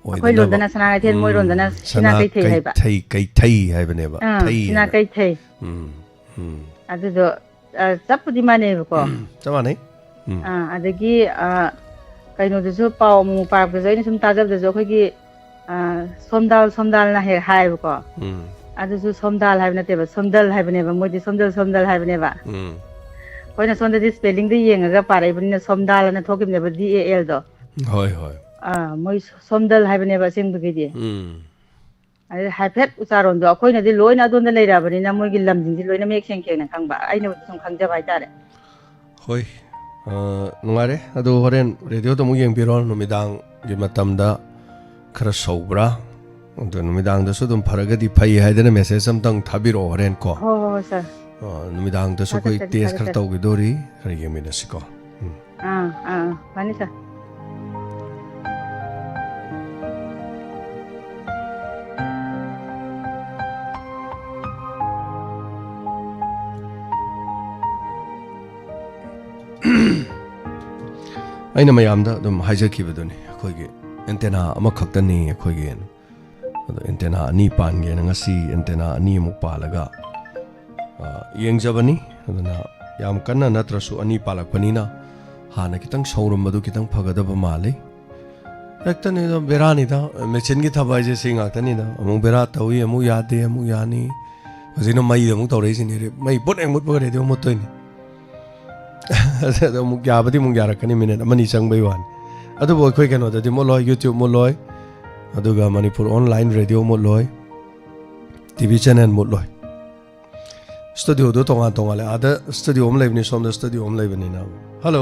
खोइ लोदना सना थेन मोइ रोंदना सिना कइ थे हाइबा थै हाइबनेबा थै सिना कइ थे अदुदो चपदि मानेबको चमानै अदगी कइनोदसु पाव मु पार्क जैन सुम ताजबदसु खोइगी सोमदाल ना हे हाइबको अदुसु सोमदाल हाइबनेतेबा सोमदल हाइबनेबा मोदि सोमदल हाइबनेबा खोइना सोमदि स्पेलिंग दि येंगा पाराइबनिना सोमदाल ना थोकिबनेबा DAL दो होय होय मोइ सोमदल हाइबनेबा सिंबगिदि अरे हाइफेट उचारोन दो खोइनादि लोइना दोन लेराबनिना मोइगी लमजिंदि लोइना मेक सेंखेना खंबा आइना सम खंजबा हाइतारे होय नुंगारे अदो होरेन रेडियो तो मु येंबिरो नुमिदांग gi matamda khara sobra अदो नुमिदांग दसु दुम फरगदि फै हाइदना मेसेज समतंग थाबिरो होरेन को हो सर नुमिदांगदसु कोई टेस्ट खर तौगिदोरी खर येमिनसिको माने सर ꯑꯩꯅ ꯃꯌꯥꯝꯗ ꯑꯗꯨꯝ ꯍꯥꯏꯖꯈꯤꯕꯗꯨꯅꯤ ꯑꯩꯈꯣꯏꯒꯤ ꯑꯦꯟꯇꯦꯅꯥ ꯑꯃꯈꯛꯇꯅꯤ ꯑꯩꯈꯣꯏꯒꯤ ꯑꯗꯣ ꯑꯦꯟꯇꯦꯅꯥ ꯑꯅꯤ ꯄꯥꯟꯒꯦꯅ ꯉꯁꯤ ꯑꯦꯟꯇꯦꯅꯥ ꯑꯅꯤꯃꯨꯛ ꯄꯥꯜꯂꯒ ꯌꯦꯡꯖꯕꯅꯤ ꯑꯗꯨꯅ ꯌꯥꯝ ꯀꯟꯅ ꯅꯠꯇ꯭ꯔꯁꯨ ꯑꯅꯤ ꯄꯥꯜꯂꯛꯄꯅꯤꯅ ꯍꯥꯟꯅ ꯈꯤꯇꯪ ꯁꯧꯔꯝꯕꯗꯨ ꯈꯤꯇꯪ ꯐꯒꯗꯕ ꯃꯥꯜꯂꯤ ꯍꯦꯛꯇꯅꯤꯗ ꯕꯦꯔꯥꯅꯤꯗ ꯃꯦꯆꯤꯟꯒꯤ ꯊꯕꯛ ꯍꯥꯏꯁꯦ ꯁꯤ ꯉꯥꯛꯇꯅꯤꯗ ꯑꯃꯨꯛ ꯕꯦꯔꯥ ꯇꯧꯏ ꯑꯃꯨꯛ ꯌꯥꯗꯦ ꯑꯃꯨꯛ ꯌꯥꯅꯤ ꯍꯧꯖꯤꯛꯅ ꯃꯩꯗ ꯑꯃꯨꯛ ꯇꯧꯔꯛꯏꯁꯤꯅꯤ ꯃꯩ ꯄꯨꯠ ꯍꯦꯛ ꯃꯨꯠꯄꯒ ꯔꯦꯗꯤꯑꯣ ꯃꯨꯠꯇꯣꯏꯅꯤ ꯑꯗꯣ ꯑꯃꯨꯛ ꯌꯥꯕꯗꯤ ꯑꯃꯨꯛ ꯌꯥꯔꯛꯀꯅꯤ ꯃꯤꯅꯤꯠ ꯑꯃꯅꯤ ꯆꯪꯕꯩ ꯋꯥꯅꯤ ꯑꯗꯨꯕꯨ ꯑꯩꯈꯣꯏ ꯀꯩꯅꯣꯗꯗꯤ ꯃꯨꯠꯂꯣꯏ ꯌꯨꯇ꯭ꯌꯨꯕ ꯃꯨꯠꯂꯣꯏ ꯑꯗꯨꯒ ꯃꯅꯤꯄꯨꯔ ꯑꯣꯟꯂꯥꯏꯟ ꯔꯦꯗꯤꯑꯣ ꯃꯨꯠꯂꯣꯏ ꯇꯤꯚꯤ ꯆꯦꯅꯦꯜ ꯃꯨꯠꯂꯣꯏ ꯁ꯭ꯇꯨꯗꯤꯑꯣꯗꯣ ꯇꯣꯉꯥꯟ ꯇꯣꯉꯥꯟꯂꯦ ꯑꯥꯗ ꯁ꯭ꯇꯨꯗꯤꯑꯣ ꯑꯃ ꯂꯩꯕꯅꯤ ꯁꯣꯝꯗ ꯁ꯭ꯇꯨꯗꯤꯑꯣ ꯑꯃ ꯂꯩꯕꯅꯤꯅ ꯍꯜꯂꯣ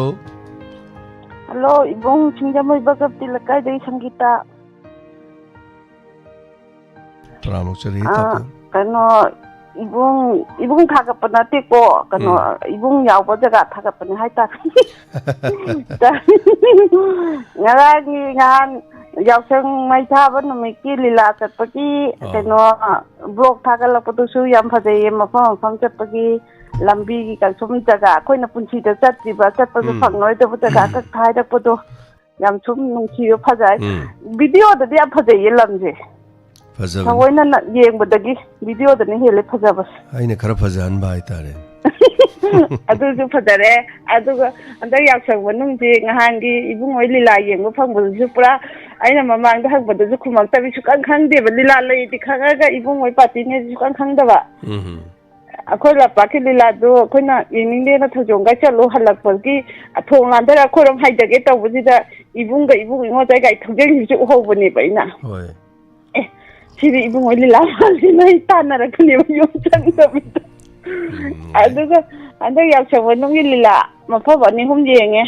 ꯍꯜꯂꯣ ꯏꯕꯨꯡ ꯁꯤꯡꯖꯃꯩ ꯕꯒꯞꯇꯤ ꯂꯩꯀꯥꯏꯗꯒꯤ ꯁꯪꯒꯤꯇꯥ ꯇꯔꯥꯃꯨꯛꯆꯔꯤ ꯀꯩꯅꯣ 이봉 타갑번 어땠고 그노 이봉 야우버저가 타갑번 하이다 나랑이 간 야우성 마이 타번 놈이끼 릴라 쳤더기 그노 블록 타갈라고도수 얌파제에 마펑 쳤더기 lambi가 좀 자가 거기나 분치도 짰지바 짰어도 방노이도부터가 딱 타이다고도 얌 좀 농치요 파자 비디오도 야 파제 일람지 저거는 예행보다기 비디오도는 헬레 파자버스. 아이네 가라 파자한 바 있다래. 아두도 파자래. 아두가 안다 약속은 지 한기 이붕 올리라 예행고 방보도 뿌라 아이나 마망도 학보도 구막답이 축간 칸데 빌라레디 카가가 이붕 올 파티네 축간 칸다바. akhoi la pakhi lila do akhoi na yening de na thojong ga chalo halak palki athong lan da akhoi ram haida ge taw buji da ibung ngo jai ga thojeng ju ho bani bai na hoi siri ibung oi lila li nai tanara khni yo chang da bi aduga anda yak chawon ngi lila mapha bani hum yenge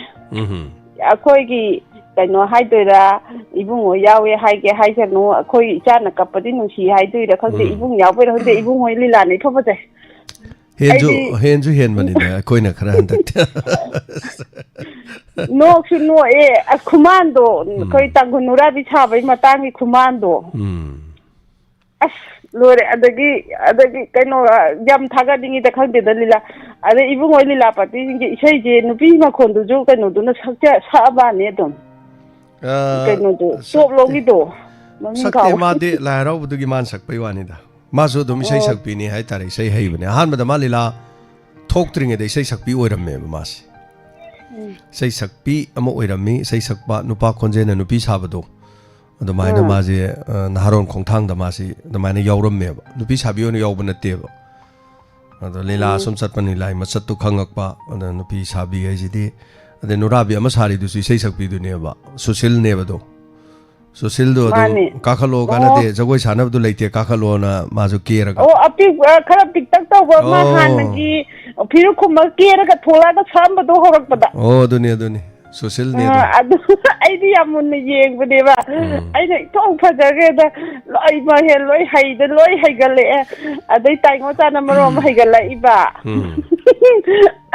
akhoi gi kaino haidora ibung oi yawe haige haijanu akhoi ichana kapadi nungsi haidira khangde ibung yawe ra hode ibung oi lila nei thoba jai henju hen bani da koi na khara handak no no khumando koi tangunura bi chabai matangi khumando as lore adagi kaino jam thaga dingi da khangde da lila ade ibung oi lila pati ngi isai je nupi ma khondu ju kaino du na sakja saba ne dom kaino du top longi do sakte ma de la rau bu gi man sak pai wani da masu dum isai sakpi ni hai tare isai hai bane han ma lila thok tringe de isai sakpi oiramme ma si isai sakpi amo oirami isai sakpa nupa khonje na nupi sabado adamaina ma je naharon khongthang da ma si adamaina yawramme nupi sabi onu yawba natte ba ado lila sum satpani lai ma sattu khangakpa ada nupi sabi ai jidi ade nurabi ama sari du isai sakpi du ne ba social ne ba do social do kakhalo kana de jagoi sanab du leite kakhalo na mazu kera oh api khara tiktak to ba ma han gi phiru khuma kera ka thola ka samba do horak pada oh duni social ne adu ai di amun yeng bade ba ai ne tong phajage da loi ma he loi hai da loi hai gale adai tai ngo ta na marom hai gale iba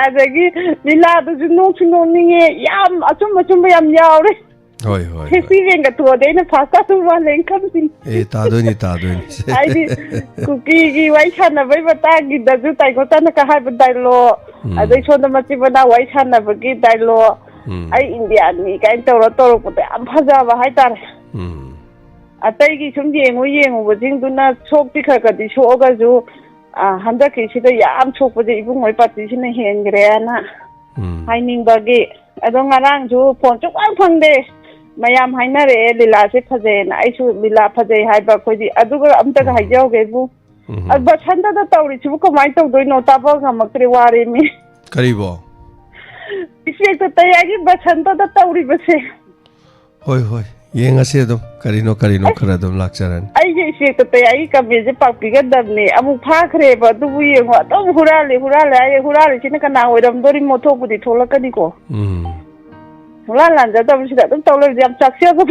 adagi lila du no chino ninge yam achum yam yaure hoi experience ga to de na phasa tu wa len kam sin ta do ni ai di cookie gi wai chana bai bata gi da ju tai ko ta na ka hai ba dai lo adai so na ma chi ba na wai chana ba gi dai lo ai india ni kai to ro ko te am phaja ba hai tar atai gi sum yengu ba jing du na chok ti kha ka di so ga ju handa ki si da yam chok ba je ibung oi pati si na hen gre na hai ning ba gi adong ngarang ju phone chuk ang phang de mayam hainare lila se phaje na ai su lila phaje hai ba khoi di aduga amta ga hai jaw ge bu ba chanda da tawri chu ko mai taw doi no ta ba ga makre ware mi kari bo isi ta tayagi ba chanda da tawri ba se hoi yenga se do karino khara dum lakcharan ai je isi ta tayagi ka be je pak pi ga dab ne amu pha khre ba du bu ye wa to hurale ai hurale sin ka na oiram dori mo tho bu di thola ka ni ko lan ja da bi da tum tawle jam chaksia ko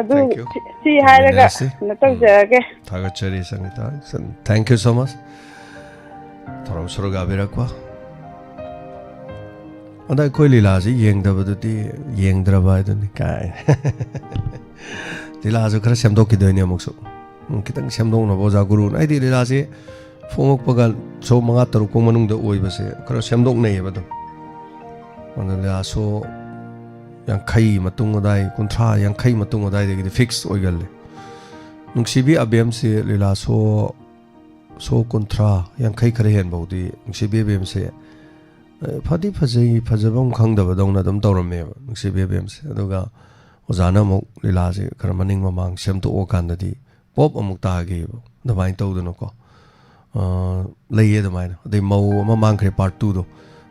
thank you si hai ga na taw ja ge thagachari sangita thank you so much Thorau Soroga Virakwa. And I call Lilazi, Yang Davadi, Yang Drabadun Kai. Lilazo Krasamdoki Daniamoso. Kitang Samdon was a guru. I did Lilazi, Fomok Pagal, so Mangatar Kumanung the Oibase, Krasamdok Navado. And the Lasso Yang Kai Matungadai, Contra, Yang Kai Matungadai, the fixed oil. Nung sibi abem se lila so contra yang kai kare hen bodi nung sibi abem se phadi phajabam khangdaba dongna dam tawramme nung sibi abem se aduga ozana mo lila se karmaning mamang semto o kandadi pop amuk ta ge damain tawduna ko leiye damain de mau mamang kre part 2 do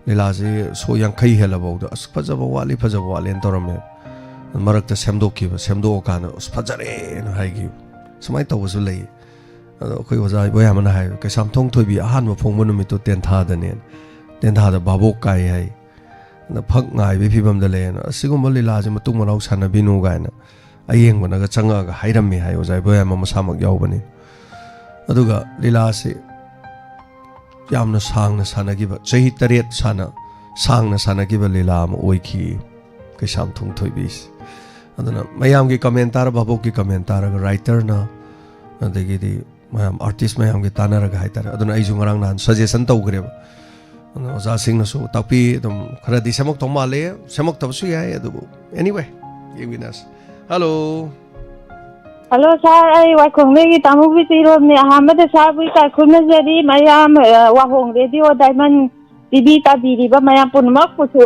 lila se so yang kai hela bodi as phajaba wali en tawramme marakta semdoki semdo kana us phajare no haigi Samai was lay. Was I way am I? Because some tongue to be a hand of Pongmonum to Tentadanen. Then had a babokai. The punk nai, we people the lane. A single molly large and Matumano Sana Bino Gana. A young one, a changa, hide me. I was I boy, Mamma Samak Yobani. Aduga, Lilasi Yamna sang the Sana give a Jahitariet Sana, sang the Sana give a Lilam, Oiki, Kasham tongue to bees. Mayam ki komentar babo ki komentar writer na adegi di mayam artist mayam ki tanar ga haitar aduna ai jungarang nan suggestion tau gre oza sing na so tapi dum khara di samok thoma le samok tabsu yai adu anyway yewinas hello sir ai wa khongme gi tamu bi tiro ne hamad sir bi ka khumna jari mayam wa hong radio diamond tv ta bi ba mayam punmak pusu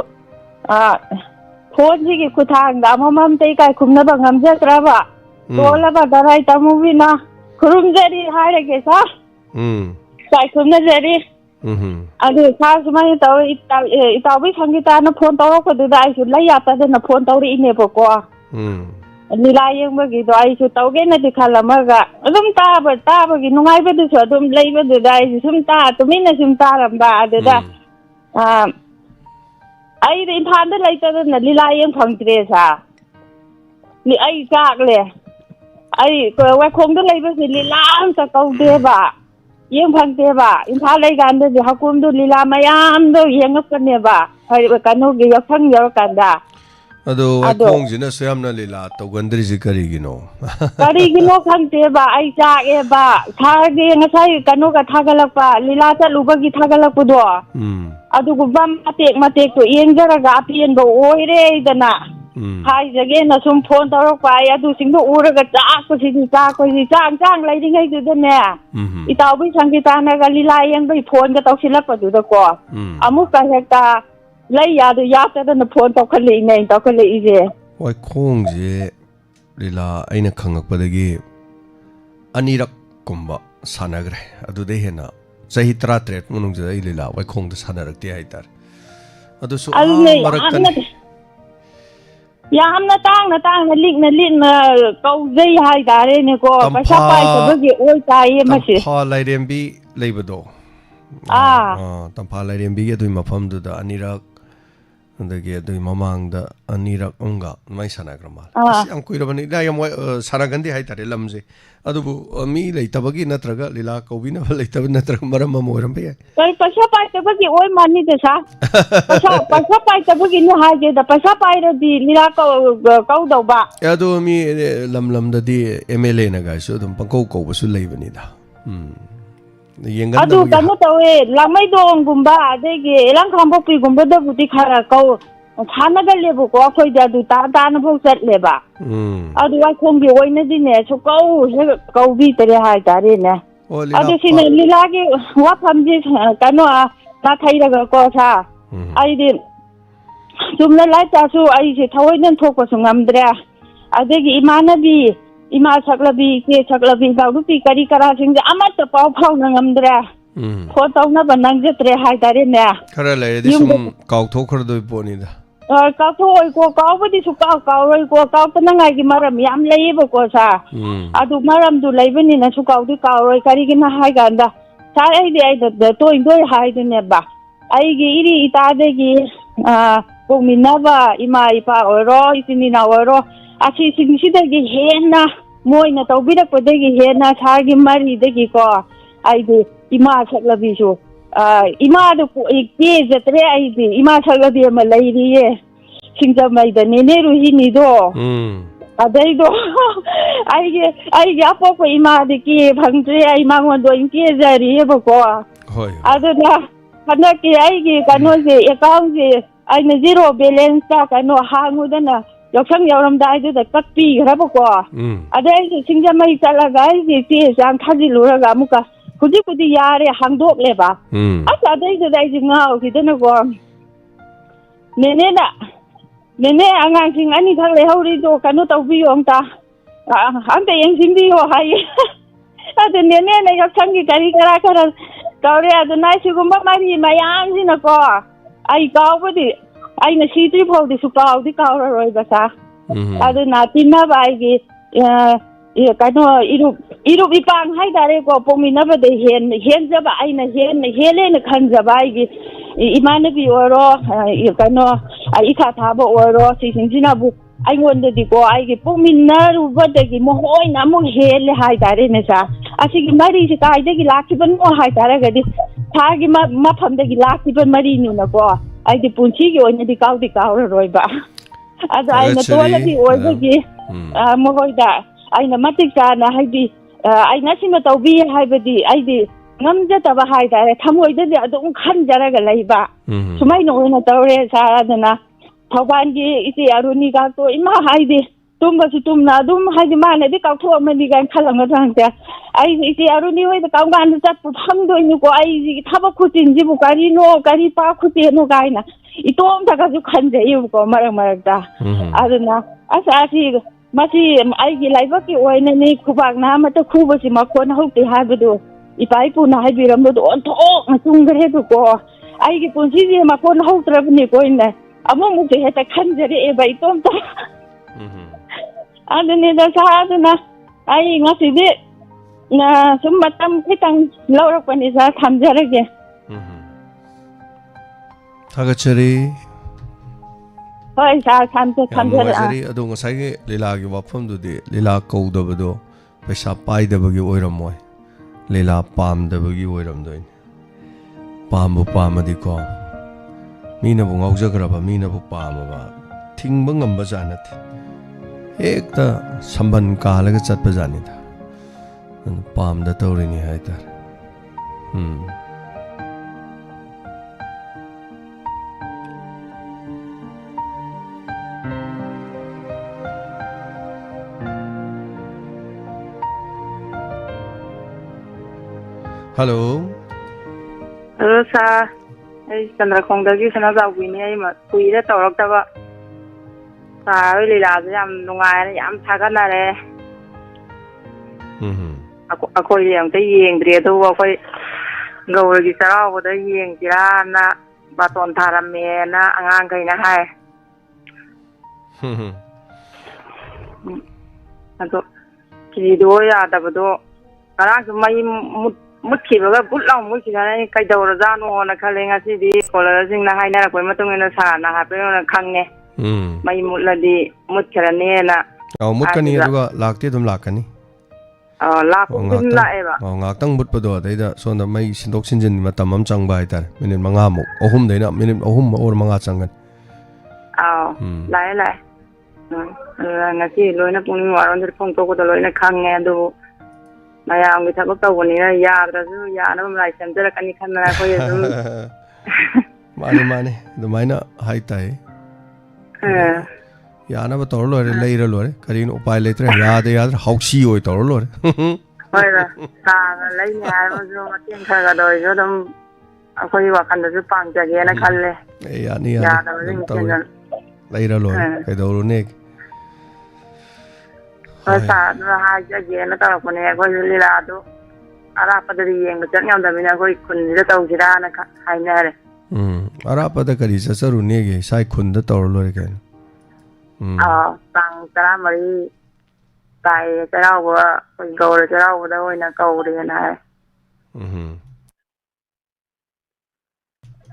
phone ji kuthang da mamam tei kai khumna ba ngamja traba tola ba darai tamuvina khum jari hare ke sa kai khumna jari adu sa sumai taw itawi sangita na phone taw ko du dai su lai ya ta na phone taw ri ne bo ko nila yang ba gi do ai su taw ge na di khala ma ga adum ta ba gi nungai ba du su adum lai ba du dai sum ta tumina sum ta ram ba adu da I in Panda later than the Lila Yang Pangtresa. The I Jackle. I work home the labors in Lila Sako Deva. Yang Pangdeva. In Palaganda, the Hakundu Lila Mayam, the Yang of Caneva. I cannot give a fun Yorkanda. Although I don't know, Samna Lila to Wandrizi Carigino. Carigino Pangdeva, I Jack Eva. Targi and a Sai Kanoka Tagalapa, Lilata Lubagi Tagalapudo. Adugo bam mate to Inger Gapi and the Oire the Na. Hi again, a some phone or fire to sing the Uraga Taco City Taco, the Tang lighting I to the Nair. It always Sankitana Galila and by phone that Oxilapa to the core. Amuka Hecta lay the yacht than the phone of Kali named Tokali easy. Why Kongs Lila Aina Kangak Padagi Anira Kumba Sanagre, Adu Dehena. Say trat munung jai lila wai khong de sanar ti ai tar adu so maraktan yamna tang lik na kau jai hai dare ne ko paisa pai ta gi oi tai ma si pha lai rembi leibado tampha lai rembi ge dui mafam du da anirak andage dui mamang da anirak onga mai sanagramal am kuirabani da yam saragandi hai tare lamje adubu mi leitabagi natraga lila kobina leitab natraga maram moram be kai paisa pai ta bagi oi mani de sa paisa pai ta bagi ni ha je da paisa pai ra di lila kau do ba adu mi lam da di mla na ga so dum pangko ko su leibani da adu kanu tawe lamai dong gumba adege elang khambo pi gumba da buti khara kau khana ga lebu ko khoi da du ta na bho set leba adu wa khom bi oi na di ne so kau bi tere hai tare ne adu sin lila ge wa pham ji kanu ta thai da ko sa ai di sumna lai ta su ai se thawai nan thok ko sungam dra adege imana bi Ima Saklabi, Saklabi, Rupi, Karikara, sing the Amata Pau Ngamdra. Photo number Nanjatre Haitarina. Karala, this one Kautoker do Bonida. Kato, go over this Kau, go out and I give Maram Yam Labor Cosa. Adu Maram do Laven in a Sukau, Karikina Haiganda. Tare the two in very high in Neba. I give Itadegi, Pominava, Ima Ipa or Roy in our row. Asi signisidagi hena moina tawbira podagi hena sargi mari dagi ko ai de ima saklabi so 이마도 깨졌더래 아이디 이마 설거지 뭐 레이리에 싱자마이다 네네루히니도 아데이도 아이게 아빠고 이마디기 방주에 이마원도 인기자리 해보고 아드나 하나께 아이게 가노지 에카운지 아이는 제로 밸런스가 가노 항우다나 역상 여름다이도 깍비 그래보고 아데이도 싱자마이 잘라가 아이게 뒤에상 타질로라가 아무까 굳이 야래 항독래봐 아데이도 다이지 나오기더나고 네네 안강싱 아니 갈래 하우리도 가노 떠비요 엉다 안돼 영신비요 하이 아데 네네 역상기 가리가라 가라 가오래 아도 나시고마 말이 마양지나고 아이 가오버디 아이나 시드리 파우디수 가오디 가오라로이바사 아도 나 띠나바이기 가노 이룹 이빵 하이다래고 뽕미나바데 헨자바 아이나 헬레나 칸자바이기 이마나비 오로 가노 이카 타바 오로 시싱지나부 아이원데디고 아이기 뽕미나루바데기 모호이나 amo 헬레 하이다래네사 아시기 마리시 가이데기 라키번 모 하이다래가디 타기 마팜데기 라키번 마리니나고 아이디 punchigi oinadi kaudi kauraroiba ado aina toladi oibagi mohoida aina matikana haidi aina sima tawbi haibadi aidi ngamjataba haidare thamoidadi adum khanjaraga leiba sumaina oina tawre saradana thawbangi iti aruni ga to ima haidi tumbasu tumna adum haidi manadi kautho amani ga khalanga thangte ai iti aruni hoida kaungan chat phamdoini ko ai thaba khutin jibu kari no kari pa khute no gaina itom taka ju khanje yu ko marang maragda aduna asasi masi ai gi laiba ki oina ni khubak na mata khubasi makon hauti habadu ipai puna haibiram do on thok chungre du ko ai gi punsi ji makon hautrabni ko ina amu mu ge heta khanjare e bai tom ta adune da sa aduna ai ngasi de na sum matam khitang laurakpani sa thamjarage थागचरी होय सा थामजरी अदो ngसाई लीला gi wafam du de लीला कौदबदो पैसा पाइदबगी ओइरमोय लीला पामदबगी ओइरमदोय पामबु पामदि को मीना बु ngaujagraba Meena बु पामबा थिंगब ngamba जानथि एकता संबन कालगा चतप जानिदा पामदा तौरिनि हायता hello hello सा चंद्रखोंदगी सनाजाउबीनी कुईरे तौरक्तबा सा लीलासे याम नुंगायरे याम थागनारे अखोई अमते येंद्रे अदो अखोई गौरगी चरावबदा येंजिराना बातोन थारमेना आंगांगैना हाय अदो किदो यादबदो ꯉꯔꯥꯡꯁꯨ ꯃꯩ ꯃꯨꯠꯈꯤꯕꯒ ꯕꯨꯠ ꯂꯥꯎ ꯃꯨꯠꯈꯤꯗꯅ ꯀꯩꯗꯧꯔꯖꯥꯠꯅꯣꯅ ꯈꯜꯂꯦ ꯉꯁꯤꯗꯤ ꯀꯣꯂꯔꯁꯤꯡꯅ ꯍꯥꯏꯅꯔꯛꯄꯒꯤ ꯃꯇꯨꯡ ꯏꯟꯅ ꯁꯥꯔꯅ ꯍꯥꯏꯐꯦꯠ ꯈꯪꯉꯦ ꯃꯩ ꯃꯨꯠꯂꯗꯤ ꯃꯨꯠꯈ꯭ꯔꯅꯦꯅ ꯃꯨꯠꯀꯅꯤ ꯑꯗꯨꯒ ꯂꯥꯛꯇꯤ ꯑꯗꯨꯝ ꯂꯥꯛꯀꯅꯤ ꯂꯥꯛꯄꯗꯤ ꯑꯗꯨꯝ ꯂꯥꯛꯑꯦꯕ ꯉꯥꯛꯇꯪ ꯃꯨꯠꯄꯗꯣ ꯑꯗꯩꯗ ꯁꯣꯝꯗ ꯃꯩ ꯁꯤꯟꯗꯣꯛ ꯁꯤꯟꯖꯤꯟ ꯃꯇꯝ ꯑꯃ ꯆꯪꯕ ꯍꯥꯏꯇꯥꯔꯦ ꯃꯤꯅꯤꯠ 5ꯃꯨꯛ 3ꯗꯩꯅ ꯃꯤꯅꯤꯠ 3 ꯑꯣꯔ 5 ꯆꯪꯒꯅꯤ ꯂꯥꯛꯑꯦ ꯑꯗꯨꯒ ꯉꯁꯤ ꯂꯣꯏꯅ ꯄꯨꯛꯅꯤꯡ ꯋꯥꯔꯣꯜꯗ ꯐꯣꯡꯗꯣꯛꯄꯗ ꯂꯣꯏꯅ ꯈꯪꯉꯦ ꯑꯗꯨꯕꯨ ꯃꯌꯥꯝꯒꯤ ꯊꯕꯛ ꯇꯧꯕꯅꯤꯅ ꯌꯥꯗ꯭ꯔꯁꯨ ꯌꯥꯅꯕ ꯃꯔꯥꯏ ꯁꯦꯝꯖꯔꯛꯀꯅꯤ ꯈꯟꯗꯅ ꯑꯩꯈꯣꯏ ꯑꯗꯨꯝ ꯃꯥꯅꯤ ꯑꯗꯨꯃꯥꯏꯅ ꯍꯥꯏꯇꯥꯏ ꯌꯥꯅꯕ ꯇꯧꯔ ꯂꯣꯏꯔꯦ ꯂꯩꯔ ꯂꯣꯏꯔꯦ ꯀꯔꯤꯅꯣ ꯎꯄꯥꯏ ꯂꯩꯇ꯭ꯔꯦ ꯌꯥꯗ꯭ꯔꯦ ꯍꯥꯎꯁꯤ ꯑꯣꯏ ꯇꯧꯔ ꯂꯣꯏꯔꯦ ꯍꯣꯏꯗ ꯁꯥꯒ ꯂꯩꯅꯤ ꯍꯥꯏꯔꯒꯁꯨ ꯃꯇꯦꯡ ꯈꯔ ꯑꯣꯏꯔꯁꯨ ꯑꯗꯨꯝ ꯑꯩꯈꯣꯏꯒꯤ ꯋꯥꯈꯜꯗꯁꯨ ꯄꯥꯡꯖꯒꯦꯅ ꯈꯜꯂꯦ ꯌꯥꯅꯤ ꯂꯩꯔ ꯂꯣꯏꯔꯦ ꯀꯩꯗꯧꯔꯨꯅꯦ ꯍꯣꯏ ꯁꯥꯔ ꯍꯥꯏꯖꯒꯦꯅ ꯇꯧꯔꯛꯄꯅꯦ ꯑꯩꯈꯣꯏꯁꯨ ꯂꯤꯂꯥꯗꯨ ꯑꯔꯥꯞꯄꯗꯗꯤ ꯌꯦꯡꯕ ꯆꯠ ꯉꯝꯗꯕꯅꯤꯅ ꯑꯩꯈꯣꯏ ꯈꯨꯟꯁꯤꯗ ꯇꯧꯁꯤꯔꯥꯅ ꯍꯥꯏꯅꯔꯦ ꯑꯔꯥꯞꯄꯗ ꯀꯔꯤ ꯆꯠꯆꯔꯨꯅꯦꯒꯦ ꯏꯁꯥꯏ ꯈꯨꯟꯗ ꯇꯧꯔ ꯂꯣꯏꯔꯦ ꯀꯩꯅꯣ ꯇꯥꯡ 14 ꯇꯥꯏꯌꯦ ꯆꯩꯔꯥꯎꯕ ꯑꯩꯈꯣꯏ ꯒꯧꯔ ꯆꯩꯔꯥꯎꯕꯗ ꯑꯣꯏꯅ ꯀꯧꯔꯦꯅ ꯍꯥꯏ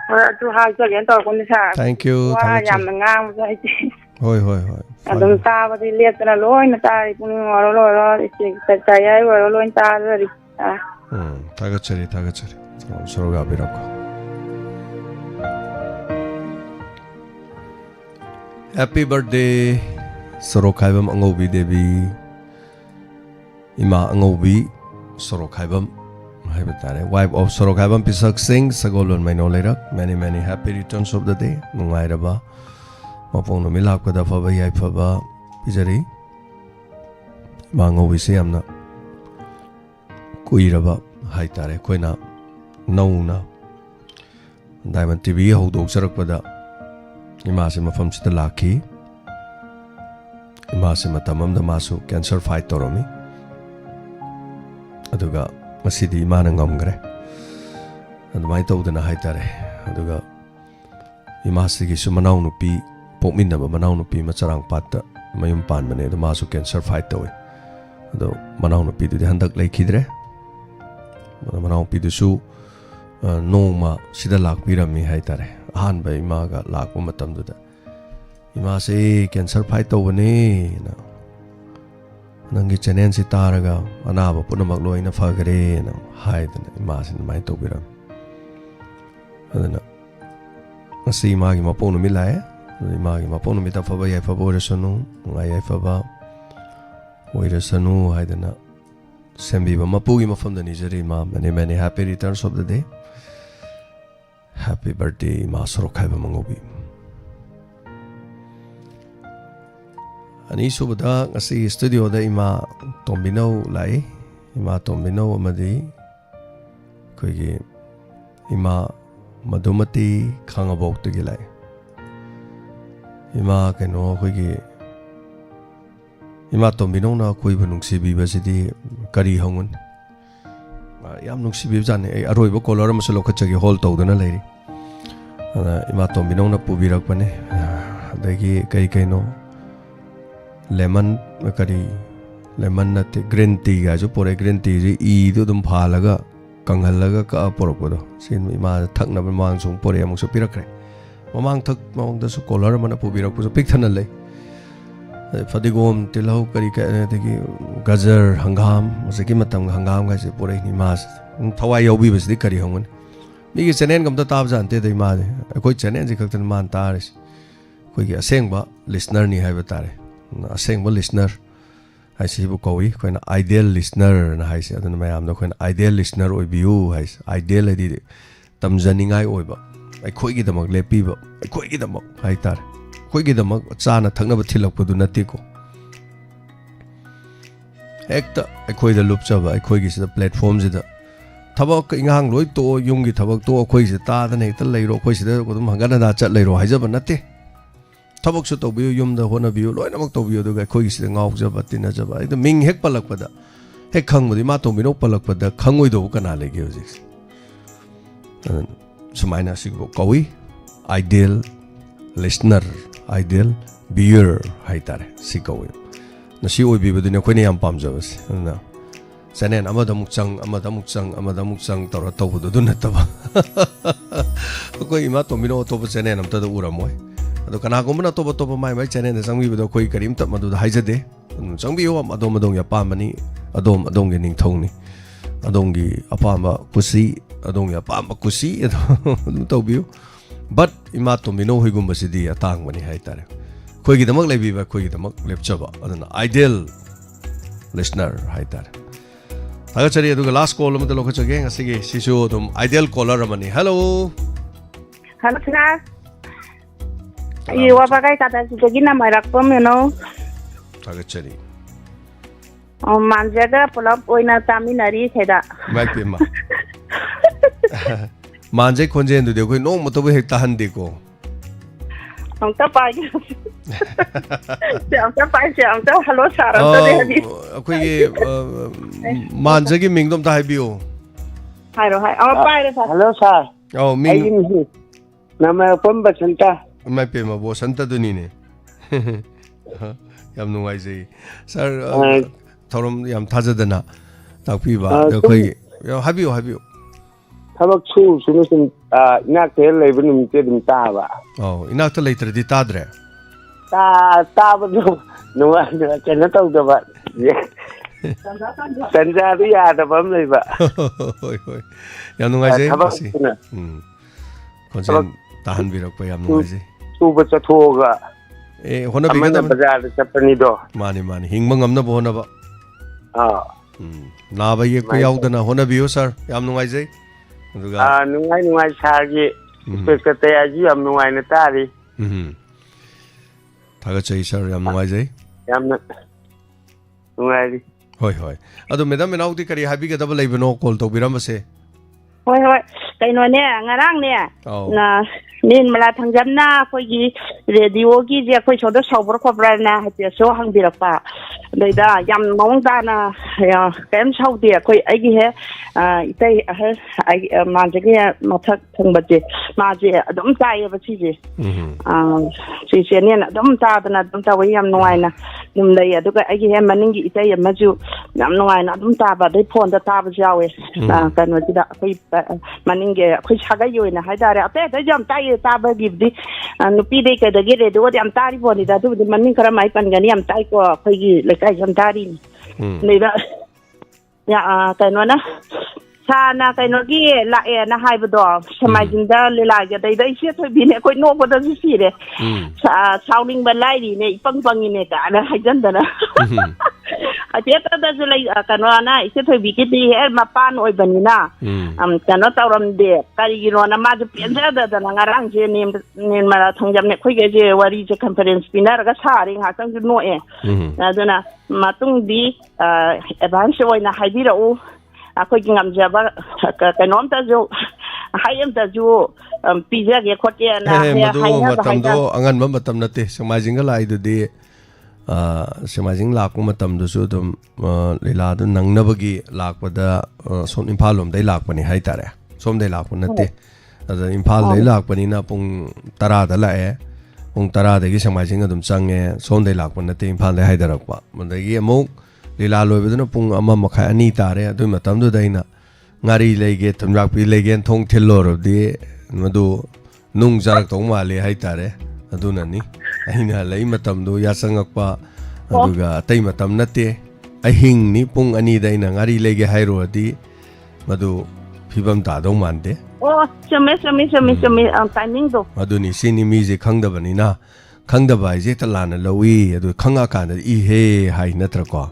ꯍꯣꯏ ꯑꯗꯨ ꯍꯥꯏꯖꯒꯦꯅ ꯇꯧꯔꯛꯄꯅꯤ ꯁꯥꯔ ꯋꯥ ꯌꯥꯝꯅ ꯉꯥꯡꯕꯁꯨ ꯍꯩꯇꯦ ꯍꯣꯏ ꯑꯗꯨꯝ ꯇꯥꯕꯗꯤ ꯂꯦꯞꯇꯅ ꯂꯣꯏꯅ ꯇꯥꯔꯤ ꯄꯨꯛꯅꯤꯡ ꯋꯥꯔꯣꯜ ꯑꯣꯏꯔꯣ ꯏꯆꯦ ꯆꯥꯌꯥꯏ ꯑꯣꯏꯔꯣ ꯂꯣꯏꯅ ꯇꯥꯖꯔꯤ 타가처리 서로가 비라고 Happy birthday 서로카이밤 앙오비 데비 이마 앙오비 서로카이밤 하이바 타레 wife of 서로카이밤 피석 싱 사골론 마이노레락 many happy returns of the day 농아이라바 마뽕노 밀랍가다 파바 야이파바 비자리 이마 앙오비세 얌나 कुईरबा हाइतारे Koyna नौना डायमंड टीवी हौदोक्चरकपदा इमासे मफमसिदा लाखी इमासे मतममदा मासु कैंसर फाइट तौरमी अदुगा मसिदी इमाना ngамग्रे अदुमाइ तौदना हाइतारे अदुगा इमासिगी सुमनाउ नुपी पोकमिनबा मनाउ नुपी मचरांग पात्ता मयुम पानबने अदु मासु कैंसर फाइट तौवे अदु मनाउ नुपी दुदि हंदक लेखिद्रे मनाउ पीदुसु नोमा सिदा लाकपीरमी हाइतारे अहानबा इमागा लाकपा मतमदुदा इमासे कैंसर फाइट तौबने ना नंगी चैनल से तारगा अनाबा पुनमक लोइना फगरे ना हाइदना इमासे नमाइ तौबिरम अदना असी इमागी मपोनु मिलाए इमागी मपोनु मिता फबा याइ फबा ओरसनु याइ फबा ओरसनु हाइदना Sembiba mapugi mafamda nijari ma many happy returns of the day. Happy birthday ma sorokaiba mangobi. Ani subada ngasi studio da ima tombino lai ima tombino amadi koigi ima madumati khangabok tagi lai. Ima kaino koigi इमा तोम्बिनो ना कोई बनुक्सी बीबा सिदी करी होंगन याम नुक्सी बीब जाने अरोइबो collar मसलो खचगी whole तौदना लेरी इमा तोम्बिनो ना पुबिरक बने दगी कई कईनो लेमन करी लेमन नते ग्रीन टी गा जो पोरे ग्रीन टी जी ई दो दुम फालगा कंगहलगा का पोरकबदो सिन इमा थकना मांग सुंग पोरे अमुक सो पिरकरे ममांग थक ममांग दसु कोलर मना पुबिरक पुसो पिकथन ले फदिगोम तिलौ करी करी गाजर हंगाम मसकी मतम हंगाम गाइसे पोरे नि मास थवाई यौबी बसदि करी होंगन मिगी चैनल गमता ताब जानते दे माजे कोई चैनल जी खतन मान तारिस कोई की असेंगबा लिसनर नि हाइबा तारे असेंगबा लिसनर हाइसिबु कोई कोइना आइडियल लिसनर ना हाइसे अदन मयाम नो कोइना आइडियल लिसनर ओइबियु हाइस आइडियल अदि तमजनिंगाई ओइबा अखोइगी दमक लेपिबा अखोइगी दमक हाइ तारे कोई दमक चाना थकनब थिलकपदु नतेको हेक्ता अखोइद लुपचबा अखोइगी सिदा प्लेटफॉर्म सिदा थबक इंगांग लोइ तो युंगी थबक तो अखोइ सिदा तादन हेक्ता लेरो अखोइ सिदा कोदम हंगनदा चट लेरो हाइजबा नते थबक सु तोबियो युमदा होनबियो लोइनमक तोबियो दुगा अखोइगी सिदा गाउजबा तिनजबा इद मिंग हेक पलकपदा हेक खंगबदि मा तोबिनो पलकपदा खंगोइदो कना लेगे होजिक सुमाइना सिगबो कवि आइडियल लिसनर आइडियल बियर हाइतारे सिकवे नसी ओइबिबदुने खोइने याम पामजबस ना चैनल अमदमुक चंग तौर तौबदु नतबा कोई इमा तोमिनो तोब चैनल अमतद उरमोय अदो कनागुमना तोब माइ माइ चैनल चंगबिबदो कोई करीमत मदुद हाइजदे चंगबियो अदोम या पामनी अदोंगे निंगथौनी अदोंगी अपामा कुसी अदोंगी अपामा कुसी अदो तौबियो बट इमा तोमिनो हुइगुम्बसिदी अतांगबनी हाइतारे खोइगिदमक लेबिबा खोइगिदमक लेपचबा अदना आइडियल लिसनर हाइतारे थागचरी अदुगा लास्ट कॉल अमत लोखचगे ngasiगी सिसु दम आइडियल कॉलर अमनी हेलो हेलो सर ये वाबागाई काता सितगी ना माइराकपम मेनो थागचरी मानजागा पुलप ओइना तामिनारी छेदा माइपेमा मानजे खोंजेन दुदे कोई नो मतबो हेक्ता हंदेको हमता पाइ हमता पाइ हमता हेलो सर हमता देहदी कोई मानजे की मिंगदम ता हाइबियो हाइरो हाइ अब पाइ रे सर हेलो सर ओ मिंग नाम पम बसंता माइपेमा बसंता दुनी ने याम नुवाइजे सर थौरम याम थाजदना ताकपीबा कोई हाइबियो थबक सुनो सुन इनाकते लेबन निमते दम ताबा इनाकते लेत्रदि ताद्रे ताबदो नुवा चेन तौदबा ꯇꯟꯖꯥꯗꯨ ꯌꯥꯗꯕ ꯑꯃ ꯂꯩꯕ ꯍꯣꯏ ꯍꯣꯏ ꯌꯥꯝ ꯅꯨꯡꯉꯥꯏꯖꯩ ꯃꯁꯤ ꯈꯣꯟꯖꯦꯜ ꯇꯥꯍꯟꯕꯤꯔꯛꯄ ꯌꯥꯝ ꯅꯨꯡꯉꯥꯏꯖꯩ ꯁꯨꯕ ꯆꯠꯊꯣꯛꯑꯒ ꯍꯣꯠꯅꯕꯤꯒꯗꯕꯅꯤ ꯕꯖꯥꯔꯗ ꯆꯠꯄꯅꯤꯗꯣ ꯃꯥꯅꯤ ꯃꯥꯅꯤ ꯍꯤꯡꯕ ꯉꯝꯅꯕ ꯍꯣꯠꯅꯕ ꯅꯥꯕ ꯌꯦꯛꯄ ꯌꯥꯎꯗꯅ ꯍꯣꯠꯅꯕꯤꯌꯨ ꯁꯥꯔ ꯌꯥꯝ ꯅꯨꯡꯉꯥꯏꯖꯩ ꯑꯗꯨꯒ ꯅꯨꯡꯉꯥꯏ ꯁꯥꯔꯒꯤ ꯁ꯭ꯄꯦꯛꯇꯔ ꯌꯥꯝ ꯅꯨꯡꯉꯥꯏꯅ ꯇꯥꯔꯤ ꯊꯥꯒꯠꯆꯩ ꯁꯥꯔ ꯌꯥꯝ ꯅꯨꯡꯉꯥꯏꯖꯩ ꯌꯥꯝꯅ ꯅꯨꯡꯉꯥꯏꯔꯤ ꯍꯣꯏ ꯍꯣꯏ ꯑꯗꯣ ꯃꯦꯗꯥꯝ ꯃꯦꯅꯥꯎꯗꯤ ꯀꯔꯤ ꯍꯥꯏꯕꯤꯒꯗꯕ ꯂꯩꯕꯅꯣ ꯀꯣꯜ ꯇꯧꯕꯤꯔꯝꯕꯁꯦ ꯍꯣꯏ ꯀꯩꯅꯣꯅꯦ ꯉꯔꯥꯡꯅꯦ ꯅꯤꯔꯃꯂꯥ ꯊꯪꯖꯝꯅ ꯑꯩꯈꯣꯏꯒꯤ ꯔꯦꯗꯤꯑꯣꯒꯤꯁꯦ ꯑꯩꯈꯣꯏ ꯁꯣꯝꯗ ꯁꯧꯕ꯭ꯔꯥ ꯈꯣꯠꯄ꯭ꯔꯥꯅ ꯍꯥꯏꯐꯦꯠꯁꯨ ꯍꯪꯕꯤꯔꯛꯄ ꯑꯗꯩꯗ ꯌꯥꯝ ꯃꯑꯣꯡ ꯇꯥꯅ ꯀꯔꯤꯝ ꯁꯧꯗꯦ ꯑꯩꯈꯣꯏ ꯑꯩꯒꯤ ꯍꯦꯛ इतई माजे मथक थंबजे माजे अदम तायेब सिजे सिसेनेन अदम तादना अदम तावे याम नुवाइना दुम लई अदुगा अगी हे मनिंगी इतई अमजु याम नुवाइना अदम ताबा दे फोन दा ताबा जावे कनो जिदा अखोई मनिंगे अखोई सागा योइना हाइदारे अते अते याम ताये ताबा गिबदि नुपी दे कदगे रेदो याम तारी बोनी दा दुबदि मनिंग खरा माइ पनगनी याम ताई को अखोई लेकाई याम तारी नेदा या कनो ना साना कई लाए हाइबदो समाजिंदा लीलागे इसे थोबीने कोई नोबदसु सिरे साउनिंग लाइरीने इपंग पंगीने काना हाइजंदना अतेतदसु लै कनोना इसे थोबीगिदि हे मपान ओइबनिना कनो तौरमदे करिगिरोना माजु पेंजददना ngaraangje निर्मला थंजमने खोइगेजे वारीजे कॉन्फ्रेंस पिनारगा सारि हातंग नोए अदुना मातुंगदि एडवांस ओइना हाइबिरउ अखोई ngam कनोमतजु हायमतजु पिजागे खोटेना मतमदो अंगनबा मतम नते समाजिंगा लाइदुदि समाजिंग लाकु मतमदुसु दुम लीलादु नंगनबगी लाकपदा सोम इम्फाल लोमदै लाकपनि हाइतारे सोमदै लाकु नते अदा इम्फाल दै लाकपनिना पुंग 10 दा लाए पुंग 10 दगी समाजिंग अदुम चंगे सोमदै लाकपु नते इम्फाल दै हाइदरकपा मदगी अमुक लीला लोबदुना पुंग अमा मखाय अनि तारे अदु मतमदु दैना ngari lege thumrakpi lege thong thillorobdi madu nung jarak tong male haitare aduna ni aina lei matam do ya sangakpa aduga atai matam nate ahing ni pung ani daina ngari lege hairodi madu phibam ta dong mande oh chame timing do aduni sini mi je khangdabani na khangdaba je talana lowi adu khanga kan I he hai natra ko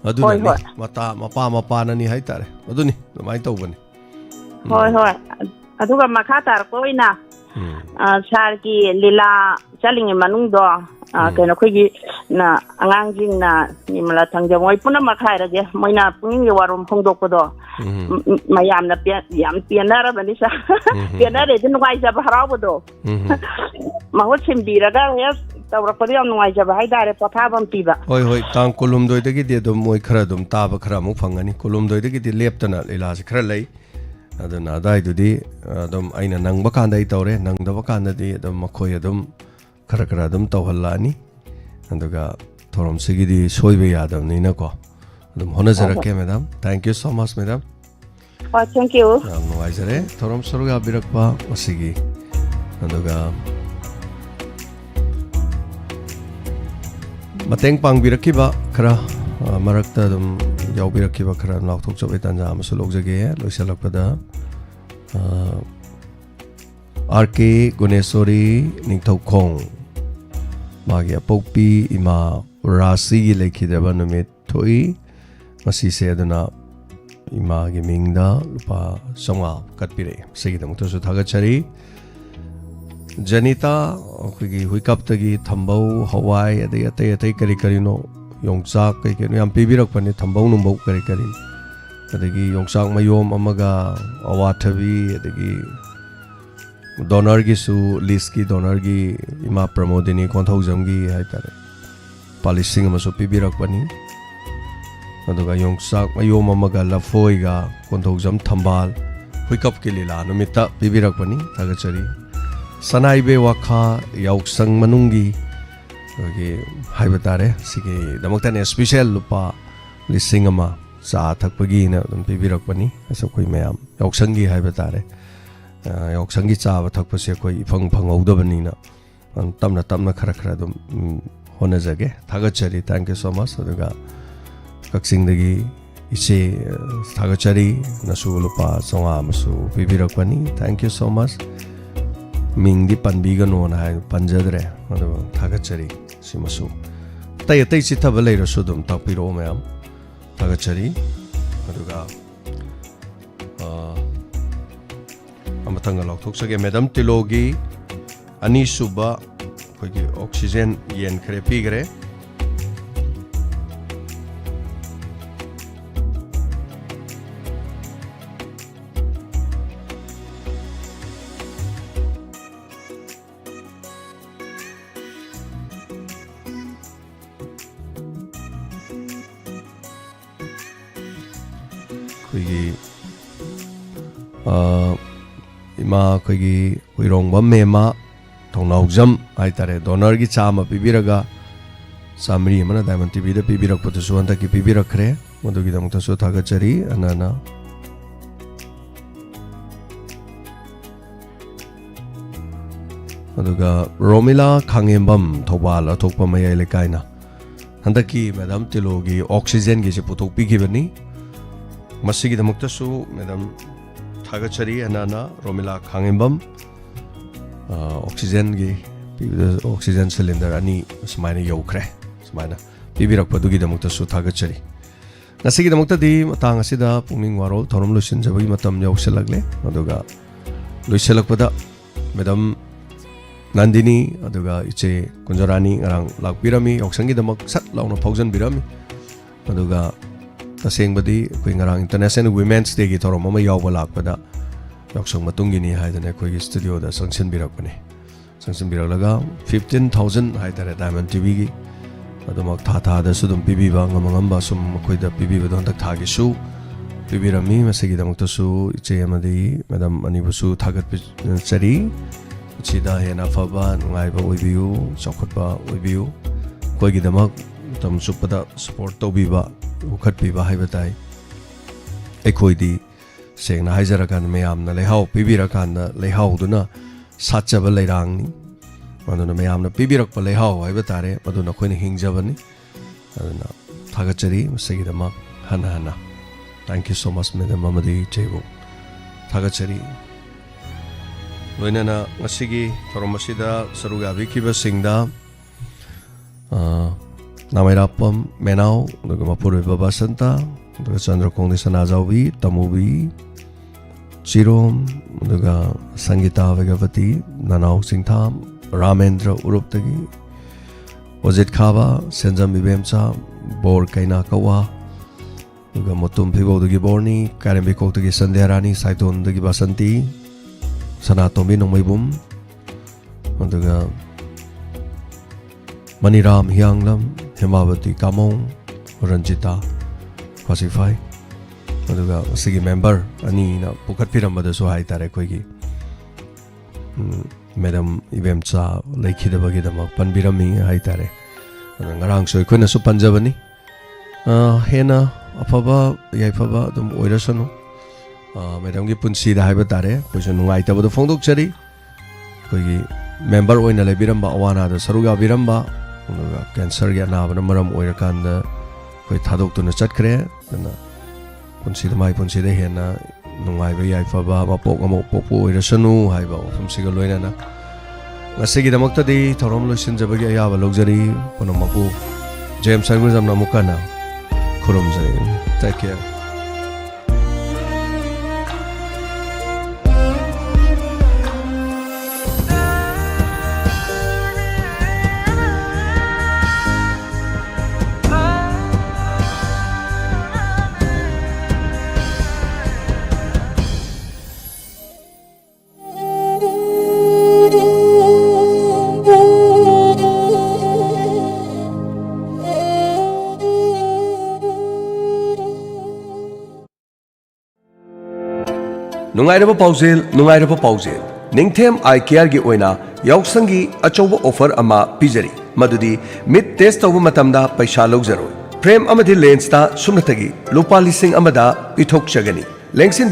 aduna mata mapa nani haitare aduni mai tawbani hoi aduga makha tar koina sar ki lila chaling manung do kena khogi na angang jing na nimala thangja moi puna makha ra je moina pung warum phongdok ko do mayam na yam pianara bani sa pianara de nuai ja bharau bo do mahot simbiraga ya तवरपदि याम नुवाइ जबा हाइदारे पथाबम पिबा होय तांग column दोइदगी दे दम मोय खरा दम ताबा खरा मु फंगनी column दोइदगी दे लेपतना लीला से खरा लै अदना दाइदुदि दम आइना नंगबा कांदै तौरे नंगदबा कांददि दम मखोय दम खरा खरा दम तौहल्लानी अदुगा थोरम सिगिदि सोइबे यादमनिना को दम होना जरके madam thank you so much madam thank you याम नुवाइ जरे थोरम सरुगा बिरकबा मसिगी अदुगा मतंग पांगबिरकिबा खरा मरक्ता दम यावबिरकिबा खरा नाउथोकजबे तांजा अमसु लोकजगे लोइसलकपदा आरके गुनेश्वरी निंगथौखोंग मागी अपोकपी इमा राशि गी लेखिदबा नुमित थोई मसीसे अदुना इमा गी मिंगदा लुपा संगा कटपिरे सेगिदमतसु थागचरी जनिता अखोगी हुइकपतगी थंबौ हवाई अदे अतै अतै करी करिनो योंगचाक कई करिनो याम पिबिरकपनि थंबौ नुंबौ करी करिन अदगी योंगचाक मयोम अमगा अवाथबी अदगी डोनर की सु लिस्ट की डोनर की इमा प्रमोदिनी कोंथौजमगी हाइतारे पालिसिंग अमसु पिबिरकपनि अदुगा योंगचाक मयोम अमगा लफोइगा कोंथौजम थंबाल हुइकप के लीला नुमिता पिबिरकपनि थागचरी सनाइबे वाखा याउसंग मनुंगी हाइबतारे सिगे दमक्ताने स्पेशल लुपा लिसिंग अमा चा थकपगी न दम पिबिरकपनि असो कोइ मयाम याउसंगी हाइबतारे याउसंगी चाबा थकपसे कोइ इफंग फंगौदबनि न तमना खरा खरा दम होनजगे थागचरी थैंक यू सो मच अदुगा Kakchingdagi iche thagachari nasu lupa songa masu pibirakpani. Thank you so much. Mingdi panbigano na hai panjadre adu thagachari simasu. Tai tai chitha balai rasudum tapiro mayam thagachari aduga amatanga lokthok Madam Tilogi ani suba kogi oxygen yen khre pigre kogi ima kogi koirongba mema thongnaujam haitare donor gi chama pibiraga samri mana Diamond TV da pibirak potu suanta ki pibirak khre modugi damukta so thagachari anana aduga Romila Khangembam thobal athokpa mayai lekaina handaki Madam Tilogi oxygen gi se puthok pigibani masigi damukta su Madam thagachari anana Romila Khangembam oxygen gi oxygen cylinder ani smaina yokre smaina pibirak padugi damukta su thagachari nasigi damukta di matang asida pungning warol thorom lusin jabagi matam yauselagle aduga luiselakpada Madam Nandini aduga iche Kunjarani ngarang lakpirami yoksangi damak sat launa phaujan birami aduga tasengbadi koi ngarang International Women's Day gi thorom ama yawba lakpada yoksang matungini haidane koi studio da sanction birakpane sanction biraklaga 15,000 haidare Diamond TV gi adumak tha da sudum pibiba ngamangamba sum koi da pibiba don tak thagi su pibirami masigi damukta su iche amadi Madam Anibusu thagat chari chida hena faba nungaiba oibiu chokotba oibiu koi gi damak tam supada support tobiba ukhat piba haibatai ekoi di sengna haijarakan mayamna lehau pibirakan lehau duna satchaba leirang ni maduna mayamna pibirakpa lehau haibatare maduna khoina hingjabani aduna thagachari masigi dama hana thank you so much Madam Amadi Chebu thagachari loinana ngasigi thoromasida sarugabi kiba singda Namairapam Menau aduga Mapurwe Babasanta aduga Chandrakongdi Sanajaubi Tamubi Chirom aduga Sangita Vegavati Nanau Singtham Ramendra Uruptagi Ojit Khaba Senjam Bibemcha Bor Kaina Kawa aduga Motum Phibodagi Borni Karembi Koktagi Sandhyarani Saitondagi Basanti Sanatombi Nongmaibum aduga Maniram Hyanglam Hemavati Kamong Ranjita Kwasifai aduga sigi member ani na pukat pirambada so haitare koigi Madam Ibemcha leikhidabagi damak panbirami haitare ngarang soi koina su panjabani hena afaba yaifaba dum oirasanu Madam gi punsi da haiba tare koisu nungai tabadu fongdok chari koigi member oina lebiramba awana da saruga biramba cancer gi anabana maram oirakanda koi thadok tuna chatkre dana punsi da mai punsi da hena nungai ba yaifaba mapok amok popu oirasanu haiba fumsiga loina na ngasigi damakta di thorom loisin jabagi ayaba logjari ponomapu James Sarguzam na mukana khurum jai take care Nungairaba pausel Ningthem eye care gi oina yauksangi achoba offer ama pijari madudi mid test tawba matamda paisa logjaroi frame amadi lens ta sumnatagi lupa lising amada pithok chagani lengsin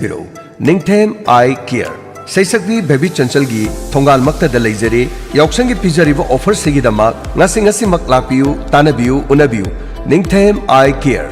biro Ningthem eye care Saisakbi baby chanchal gi thongal makta da leijare yauksangi pijari ba offer sigi dama ngasi mak lakpiu tanabiu unabiu Ningthem Eye Care.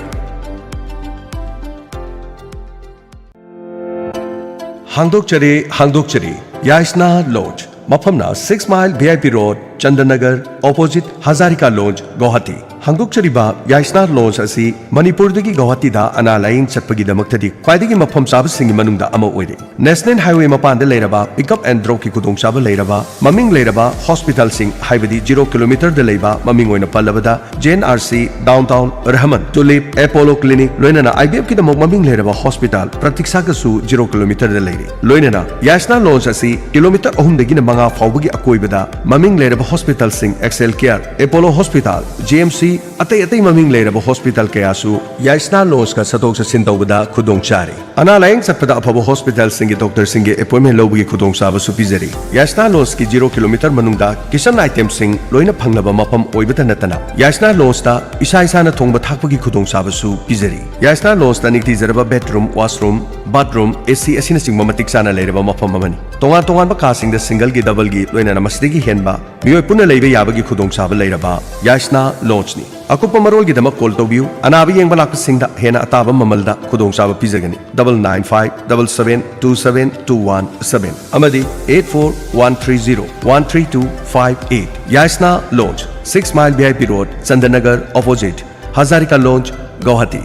Hangdokchari Yaisna Lodge. Maphamna 6 Mile VIP Road, Chandanagar, opposite Hazarika Lodge, Guwahati. Hangdokchariba Yaisna Lodge asi Manipurdagi Guwahati da ana lain chatpagi damaktadi khwaidagi mafam chaba singi manungda ama oire. National Highway mapanda leiraba pickup and drop ki kudong chaba leiraba maming leiraba hospital sing highway 0 km da leiba maming oina palabada JNRC downtown Rahman Tulip Apollo Clinic loinana IBF ki damok maming leiraba hospital Pratiksha ka su 0 km da leire. Loinana Yaisna Lodge asi kilometer 3 manga fawbagi akoibada maming leiraba hospital sing Excel Care Apollo Hospital GMC atay maming leiraba hospital kaya su Yaisna Lodge ka satok sa sintawbada khudong chari. Ana laing satpada aphaba hospital singi doctor singi appointment lobagi khudong saba su pizari. Yaisna Lodge ki 0 km manungda kitchen item sing loina phangnaba mapam oibata natana. Yaisna Lodge ta isa na thongba thakpagi khudong saba su pizari. Yaisna Lodge ta nikti zaraba bedroom, washroom, bathroom, AC asina singma matik sana leiraba mapam amani. Tongan ba ka sing da single gi double gi loina namastigi henba mioi puna leibe yabagi khudong saba leiraba Yaisna Lodge ni. Akupa marol gi damak call tobiu anabi yeng balak singda hena ataba mamalda khudong saba pizagani 9957727217 amadi 841301325 Yaisna Lodge 6 Mile VIP Road Chandanagar opposite Hazarika Lodge Guwahati.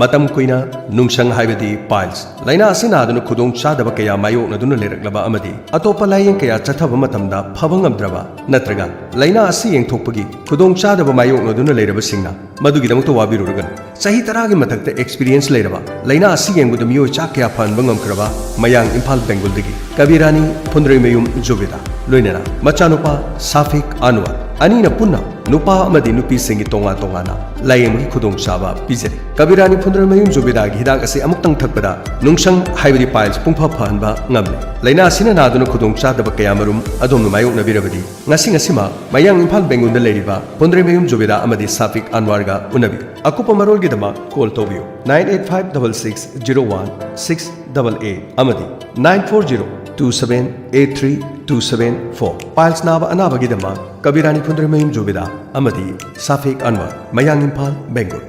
Matam kuina nungsang haibadi piles laina asina aduna khudong chadaba kaya mayok na duna leraklaba amadi atopa layeng kaya chathaba matamda phabangamdraba natraga laina asi yeng thokpagi khudong chadaba mayok na duna leraba singna madugi damukta wabirurugan sahi taragi matakta experience leraba laina asi yeng buda miyo cha kaya phanba ngamkraba mayang Imphal Bengal dagi Kabirani Phundraimayum Jobeda loinana machanupa Safik Anwar anina punna nupa amadi nupi singi tongana layemgi khudong chaba pizari. Kabirani Phundraimayum Jobeda gi hidak ase amuktang thakpada nungsang haibadi piles pungpha phanba ngamle. Laina asina naduna khudong chadaba kayamarum adom mayok nabirabadi ngasima mayang Imphal Bengal da leiriba Phundraimayum Jobeda amadi Safik Anwar ga unabi. Akupa marol gi dama call tobiu 9856616888 amadi 94027832774 piles naba anaba gi dama Kabirani Phundraimayum Jobeda amadi Safik Anwar Mayang Imphal Bengal.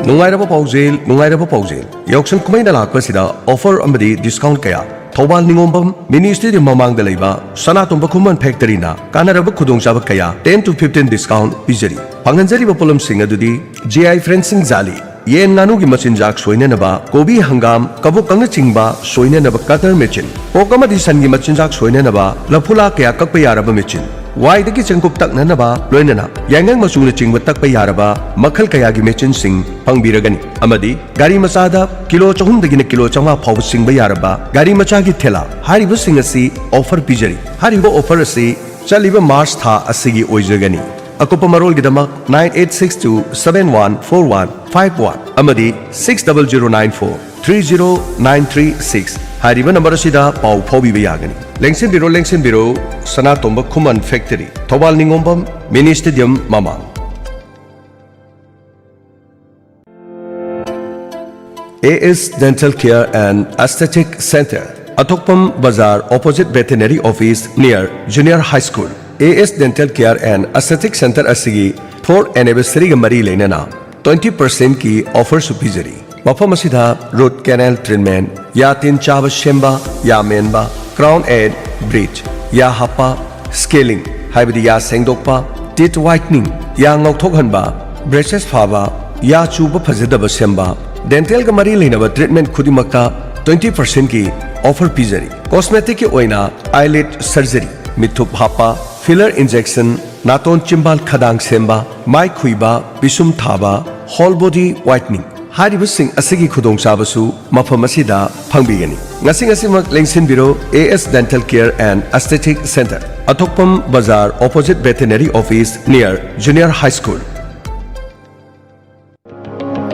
Nungairaba paujel yauksan kumaina lakpasida offer amadi discount kaya Thobal Ningombam Mini Stadium mamang da leiba Sanatomba Khuman Factory na kanaraba khudong chaba kaya 10 to 15 discount pizari. Phanganjari ba polam sing adudi GI fencing zali yen nganu gi machinjak soinanaba kobi hangam kabuk kangna chingba soinanaba cutter machine pokamadi san gi machinjak soinanaba lafula kaya kakpa yaraba machine wai dagi chengkup taknanaba loinana yangang masuna chingba takpa yaraba makhal kaya gi machine sing pangbiragani amadi gari machada kilo 4 dagina kilo 5 phaw singba yaraba gari macha gi thela hariba sing asi offer pijari hariba offer asi chaliba March tha asigi oijagani. Akupa marol gidama 9862714151 amadi 60094309336 hariba number asida pau phobiba yagani. Lengsin biro Sanatomba Khuman Factory Thobal Ningombam Mini Stadium Mama. AS Dental Care and Aesthetic Center Atokpam Bazaar opposite Veterinary Office near Junior High School. AS Dental Care and Aesthetic Center asigi 4th anniversary ga mari leinana 20% ki offer supijari. Mafam asida root canal treatment ya tin chaba shemba ya menba crown and bridge ya hapa scaling haibadi ya sengdokpa teeth whitening ya ngauthokhanba braces phaba ya chuba phajadaba semba dental ga mari leinaba treatment khudimakta 20% ki offer pijari. Cosmetic ki oina eyelid surgery mithup hapa filler injection naton chimbal khadang semba mai khuiba bisum thaba whole body whitening hariba sing asigi khudong sabasu mafam asida phangbigani. Ngasimak lengsin biro AS Dental Care and Aesthetic Center Atokpam Bazaar opposite Veterinary Office near Junior High School.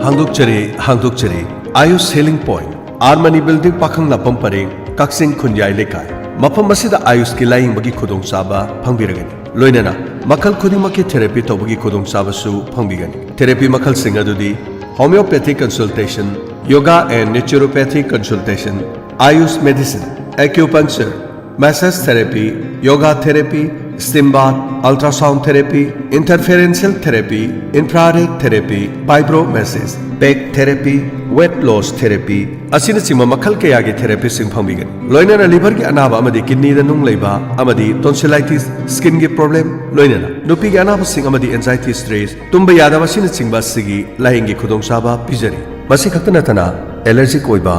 Hangdokchari Ayush Healing Point Armani Building Pakhang Lapam Pareng Kaksing Khunyai Lekai mafam asida Ayush ki laying bagi khudong saba phangbiragani. Loinana makal khudimaki therapy tobagi khudong sabasu phangbigani. Therapy makal sing adudi homeopathic consultation, yoga and naturopathic consultation, Ayush medicine, acupuncture, massage therapy, yoga therapy, steam bath, ultrasound therapy, interferential therapy, infrared therapy, vibromassage, back therapy, weight loss therapy, asina chima makhal kaya gi therapy sing phangbigan. Loinana liver gi anaba amadi kidney da nung leiba amadi tonsillitis, skin gi problem loinana nupi gi anaba sing amadi anxiety stress tumba yada wasina chingba sigi lahingi khudong saba pijari. Masi khaktana tana allergic oiba,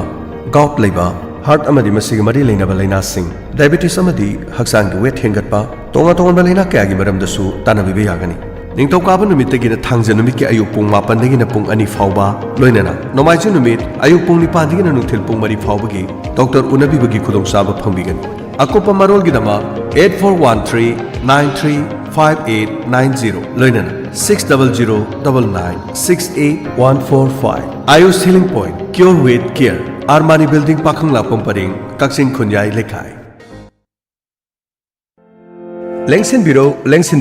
gout leiba, heart amadi masigi mari leinaba laina sing, diabetes amadi haksang gi weight hengatpa, tonga tonga laina kaya gi maram dasu tanabibe yagani. Ningtau kaba numit tagina thangja numit ki ayuk pung mapan dagina pung ani fauba loinana nomaiju numit ayuk pung nipan dagina nungthil pung mari faubagi doctor unabi bagi khudong saba phangbigan akopa marol gi dama 8413935890 loinana 6009968145 Ayush Healing Point Cure with Care Armani Building Pakhangla Pamparing Kaksin Khunyai Lekhai Lengsin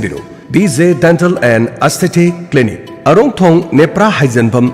Biro BZ Dental and Aesthetic Clinic Arong Thong Nepra Haijanbam